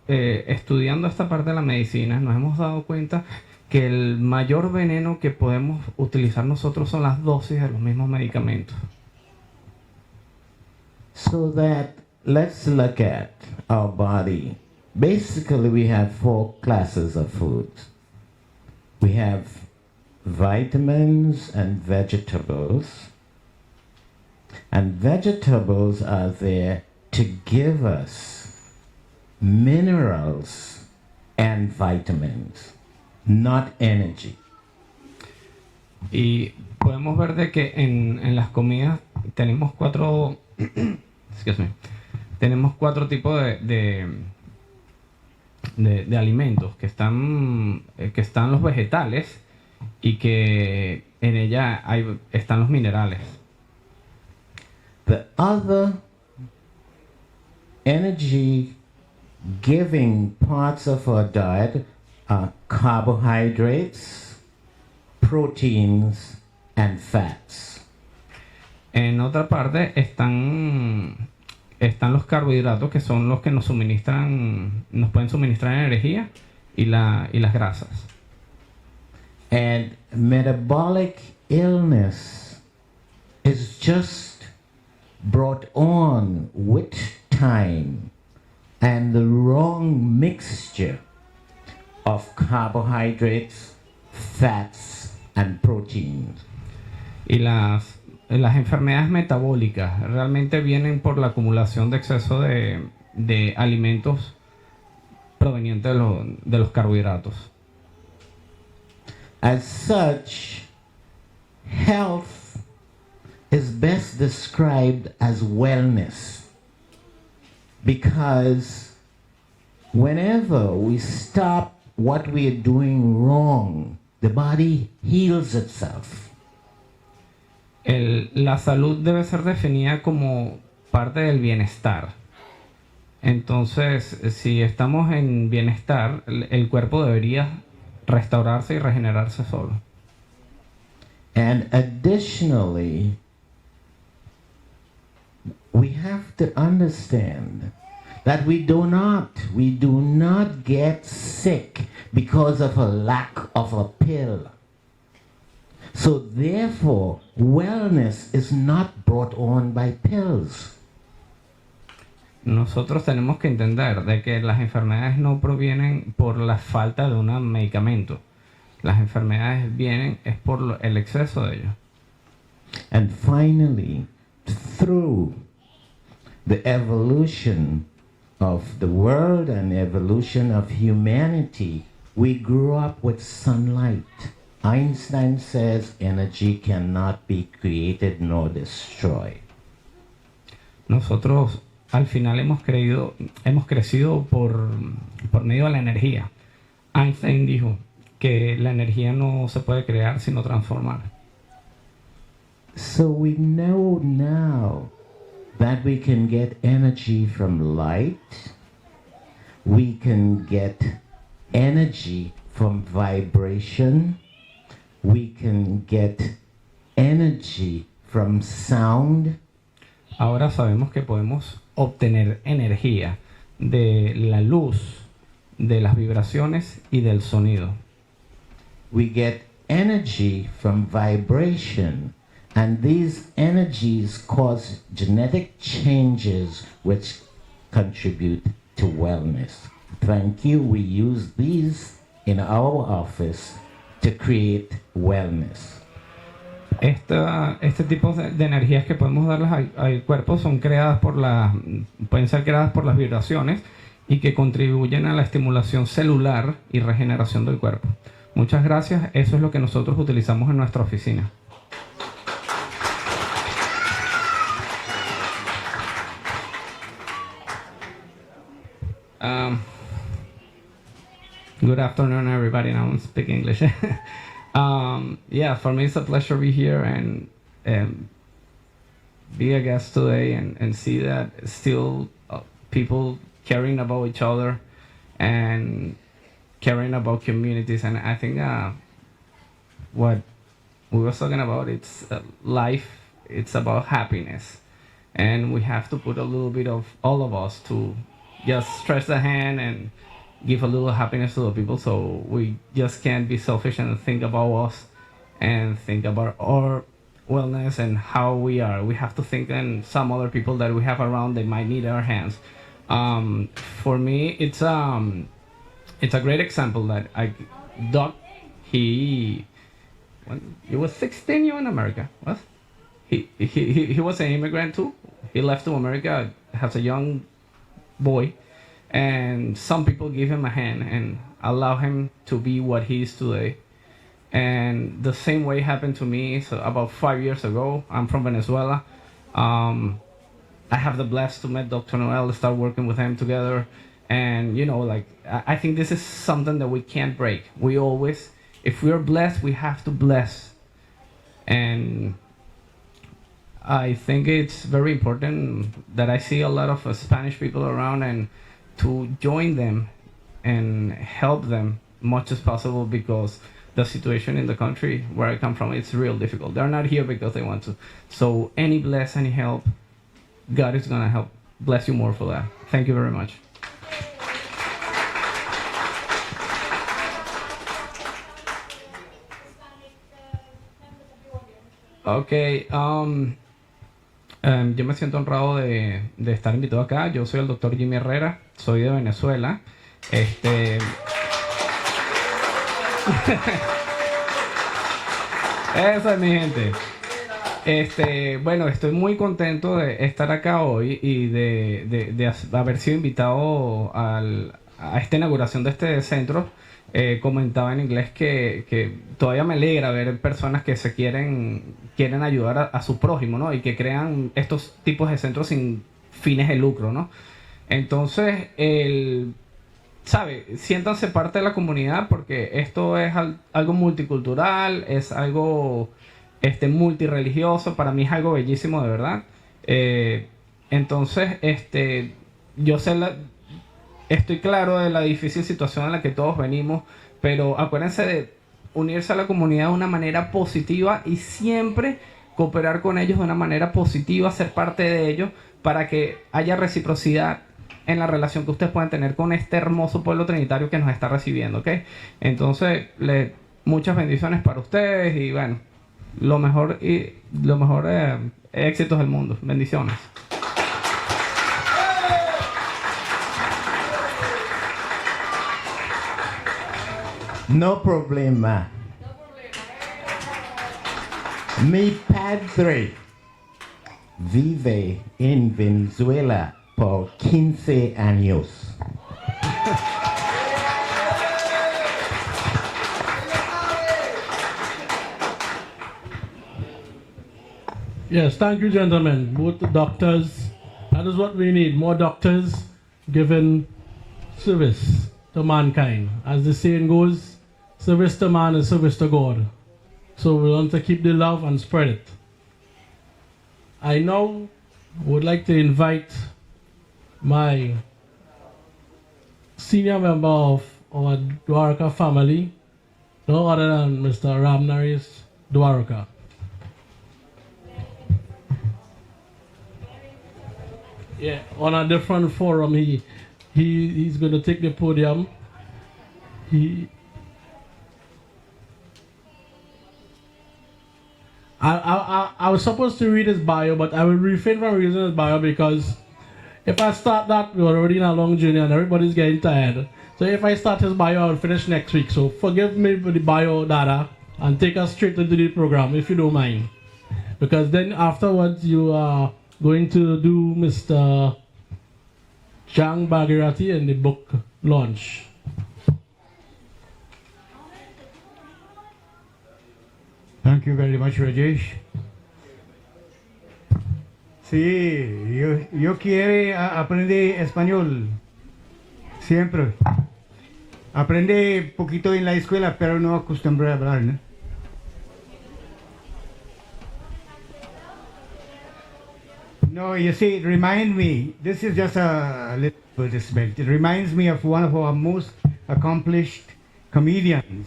estudiando esta parte de la medicina, nos hemos dado cuenta que el mayor veneno que podemos utilizar nosotros son las dosis de los mismos medicamentos. So that, let's look at our body. Basically, we have 4 classes of foods. We have vitamins and vegetables. And vegetables are there to give us minerals and vitamins, not energy. Y podemos ver de que en las comidas tenemos 4 tenemos 4 tipos de alimentos que están los vegetales y que en ella están los minerales. The other energy giving parts of our diet are carbohydrates, proteins, and fats. En otra parte están los carbohidratos, que son los que nos pueden suministrar energía, y las grasas. And metabolic illness is just brought on with time and the wrong mixture of carbohydrates, fats, and proteins. Y las enfermedades metabólicas realmente vienen por la acumulación de exceso de alimentos provenientes de los carbohidratos. As such, health is best described as wellness, because whenever we stop what we are doing wrong, the body heals itself. La salud debe ser definida como parte del bienestar. Entonces, si estamos en bienestar, el cuerpo debería restaurarse y regenerarse solo. And additionally, we have to understand that we do not get sick because of a lack of a pill. So therefore, wellness is not brought on by pills. Nosotros tenemos que entender de que las enfermedades no provienen por la falta de un medicamento. Las enfermedades vienen es por el exceso de ellos. And finally, through the evolution of the world and evolution of humanity, we grew up with sunlight. Einstein says energy cannot be created nor destroyed. Nosotros al final hemos crecido por medio de la energía. Einstein dijo que la energía no se puede crear sino transformar. So we know now that we can get energy from light, we can get energy from vibration, we can get energy from sound. Ahora sabemos que podemos obtener energía de la luz, de las vibraciones y del sonido. We get energy from vibration, and these energies cause genetic changes which contribute to wellness. Thank you. We use these in our office to create wellness. Este tipo de energías que podemos darles al cuerpo pueden ser creadas por las vibraciones y que contribuyen a la estimulación celular y regeneración del cuerpo. Muchas gracias. Eso es lo que nosotros utilizamos en nuestra oficina. Good afternoon, everybody. Now I'm speaking English. Yeah, for me it's a pleasure to be here and be a guest today and see that still people caring about each other and caring about communities. And I think what we were talking about, it's life, it's about happiness. And we have to put a little bit of all of us to just stretch the hand and give a little happiness to the people. So we just can't be selfish and think about us and think about our wellness and how we are. We have to think in some other people that we have around that might need our hands. For me, it's a great example that Doc, he was 16 years in America. What? He was an immigrant too. He left to America as a young boy, and some people give him a hand and allow him to be what he is today. And the same way happened to me. So about 5 years ago, I'm from Venezuela. I have the blessed to meet Dr. Noel, start working with him together. And I think this is something that we can't break. We always, if we're blessed, we have to bless. And I think it's very important that I see a lot of Spanish people around and to join them and help them much as possible, because the situation in the country where I come from, it's real difficult. They're not here because they want to. So any bless, any help, God is gonna help bless you more for that. Thank you very much. Ok, yo me siento honrado de estar invitado acá. Yo soy el doctor Jimmy Herrera, soy de Venezuela. Eso es mi gente. Bueno, estoy muy contento de estar acá hoy y de haber sido invitado a esta inauguración de este centro. Comentaba en inglés que todavía me alegra ver personas que se quieren ayudar a su prójimo, ¿no? Y que crean estos tipos de centros sin fines de lucro, ¿no? Entonces, ¿sabe? Siéntanse parte de la comunidad porque esto es algo multicultural, es algo multireligioso. Para mí es algo bellísimo, de verdad. Entonces, yo estoy claro de la difícil situación en la que todos venimos, pero acuérdense de unirse a la comunidad de una manera positiva y siempre cooperar con ellos de una manera positiva, ser parte de ellos para que haya reciprocidad en la relación que ustedes pueden tener con este hermoso pueblo trinitario que nos está recibiendo, ¿ok? Entonces, muchas bendiciones para ustedes y bueno, lo mejor éxitos del mundo. Bendiciones. No problema. Mi padre vive en Venezuela por 15 años. Yes, thank you, gentlemen. Both the doctors. That is what we need. More doctors giving service to mankind. As the saying goes, service to man is service to God. So we want to keep the love and spread it. I now would like to invite my senior member of our Dwarika family, no other than Mr. Ramnaris Dwarika. Yeah, on a different forum, he's going to take the podium. I was supposed to read his bio, but I will refrain from reading his bio because if I start that, we're already in a long journey and everybody's getting tired. So if I start his bio, I'll finish next week. So forgive me for the bio data and take us straight into the program, if you don't mind. Because then afterwards, you are going to do Mr. Jang Bhagirathi and the book launch. Thank you very much, Rajesh. Sí, yo quiero aprender español. Siempre. Aprende poquito en la escuela, pero no acostumbré a hablar, ¿no? No, you see, it reminds me, this is just a little advertisement. It reminds me of one of our most accomplished comedians.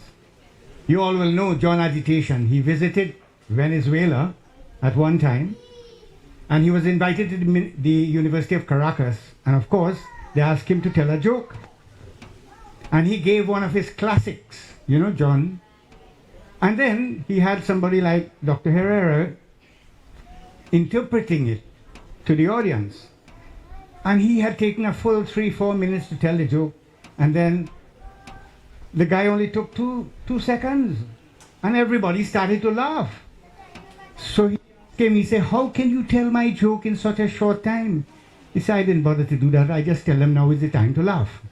You all will know John Agitation. He visited Venezuela at one time, and he was invited to the University of Caracas. And of course, they asked him to tell a joke. And he gave one of his classics, you know, John. And then he had somebody like Dr. Herrera interpreting it to the audience. And he had taken a full 3-4 minutes to tell the joke. And then the guy only took two seconds. And everybody started to laugh. So he came, he said, how can you tell my joke in such a short time? He said, I didn't bother to do that. I just tell them now is the time to laugh.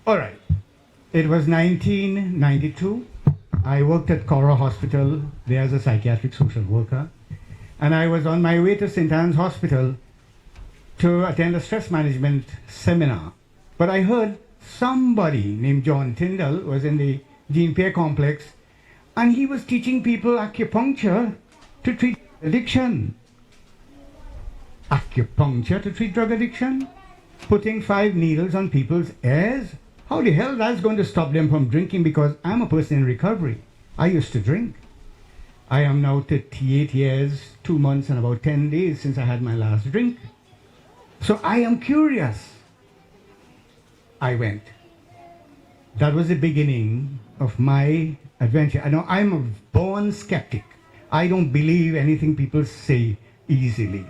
All right. It was 1992. I worked at Cora Hospital there as a psychiatric social worker. And I was on my way to St. Anne's Hospital to attend a stress management seminar. But I heard somebody named John Tyndall was in the Jean Pierre complex, and he was teaching people acupuncture to treat addiction. Acupuncture to treat drug addiction? putting 5 needles on people's ears? How the hell that's going to stop them from drinking? Because I'm a person in recovery. I used to drink. I am now 38 years, 2 months and about 10 days since I had my last drink. So I am curious. I went. That was the beginning of my adventure. I know I'm a born skeptic. I don't believe anything people say easily.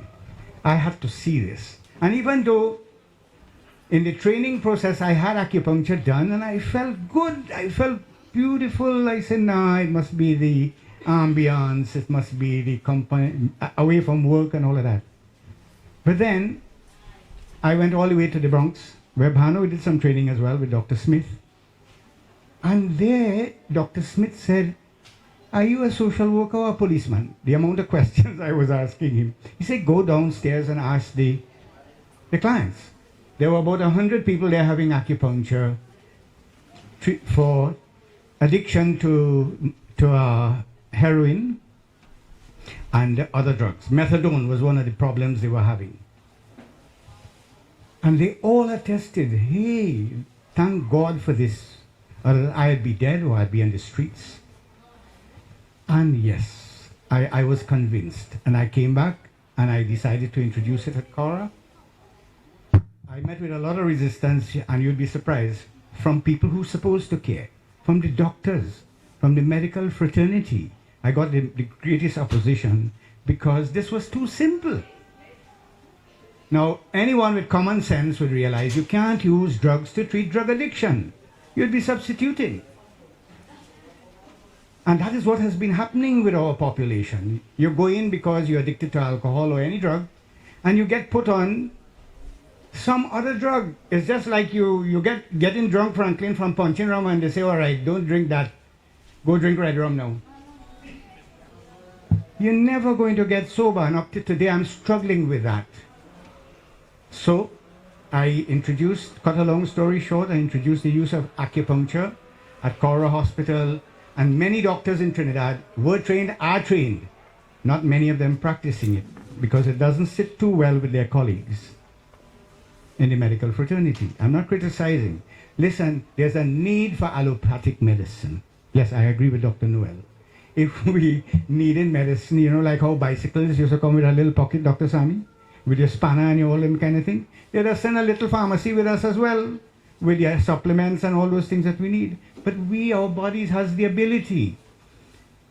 I had to see this. And even though in the training process I had acupuncture done and I felt good, I felt beautiful, I said, nah, it must be the ambience, it must be the company, away from work and all of that. But then I went all the way to the Bronx, where Bhanu did some training as well with Dr. Smith. And there, Dr. Smith said, are you a social worker or a policeman? The amount of questions I was asking him. He said, go downstairs and ask the clients. There were about 100 people there having acupuncture for addiction to heroin and other drugs. Methadone was one of the problems they were having. And they all attested, hey, thank God for this. Or I'd be dead or I'd be on the streets. And yes, I was convinced. And I came back and I decided to introduce it at Cora. I met with a lot of resistance, and you'd be surprised, from people who are supposed to care, from the doctors, from the medical fraternity. I got the greatest opposition because this was too simple. Now, anyone with common sense would realize you can't use drugs to treat drug addiction. You'd be substituting. And that is what has been happening with our population. You go in because you're addicted to alcohol or any drug, and you get put on some other drug. It's just like you getting drunk, Franklin, from punching rum, and they say, all right, don't drink that. Go drink red rum now. You're never going to get sober, and up to today I'm struggling with that. So I introduced, cut a long story short, I introduced the use of acupuncture at Cora Hospital, and many doctors in Trinidad were trained, are trained, not many of them practicing it, because it doesn't sit too well with their colleagues in the medical fraternity. I'm not criticizing. Listen, there's a need for allopathic medicine. Yes, I agree with Dr. Noel. If we needed medicine, you know, like how bicycles used to come with a little pocket, Dr. Sami, with your spanner and all them kind of thing, let us send a little pharmacy with us as well, with your supplements and all those things that we need. But our bodies has the ability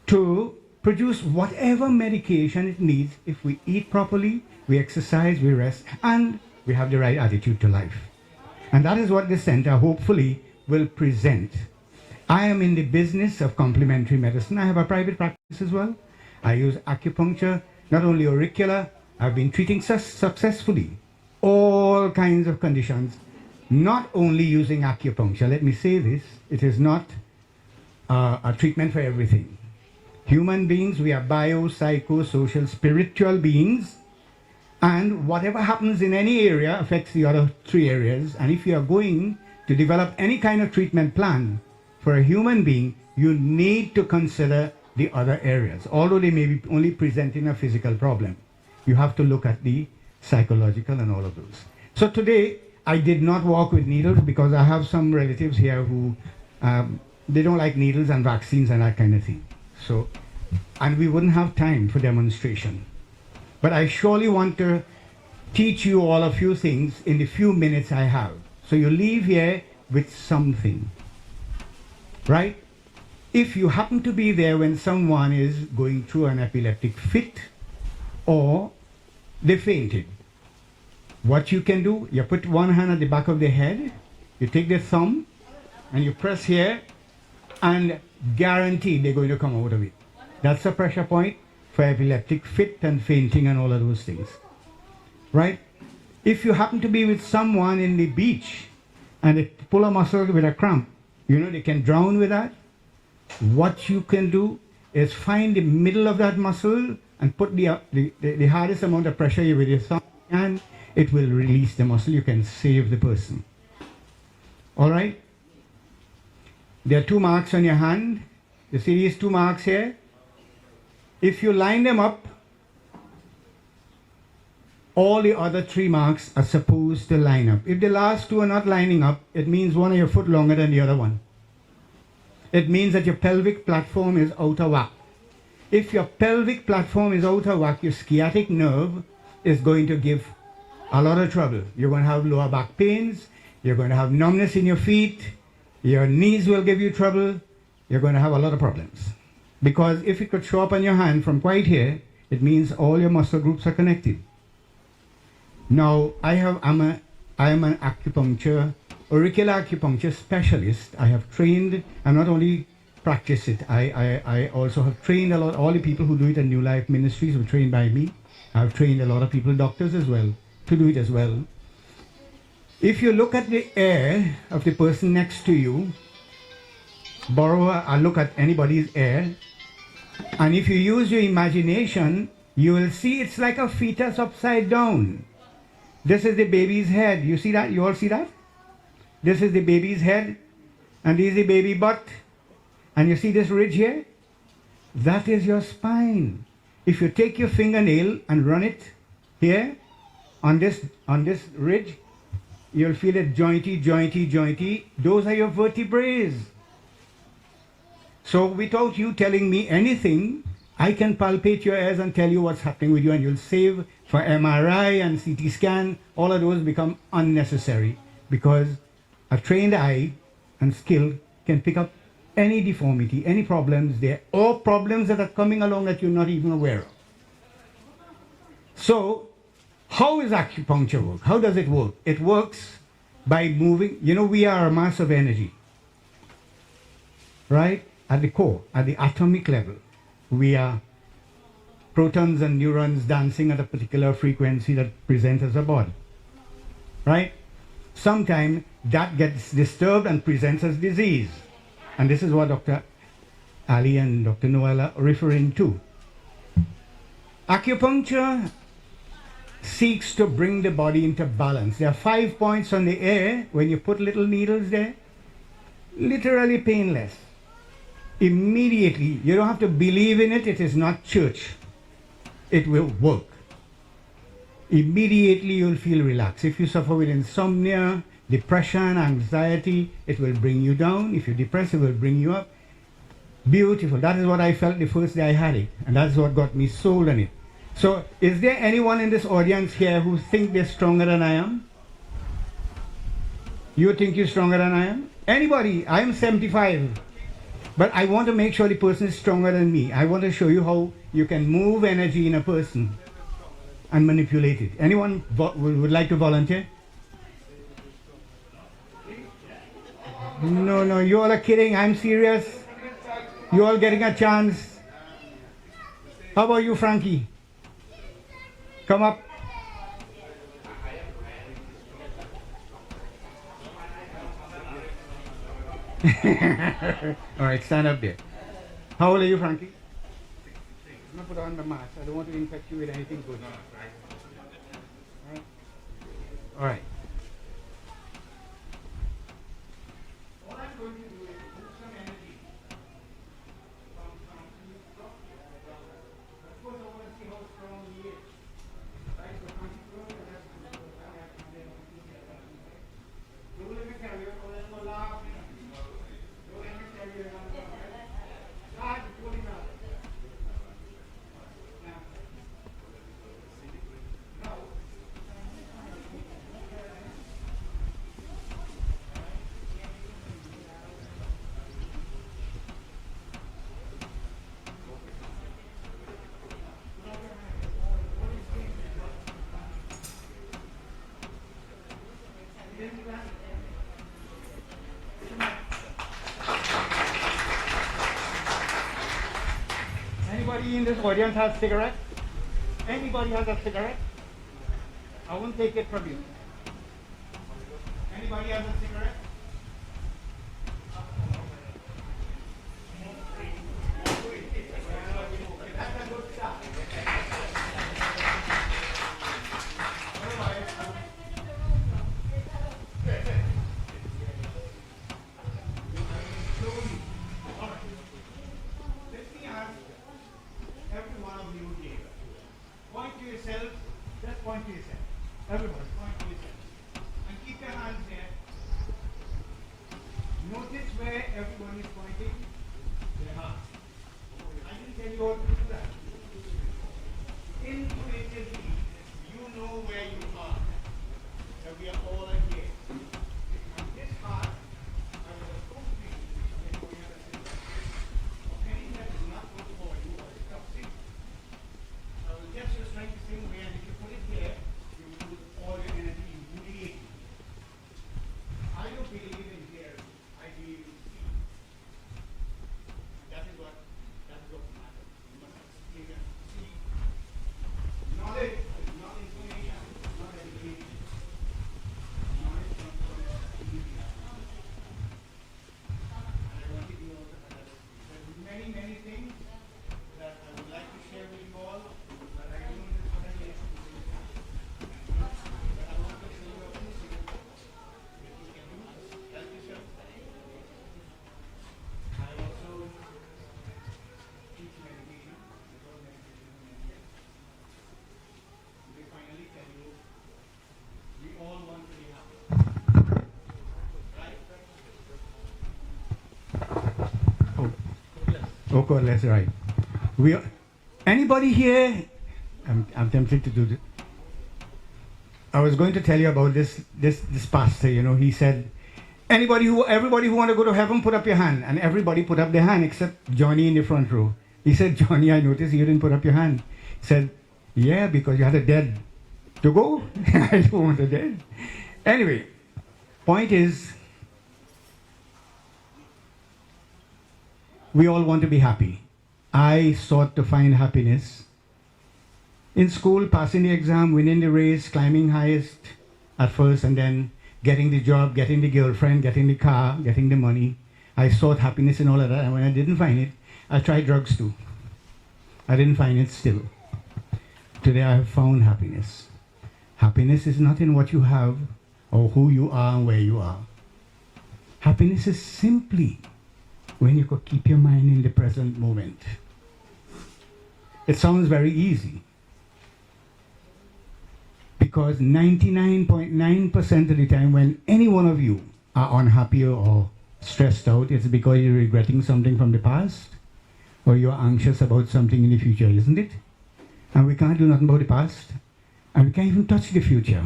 to produce whatever medication it needs if we eat properly, we exercise, we rest, and we have the right attitude to life. And that is what this center hopefully will present. I am in the business of complementary medicine. I have a private practice as well. I use acupuncture, not only auricular, I've been treating successfully all kinds of conditions, not only using acupuncture. Let me say this, it is not a treatment for everything. Human beings, we are bio, psycho, social, spiritual beings, and whatever happens in any area affects the other 3 areas. And if you are going to develop any kind of treatment plan for a human being, you need to consider the other areas. Although they may be only presenting a physical problem, you have to look at the psychological and all of those. So today, I did not walk with needles because I have some relatives here who, they don't like needles and vaccines and that kind of thing. So, and we wouldn't have time for demonstration. But I surely want to teach you all a few things in the few minutes I have. So you leave here with something, right? If you happen to be there when someone is going through an epileptic fit or they fainted, what you can do, you put one hand at the back of the head, you take the thumb and you press here, and guaranteed they're going to come out of it. That's a pressure point for epileptic fit and fainting and all of those things, right? If you happen to be with someone in the beach and they pull a muscle with a cramp, you know they can drown with that. What you can do is find the middle of that muscle and put the hardest amount of pressure with your thumb, and it will release the muscle. You can save the person. All right? There are 2 marks on your hand. You see these 2 marks here? If you line them up, all the other 3 marks are supposed to line up. If the last 2 are not lining up, it means one of your foot longer than the other one. It means that your pelvic platform is out of whack. If your pelvic platform is out of whack, your sciatic nerve is going to give a lot of trouble. You're going to have lower back pains, you're going to have numbness in your feet, your knees will give you trouble, you're going to have a lot of problems. Because if it could show up on your hand from quite here, it means all your muscle groups are connected. Now, I am an acupuncture, auricular acupuncture specialist. I have trained, I not only practice it, I also have trained a lot, all the people who do it at New Life Ministries were trained by me. I've trained a lot of people, doctors as well, to do it as well. If you look at the air of the person next to you, borrow a look at anybody's air, and if you use your imagination, you will see it's like a fetus upside down. This is the baby's head. You see that? You all see that? This is the baby's head, and this is the baby butt. And you see this ridge here? That is your spine. If you take your fingernail and run it here, on this ridge, you'll feel it jointy, jointy, jointy. Those are your vertebrae. So without you telling me anything, I can palpate your ears and tell you what's happening with you, and you'll save for MRI and CT scan. All of those become unnecessary because a trained eye and skill can pick up any deformity, any problems there, or problems that are coming along that you're not even aware of. So, how is acupuncture work? How does it work? It works by moving. You know, we are a mass of energy, right? At the core, at the atomic level, we are protons and neurons dancing at a particular frequency that presents as a body, right? Sometimes that gets disturbed and presents as disease. And this is what Dr. Ali and Dr. Noel are referring to. Acupuncture seeks to bring the body into balance. There are 5 points on the air. When you put little needles there, literally painless. Immediately, you don't have to believe in it. It is not church. It will work. Immediately you'll feel relaxed. If you suffer with insomnia, depression, anxiety, it will bring you down. If you're depressed, it will bring you up. Beautiful. That is what I felt the first day I had it. And that's what got me sold on it. So, is there anyone in this audience here who think they're stronger than I am? You think you're stronger than I am? Anybody? I am 75. But I want to make sure the person is stronger than me. I want to show you how you can move energy in a person and manipulate it. Anyone would like to volunteer? No, you all are kidding. I'm serious. You all getting a chance. How about you, Frankie? Come up. All right, stand up there. How old are you, Frankie? I'm going to put on the mask. I don't want to infect you with anything good. All right. All I'm going to do is move some energy from you. Of course, I want to see how strong he is. Right? So, Frankie, go ahead. Don't let me carry you. Don't let me laugh. Don't let me carry you. Start pulling out. Anybody in this audience has a cigarette? Anybody has a cigarette? I won't take it from you. Anybody has a cigarette? That's a good start. Every one of you here. Point to yourself, just point to yourself. Notice where everyone is pointing their heart. I didn't tell you all to do that. Intuitively, you know where you are. That we are all here. And this heart, I will complete in going at a system. Anything that is not good for you or is toxic, I will get your strength the same way, and if you put it here, you will lose all your energy immediately. I don't believe in hearing, I believe in seeing. That is what matters. You must experience, see. Knowledge is not information, not education. Knowledge comes from experience. And I want you to know that there's many, many things that I would like to share with you all, but I don't know this presentation to do that. But I want to show you a few things that you can do to help yourself. I also teach meditation. I taught meditation for many years. They finally tell you, we all want to be happy. Right? Oh, God, that's right. Anybody here? I'm tempted to do this. I was going to tell you about this pastor. You know, he said, everybody who want to go to heaven, put up your hand. And everybody put up their hand except Johnny in the front row. He said, Johnny, I noticed you didn't put up your hand. He said, yeah, because you had a dead to go. I don't want a dead. Anyway, point is, we all want to be happy. I sought to find happiness in school, passing the exam, winning the race, climbing highest at first, and then getting the job, getting the girlfriend, getting the car, getting the money. I sought happiness in all of that, and when I didn't find it, I tried drugs too. I didn't find it still. Today I have found happiness. Happiness is not in what you have or who you are and where you are. Happiness is simply when you could keep your mind in the present moment. It sounds very easy, because 99.9% of the time when any one of you are unhappy or stressed out, it's because you're regretting something from the past or you're anxious about something in the future, isn't it? And we can't do nothing about the past, and we can't even touch the future.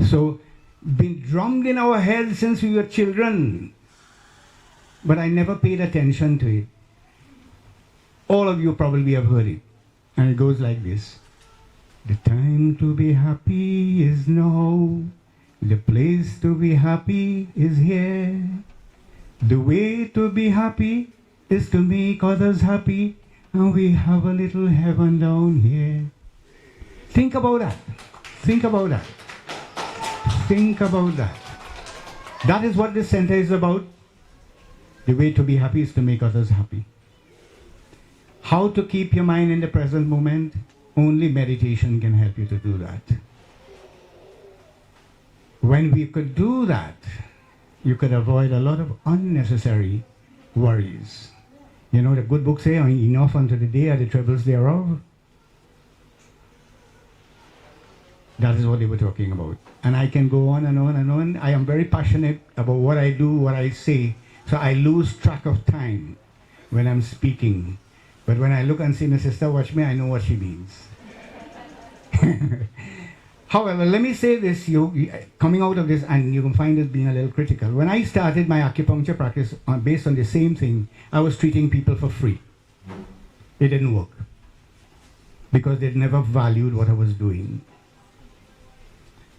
So, been drummed in our heads since we were children, but I never paid attention to it. All of you probably have heard it, and it goes like this. The time to be happy is now. The place to be happy is here. The way to be happy is to make others happy, and we have a little heaven down here. Think about that. Think about that. Think about that. That is what this center is about. The way to be happy is to make others happy. How to keep your mind in the present moment? Only meditation can help you to do that. When we could do that, you could avoid a lot of unnecessary worries. You know, the good books say, enough unto the day are the troubles thereof. That is what they were talking about. And I can go on and on and on. I am very passionate about what I do, what I say. So I lose track of time when I'm speaking. But when I look and see my sister watch me, I know what she means. However, let me say this, coming out of this, and you can find it being a little critical. When I started my acupuncture practice based on the same thing, I was treating people for free. It didn't work, because they'd never valued what I was doing.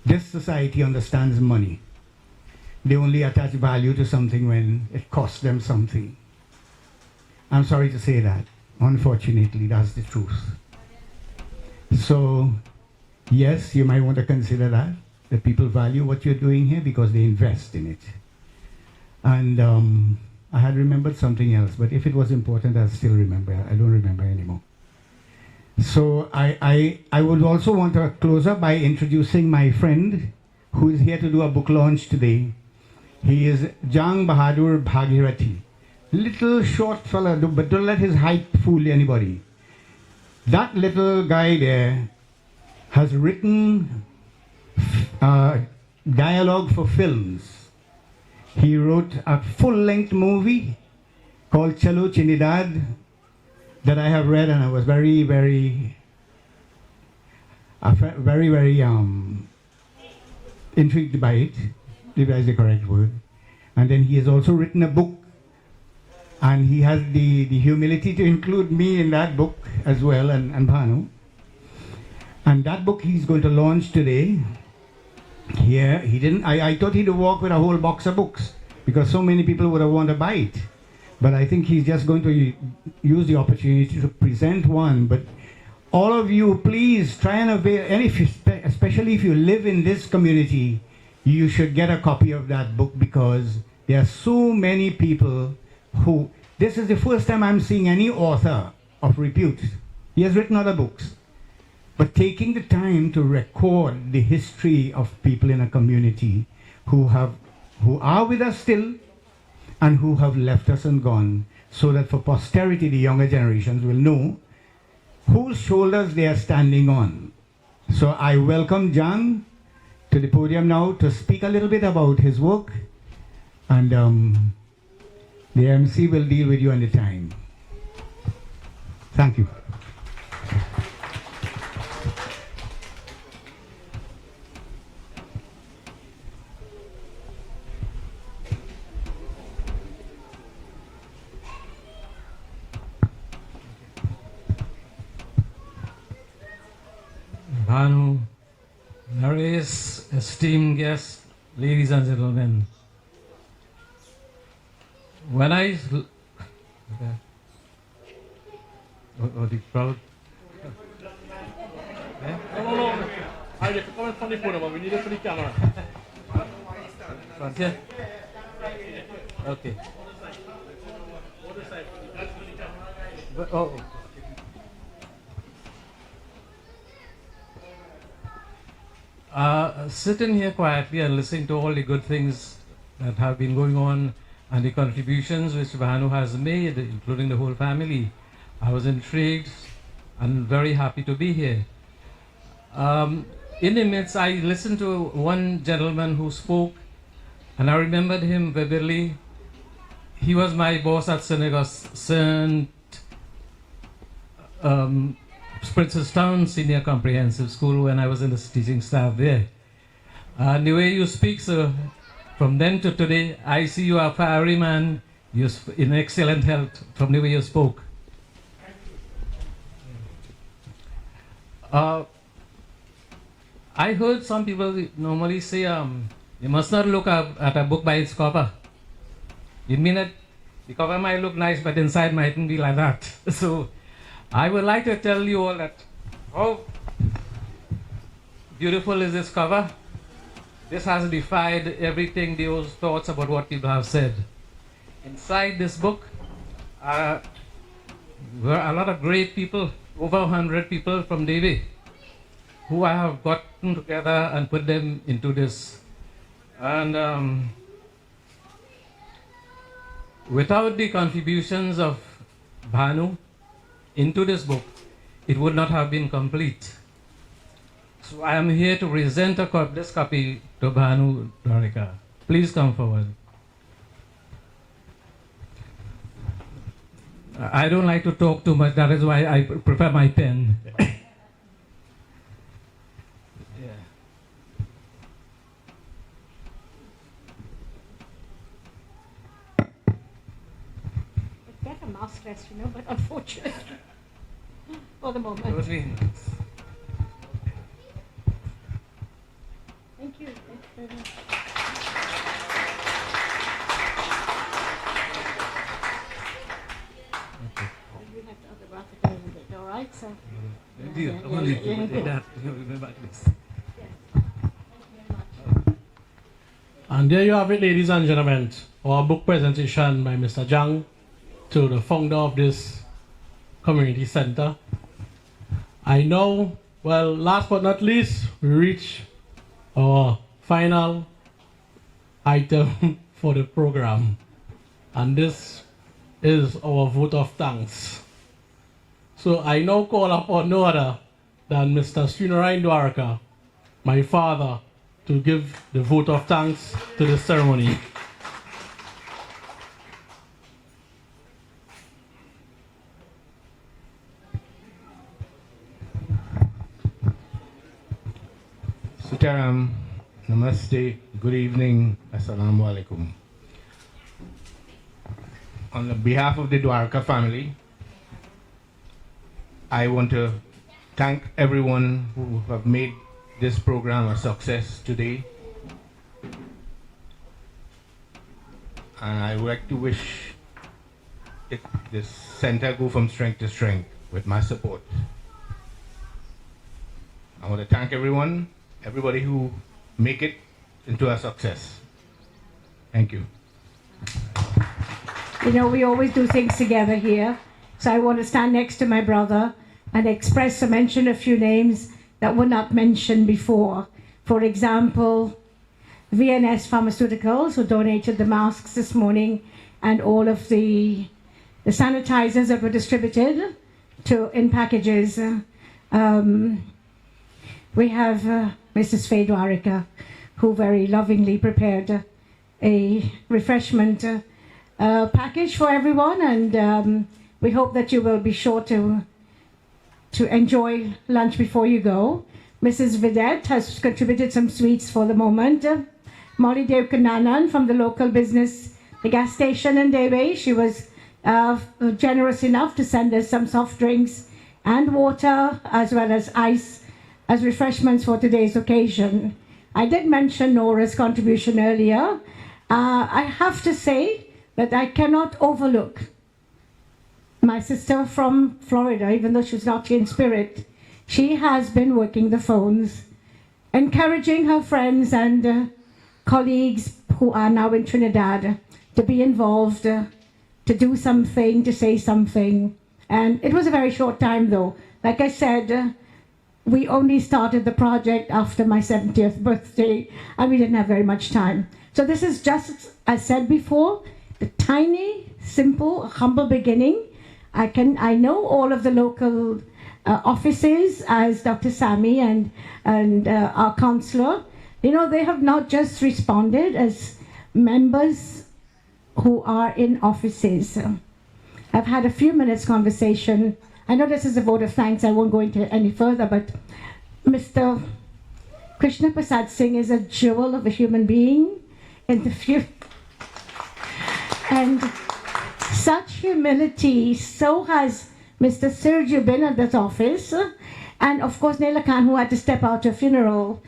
This society understands money. They only attach value to something when it costs them something. I'm sorry to say that. Unfortunately, that's the truth. So, yes, you might want to consider that people value what you're doing here because they invest in it. And I had remembered something else, but if it was important, I'll still remember. I don't remember anymore. So I would also want to close up by introducing my friend who is here to do a book launch today. He is Jang Bahadur Bhagirathi. Little short fella, but don't let his height fool anybody. That little guy there has written dialogue for films. He wrote a full-length movie called Chalo Chinidad that I have read, and I was very intrigued by it, if that is the correct word. And then he has also written a book, and he has the humility to include me in that book as well, and Bhanu. And that book he's going to launch today. Here, he didn't. I thought he'd walk with a whole box of books because so many people would have wanted to buy it. But I think he's just going to use the opportunity to present one. But all of you, please try and avail, and especially if you live in this community, you should get a copy of that book because there are so many people who, this is the first time I'm seeing any author of repute. He has written other books, but taking the time to record the history of people in a community who are with us still and who have left us and gone, so that for posterity, the younger generations will know whose shoulders they are standing on. So I welcome John to the podium now to speak a little bit about his work, and the MC will deal with you on the time. Thank you. Bhanu, Naresh, esteemed guests, ladies and gentlemen. When I the crowd. No. I have to come from the podium, but we need it for the camera. Front here. Okay. Oh. Sitting here quietly and listening to all the good things that have been going on and the contributions which Bhanu has made, including the whole family, I was intrigued and very happy to be here. In the midst, I listened to one gentleman who spoke, and I remembered him vividly. He was my boss at St. Princestown Senior Comprehensive School when I was in the teaching staff there. The way you speak, sir, from then to today, I see you are a fiery man, you're in excellent health from the way you spoke. I heard some people normally say, you must not look at a book by its cover. It means that the cover might look nice, but inside mightn't be like that. So I would like to tell you all that how beautiful is this cover. This has defied everything those thoughts about what people have said. Inside this book were a lot of great people, over 100 people from Davie, who I have gotten together and put them into this. And without the contributions of Bhanu into this book, it would not have been complete. So I am here to present this copy to Bhanu Dwarika. Please come forward. I don't like to talk too much, that is why I prefer my pen. Get a mask rest, but unfortunately, for the moment. Those means. Thank you. Thank you very much. We have to autograph it a little bit, all right? So. And there you have it, ladies and gentlemen, our book presentation by Mr. Jang to the founder of this community center. I know, well, last but not least, we reach our final item for the program, and this is our vote of thanks. So I now call upon no other than Mr. Soondrie and Dwarika, my father, to give the vote of thanks to the ceremony. Sitaram, Namaste, good evening, Assalamu alaikum. On behalf of the Dwarika family, I want to thank everyone who have made this program a success today. And I would like to wish this center go from strength to strength with my support. I want to thank everybody who make it into a success. Thank you. You know, we always do things together here. So I want to stand next to my brother and express or mention a few names that were not mentioned before. For example, VNS Pharmaceuticals, who donated the masks this morning and all of the sanitizers that were distributed in packages. We have Mrs. Faye Dwarika, who very lovingly prepared a refreshment package for everyone, and we hope that you will be sure to enjoy lunch before you go. Mrs. Vidette has contributed some sweets for the moment. Molly Devkananan from the local business, the gas station in Debe, she was generous enough to send us some soft drinks and water as well as ice as refreshments for today's occasion. I did mention Nora's contribution earlier. I have to say that I cannot overlook my sister from Florida, even though she's not here in spirit. She has been working the phones, encouraging her friends and colleagues who are now in Trinidad to be involved, to do something, to say something. And it was a very short time though. Like I said, we only started the project after my 70th birthday and we didn't have very much time. So this is just, as said before, the tiny, simple, humble beginning. I know all of the local offices as Dr. Sami and our counselor. You know, they have not just responded as members who are in offices. I've had a few minutes conversation. I know this is a vote of thanks. I won't go into any further, but Mr. Krishna Prasad Singh is a jewel of a human being in the future. And such humility, so has Mr. Sergio been at this office, and of course Naila Khan, who had to step out to a funeral.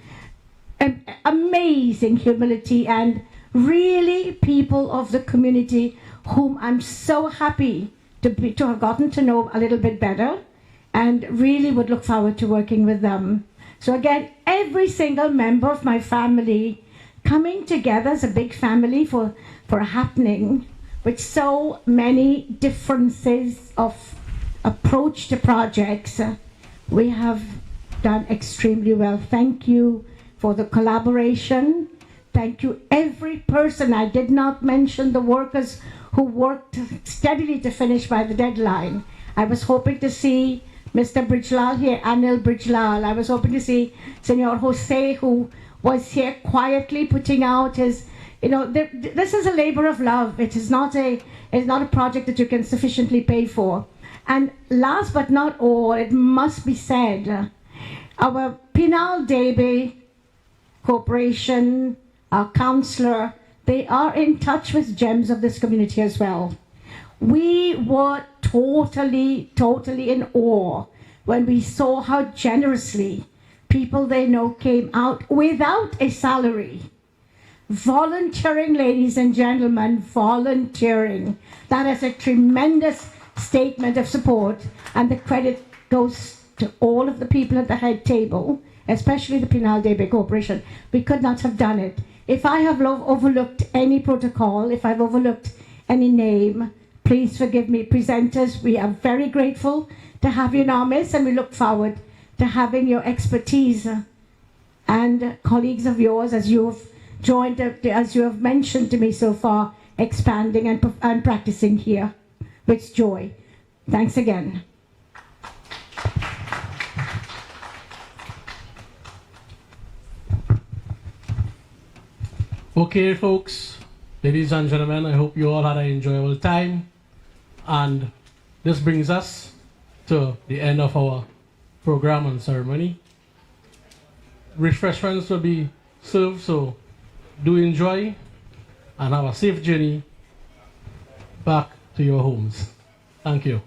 Amazing humility, and really people of the community whom I'm so happy to have gotten to know a little bit better, and really would look forward to working with them. So again, every single member of my family coming together as a big family for a happening with so many differences of approach to projects. We have done extremely well. Thank you for the collaboration. Thank you every person. I did not mention the workers who worked steadily to finish by the deadline. I was hoping to see Mr. Brijlal here, Anil Brijlal. I was hoping to see Senor Jose, who was here quietly putting out his, you know, this is a labor of love. It's not a project that you can sufficiently pay for. And last but not all, it must be said, our Pinal Debe Corporation, our counselor, they are in touch with gems of this community as well. We were totally in awe when we saw how generously people they know came out without a salary. Volunteering, ladies and gentlemen, volunteering. That is a tremendous statement of support, and the credit goes to all of the people at the head table, especially the Pinal Debe Corporation. We could not have done it. If I have overlooked any protocol, if I've overlooked any name, please forgive me. Presenters, we are very grateful to have you in our midst, and we look forward to having your expertise and colleagues of yours, as you have joined, as you have mentioned to me so far, expanding and practicing here with joy. Thanks again. Okay, folks, ladies and gentlemen, I hope you all had an enjoyable time. And this brings us to the end of our program and ceremony. refreshments will be served, so do enjoy and have a safe journey back to your homes. Thank you.